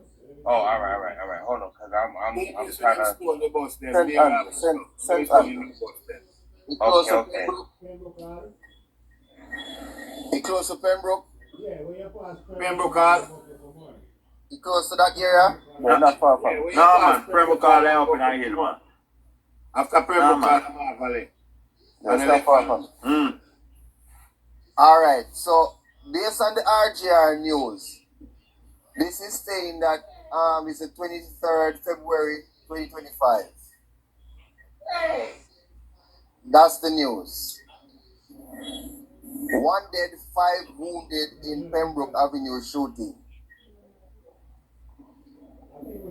Oh, all right. Hold on, cause I'm trying to. The bus there. St. Andrew. Okay. He close to Pembroke? Pembroke. He close to that area? No, not far from. No, man. Pembroke they up in a hill, man. After Pembroke, Mar Valley. That's not far from. Alright, so based on the RGR news, this is saying that it's the 23rd February 2025. That's the news. 1 dead, 5 wounded in Pembroke Avenue shooting.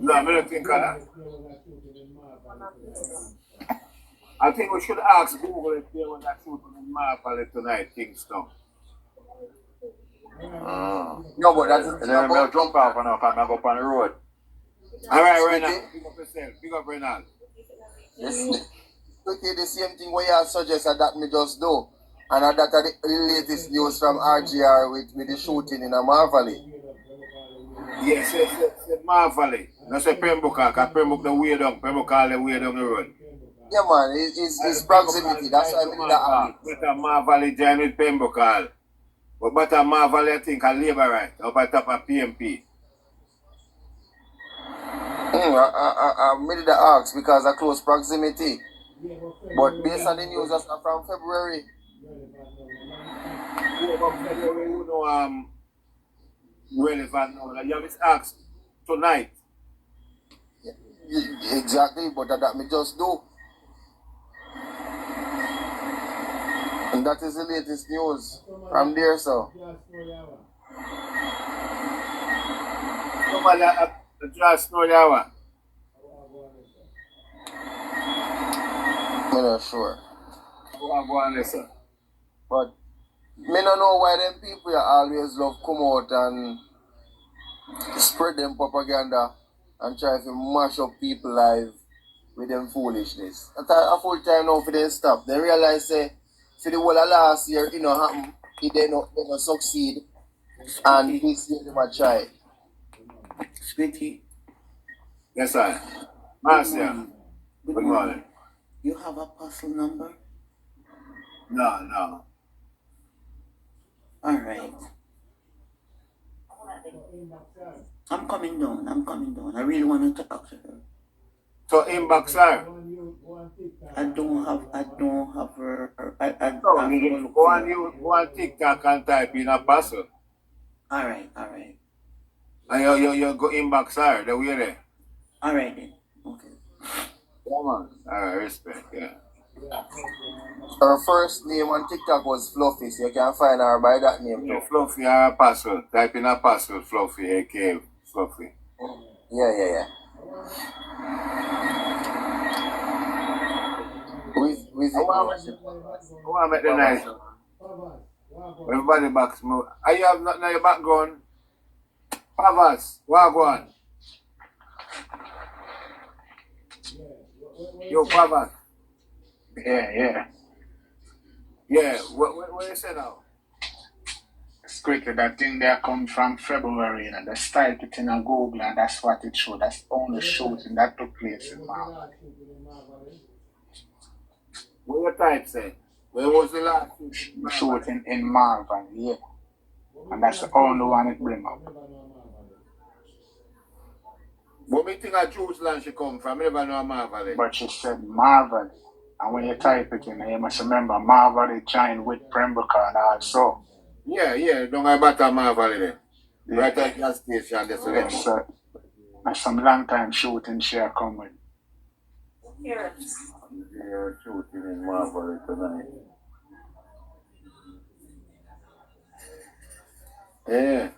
No, I don't think of that. I think we should ask Google if they want that shooting in Mar Valley tonight, Kingston. No, but that's and then I'll jump off and I'll come up on the road. Alright, Renal. Pick up yourself. Pick up Renal. The same thing what you suggested that me just do. And that are the latest news from RGR with the shooting in Mar Valley. Yes, Mar Valley. That's a Pembroke, because Pembroke the way down. Pembroke all the way down the road. Yeah, man, it's proximity. That's why I mean that. But Mar Valley join with Pembroke all. But Mar Valley, I think, a labor right up at top of PMP. I made the ask because of close proximity. But based on the news that's from February, You know, relevant now. Like you have to ask tonight. Exactly, but that me just do. And that is the latest news from there, so. Somebody just know that one. I'm not sure. Go on, listen. But me don't know why them people always love come out and spread them propaganda and try to mash up people life with them foolishness. A full time now for them stop. They realize say for the whole of last year it no happen, it they not succeed. And this year they might try. Sweetie. Yes, sir. Marcia. Good morning. You have a parcel number? No. All right. I'm coming down. I really want to talk to her. So inbox her. I don't have her. Go on TikTok and type in a parcel. All right. And you go inbox her, the way there. All right then. Okay. Come on. All right, respect, yeah. Her first name on TikTok was Fluffy, so you can find her by that name too. Yeah, Fluffy or parcel. Type in a parcel, Fluffy, aka Fluffy. Yeah. With I want to make the nice one. Everybody back smooth. Are you have nothing in your background? Pavas, Wagwan. Yo, Pavas. Yeah. Yeah, what you say now? It's quickly, that thing there come from February, and they type it in a Google, and that's what it showed. That's the only shooting that took place in Marvel. What your type say? Where was the last shooting in Marvel, yeah. And that's the only one it bring up. What me think of Jerusalem she come from? I never know Marvel. But she said Marvel. And when you type it in, you must remember Marvel is joined with Pembroke also. Yeah, don't I about Marvel there. Yeah. Right at gas station, that's yes, sir. That's some long time shooting she come with. Yeah, shooting in Marvel tonight. Yeah.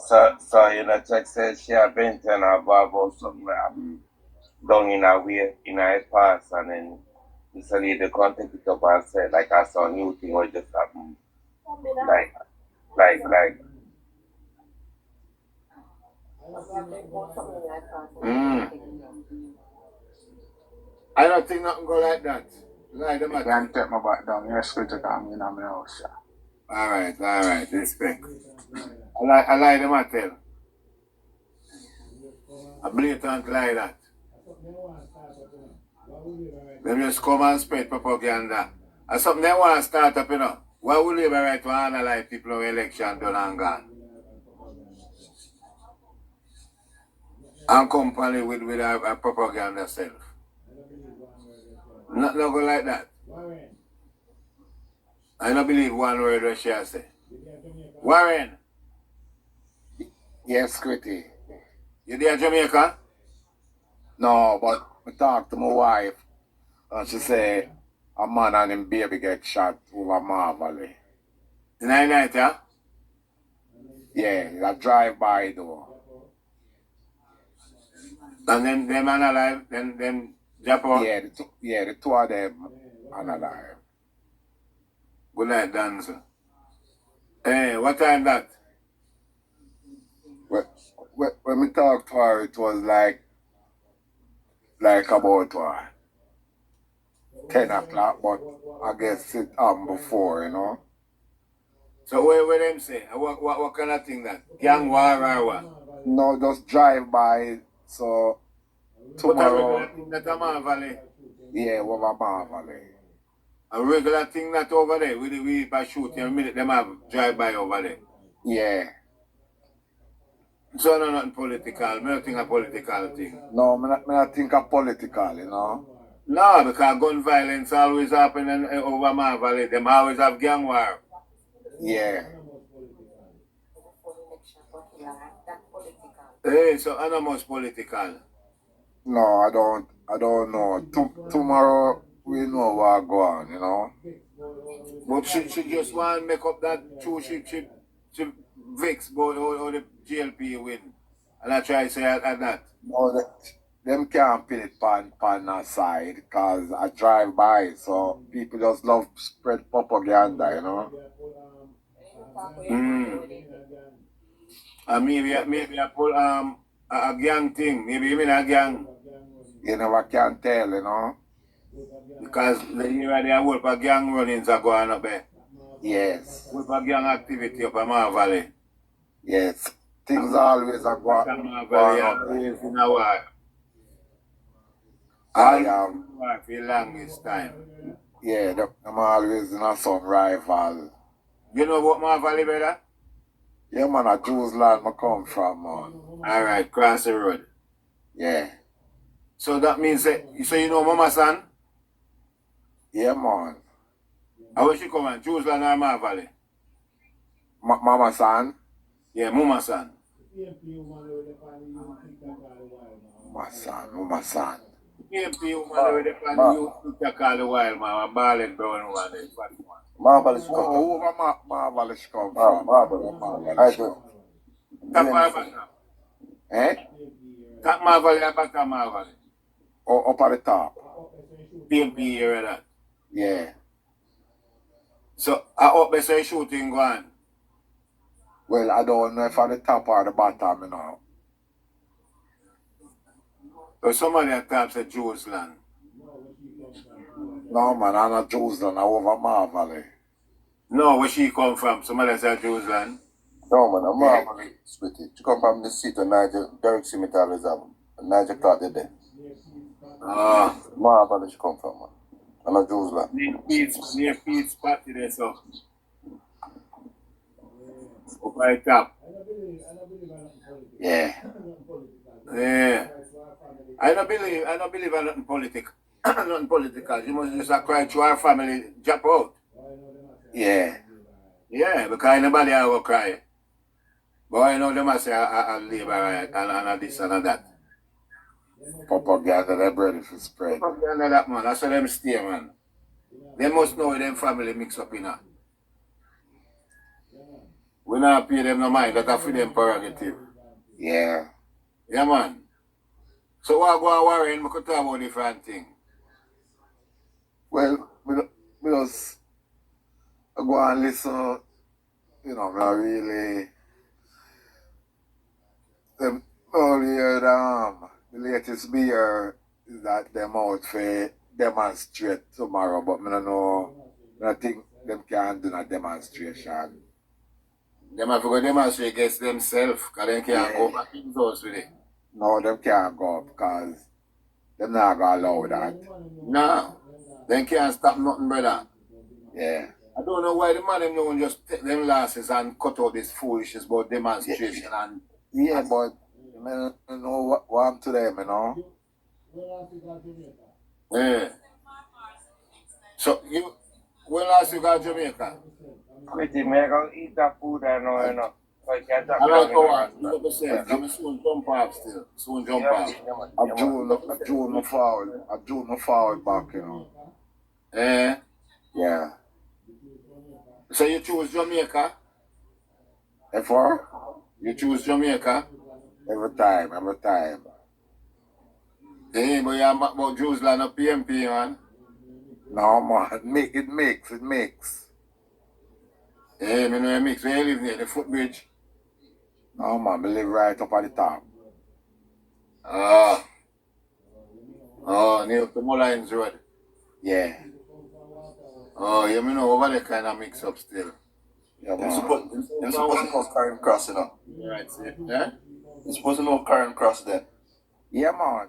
So you know, Chuck says she have been telling her about something down in her way, in her past, and then this lady contact it up and said, like, I saw a new thing or just happened. Like. I don't think nothing go like that. Like them you can't take my back down. You're scared to come in my house. All right, respect. I lie them I tell. A blatant lie that. Them just come and spread propaganda. And something they want to start up, you know. Why would they be right to analyze people who election done and gone? And company with a propaganda self. Not go like that. I don't believe one word what she say. Warren. Yes, Quitty. You there Jamaica? No, but I talked to my wife and she say a man and him baby get shot over Marvel. Night, huh? Yeah, a drive-by though. And then them alive, then Japan? Yeah, the two of them alive. Good night, dancer. Hey, what time that? When we talked to her, it was like about 10 o'clock, but I guess it before, you know. So what them say? What kind of thing that? Gang war or what? No, just drive by. So tomorrow. That a Marvel. Yeah, over Marvel. A regular thing that over there. We by shooting a minute them have drive by over there. Yeah. So no nothing political. I don't think a political thing. No, I don't think a political, you know. No, because gun violence always happen over my valley. Them always have gang war. Yeah. Hey, so I know much political. No, I don't know. Tomorrow we know what go on, you know. But she just want to make up that she vex about how the GLP win. And I try to say at that. No, them can't pin it pan that side because I drive by, so people just love spread propaganda, you know. And maybe I pull a gang thing. Maybe even a gang. You never can tell, you know. Because the area there work for gang runnings are going up there. Yes. Work for gang activity up in my valley. Yes. Things always are going up there. In a while. I am. For the longest time. Yeah, I'm always in some rival. You know what my valley, brother? Yeah, man, a Jews land I come from, man. Alright, cross the road. Yeah. So that means that, so you know Mama San? Yeah, man. How will she come on? Jews land or my valley? Mama San? Yeah, Mama San. Mama San. PMP woman with the pan you call the wild man, a balling brown one, the fat one. Marvelous come from. Over Marvelous come from. Marvelous. Top Marvelous. Eh? Top Marvelous or bottom Marvelous? Or up at the top. PMP area that. Yeah. So, I hope they say shooting going. Well, I don't know if at the top or the bottom, you know. So somebody at top said Jews land. No, man, I'm not Jews land, I'm over Marvelous. No, where she come from? Somebody said Jews land. No, man, I'm Marvelous, sweetie. She come from the city of Niger, Derrick Cemetery Reserve. Niger Clark did there. Marvelous she come from, man. I'm not Jews land. Near Pete's party there, so. Up right top. Yeah. Yeah. I don't believe in nothing political. Nothing political. You must just cry to our family, drop out. Yeah. Yeah, because nobody will cry. But I know them must say I labor and this and that. Propaganda, they're ready for spread. Propaganda that, man. That's why them stay, man. They must know them family mix up in that. We not pay them no mind. That's for them prerogative. Yeah. Yeah, man. So what go on worrying, we could talk about different things. Well, we just go and listen, you know, I really them only heard the latest beer is that them out for demonstrate tomorrow, but I don't know, I think them can't do a demonstration. Them have to go demonstrate against themselves, because they can't go back in the house with it. No, them can't go up because them not going to allow that. No, they can't stop nothing, brother. Yeah. I don't know why the man them don't just take them losses and cut out this foolishness about demonstration and... Yeah, but I don't know what happened to them, you know? Yeah. So, when last you got Jamaica? Pretty, me go eat that food I know, you know. So I can't talk I like about how you look the same. I'm soon jump off still. Soon jump off. I'm June no forward back, you know. Eh? Yeah. So you choose Jamaica? For? You choose Jamaica? Every time. Hey, but you're about Jews land of PMP, man. No, man. It makes. Hey, me know you mix. Where you live near? The footbridge? No, man. I live right up at the top. Near to Mullines Road. Yeah. Oh, you know over there kind of mix up still. Yeah, man. You're supposed to know Karen Cross, you know. Right, see. Yeah? You're supposed to know Karen Cross then. Yeah, man.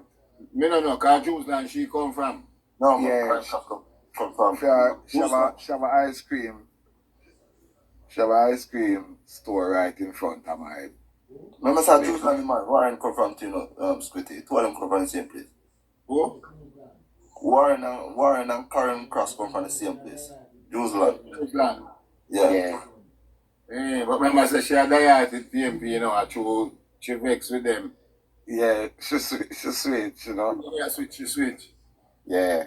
Me no know, because Jews land she come from. No, man. Yeah. Karen Cross come from. She have an ice cream. She have an ice cream store right in front of my... Remember, sir, Jews land, man. Warren come from, you know, Squitty. Two of them come from the same place. Who? Warren and Karen Cross come from the same place. Jews land. Yeah. Yeah, but remember, say she had diet with PMP, you know, she vex with them. Yeah, she switch, you know. Yeah, she switch. Yeah.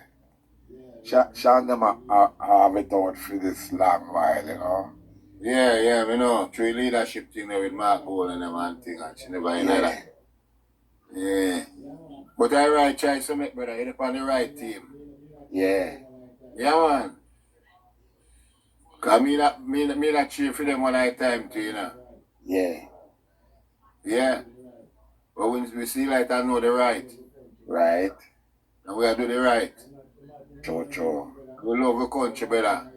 She and them have it out for this long while, you know. Yeah, we know. Through leadership thing there with Mark Hall and them and thing, and she never in that. Yeah. But I right choice to make, brother. You're on the right team. Yeah. Yeah, man. Because me that cheer for them one at a time too, you know. Yeah. Yeah. But when we see like I know the right. Right. And we are do the right. True. We love the country, brother.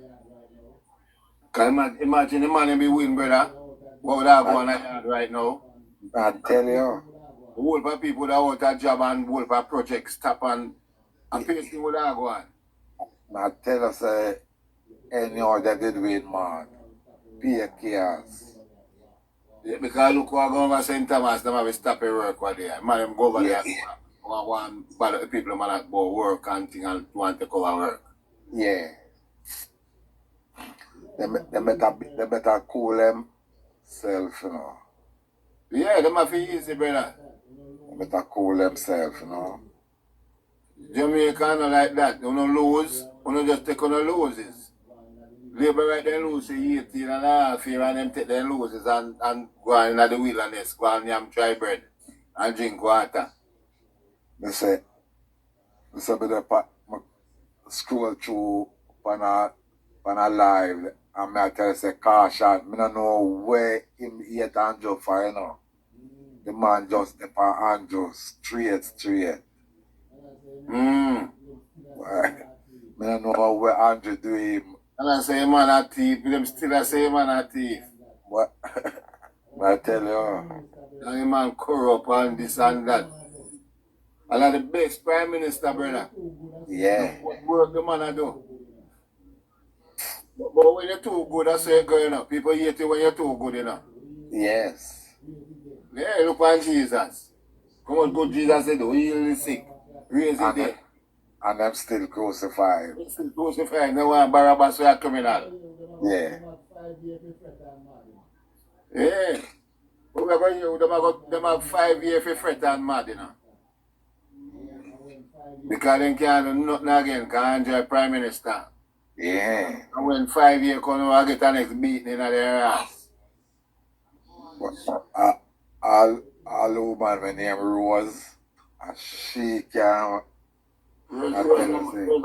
Because imagine the man be win, brother. What would I go on right now? I tell you. The whole of people that out a job and whole of projects stop and painting would I go on. I tell us any other did win, man. Pay chaos. Yeah, because look what go over St. Thomas, them have to stop their work over there. Man, them go over there one bad people man that go work and thing and want to cover work. Yeah. They better cool themselves, you know. Yeah, them have to easy, brother. They better cool themselves, you know. Jamaica not like that. You don't lose, you don't just take on the loses. Labour right they lose 18 and a half year and them take their loses and go on in the wilderness, go on yam dry bread and drink water. They say I scroll through on a live and I tell you say caution. I don't know where him eat Andrew for, you know. The man just dip on Andrew straight. I don't know where Andrew do him. And I say man a thief, them still I say man a thief. What? I tell you. And the man corrupt and this and that. And I'm the best prime minister, brother. Yeah. What work the man a do? But when you're too good, that's how you're up. People hate you when you're too good, you know. Yes. Yeah, look on Jesus. Come on, good Jesus said, heal the sick, raise the dead. And I'm still crucified. Still crucified. No one Barabbas for a criminal. Yeah. Yeah. But we're going to them have 5 years for fret and mad, you know. Because they can't do nothing again, because enjoy Prime Minister. Yeah. And when 5 years come, I get the next beating in their ass. All woman when name Rose, and she can. Rose a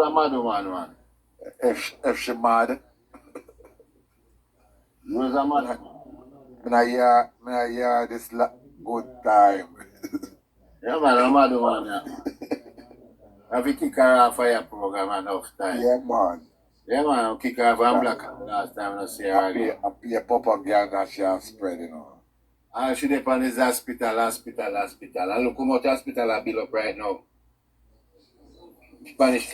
mad woman, man. If she mad. Rose a mad woman. I hear this good time. Yeah, man, a mad woman, yeah. Have you kick her off fire program enough time? Yeah, man. Yeah, man, I'll kick her off and black her last time I see her. I pay Papa girl that she has spread, you know. And she dep on this hospital. And look how much hospital I build up right now. Spanish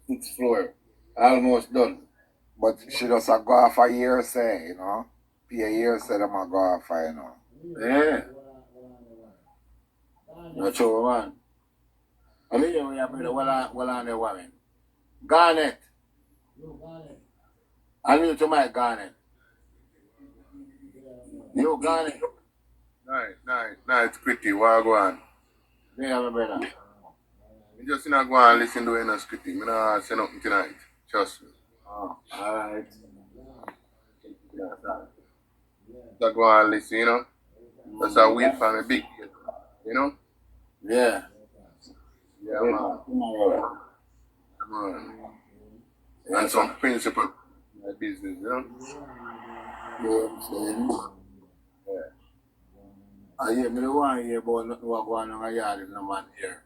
6th floor. Almost done. But she just go off a year, say, you know. Pay a year, say them go off, you know. Yeah. Not sure, man. I mean, you have brother, well on the woman. Garnet. I need to my Garnet. You Garnet. Nice, pretty. What go on? Yeah, my brother. You just not go and listen to any scripting. I'm not say nothing tonight. Trust me. Oh, alright. Just go and listen, you know. That's a wait for me big, you know? Yeah. Yeah, man. Come on. And some principle in my business, you know? Yeah. I hear me the one here about nothing what going on in the yard in the man here.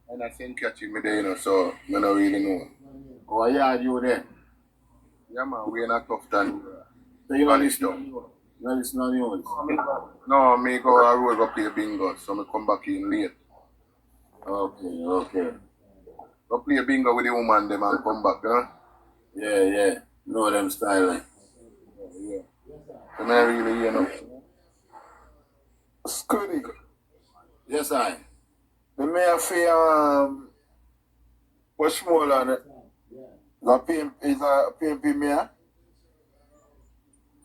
And I think catching me there, you know, so I don't really know. Oh, yard you there? Yeah, man, we're in a tough time. So you know this stuff? You know this not news? No, me go a road go play bingo, so I come back in late. Okay. Go play bingo with the woman them and come back, huh? Yeah. Know them style like. Yeah. So I really, you know. Scooty. Yes, I. The mayor for Westmoreland is a PMP mayor?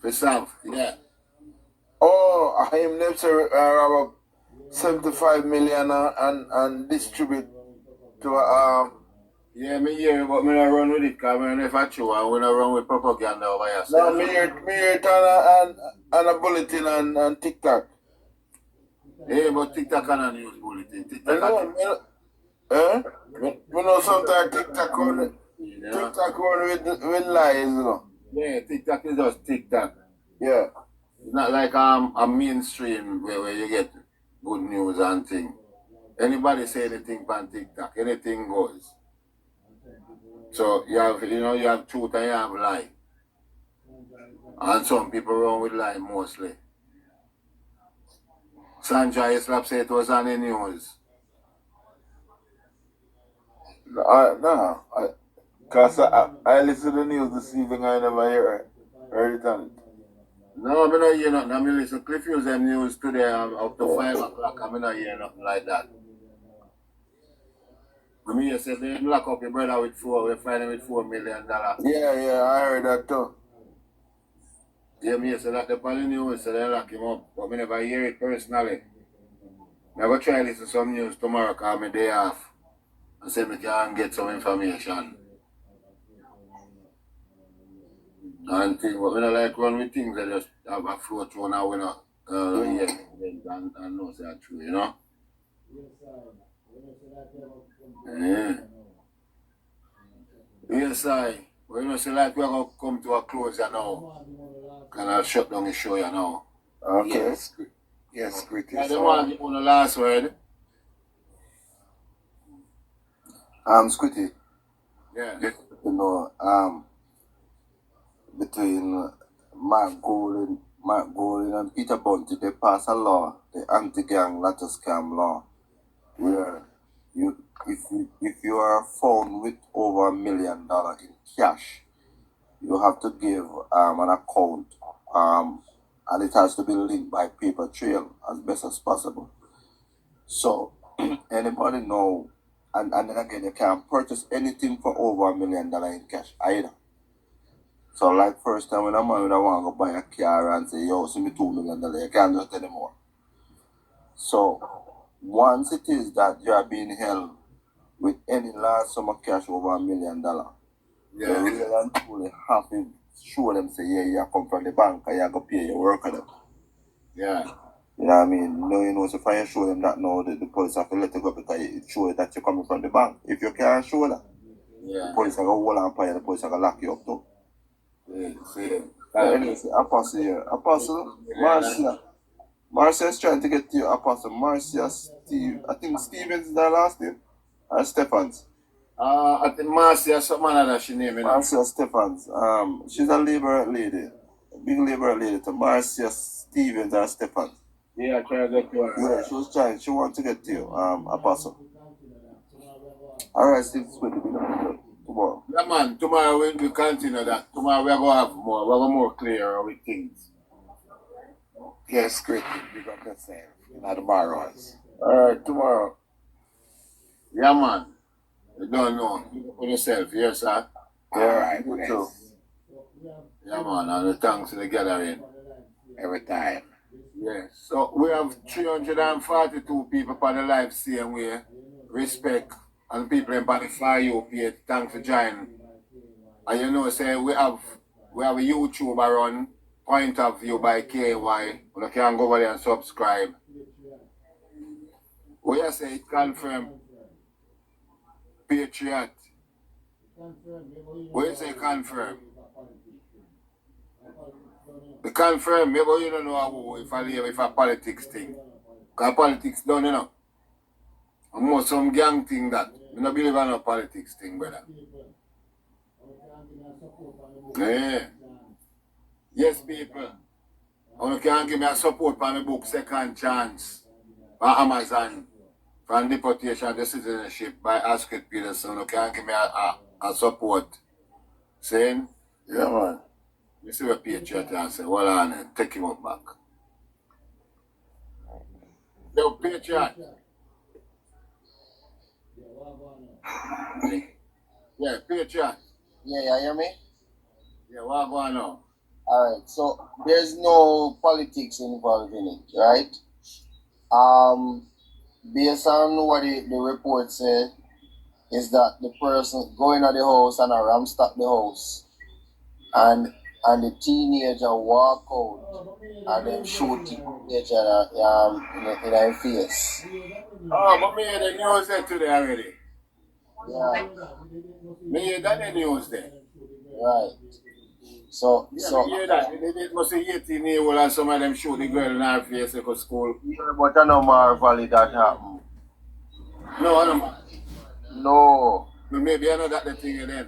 For South, yeah. Oh, him them say about 75 million and distribute to Yeah, me hear but me not run with it because me never true and we not run with propaganda over here. No, me hear it on a bulletin and TikTok. Yeah, but TikTok cannot use bulletin. TikTok Me know sometimes TikTok on with lies, you know. Yeah, TikTok is just TikTok. Yeah. It's not like a mainstream where you get good news and thing. Anybody say anything on TikTok, anything goes. So you have truth and you have lie. And some people run with lie mostly. Sandra Islap said it was on the news. No, because I listen to the news this evening, I never heard it on it. No, I don't hear nothing. I mean, listen, Cliff use them news today up to 5 o'clock. I don't hear nothing like that. I mean, you said they lock up your brother with we find him with $4 million. Yeah, I heard that too. Yeah, me said that the on the news, so they lock him up. But I never hear it personally. I go try listen to some news tomorrow because my day off. And say I can get some information. And thing, but we don't like run with things that just have a flow through now we not hear and know say that's true, you know? Yeah. Yes, Well, you know, say like we're going to come to a close now. Can I shut down the show you now? Okay. Yes, great. I don't want to give you the last word. Squitty. Yeah. You know, between Mark Golding and Peter Bunty, they passed a law, the anti-gang letter scam law, where if you are found with over $1 million in cash, you have to give an account, and it has to be linked by paper trail as best as possible. So anybody know, and then again, you can't purchase anything for over $1 million in cash either. So like first time when a man would want to go buy a car and say, yo, send me $2 million, you can't do it anymore. So once it is that you are being held with any large sum of cash over $1 million, you really and truly have to show them say, yeah, you come from the bank and you have to pay your worker them. Yeah. You know what I mean? No, you know, so if I show them that now, the police have to let you go because it shows that you're coming from the bank. If you can't show that, the police are going to hold on for you, the police are going to lock you up too. Yeah, see. Anyways, Apostle here. Apostle, Marcia is trying to get to you, Apostle. Marcia Steve. I think Stevens is her last name. Or Stephens. I think Marcia, some man that she name, you know. Marcia Stephens. She's a liberal lady. A big liberal lady to Marcia Stevens or Stephens. Yeah, I try to get to her. Yeah, she was trying. She wants to get to you, Apostle. Alright, Steve, it's good to be there tomorrow. Yeah, man, tomorrow we continue that. Tomorrow we're going to have more. We're going to more clear with things. Yes, great. Big up yourself. Not tomorrow. Alright, tomorrow. Yeah, man. You don't know. You put yourself, yes, sir? Alright, good too. Yeah, man, and thanks to the gathering. Every time. Yes. So we have 342 people on the live same way. Respect. And people in the fire you pay. Thanks for joining. And you know, say we have a YouTube run, Point of View by KY. You can go over there and subscribe. We say it confirm. Patriot. We say confirm. The confirm, maybe you don't know if I live with a politics thing. Because politics done, you know. And more some gang thing that. I don't believe in no politics thing, brother. Yeah. Yes, people. And you can give me a support for my book, Second Chance, on Amazon, from Deportation to Citizenship by Asket Peterson. You can give me a support. Saying? Yeah, man. You see what Patriot and say, well on, take him up back. The Patriot. Yeah, Patriot. Yeah, you hear me? Yeah, what going on? Alright, so there's no politics involved in it, right? Based on what the report said, is that the person going at the house and ramstock the house, and the teenager walk out and then shoot the teenager in her face. Oh, but me hear the news there today already. Yeah. Me hear that the news there. Right. So, yeah, me hear that. They must say 18 year old and some of them shoot the girl in her face at school. Yeah, but I know more Valley that happened. No, I don't. No. Maybe I know that the thing then.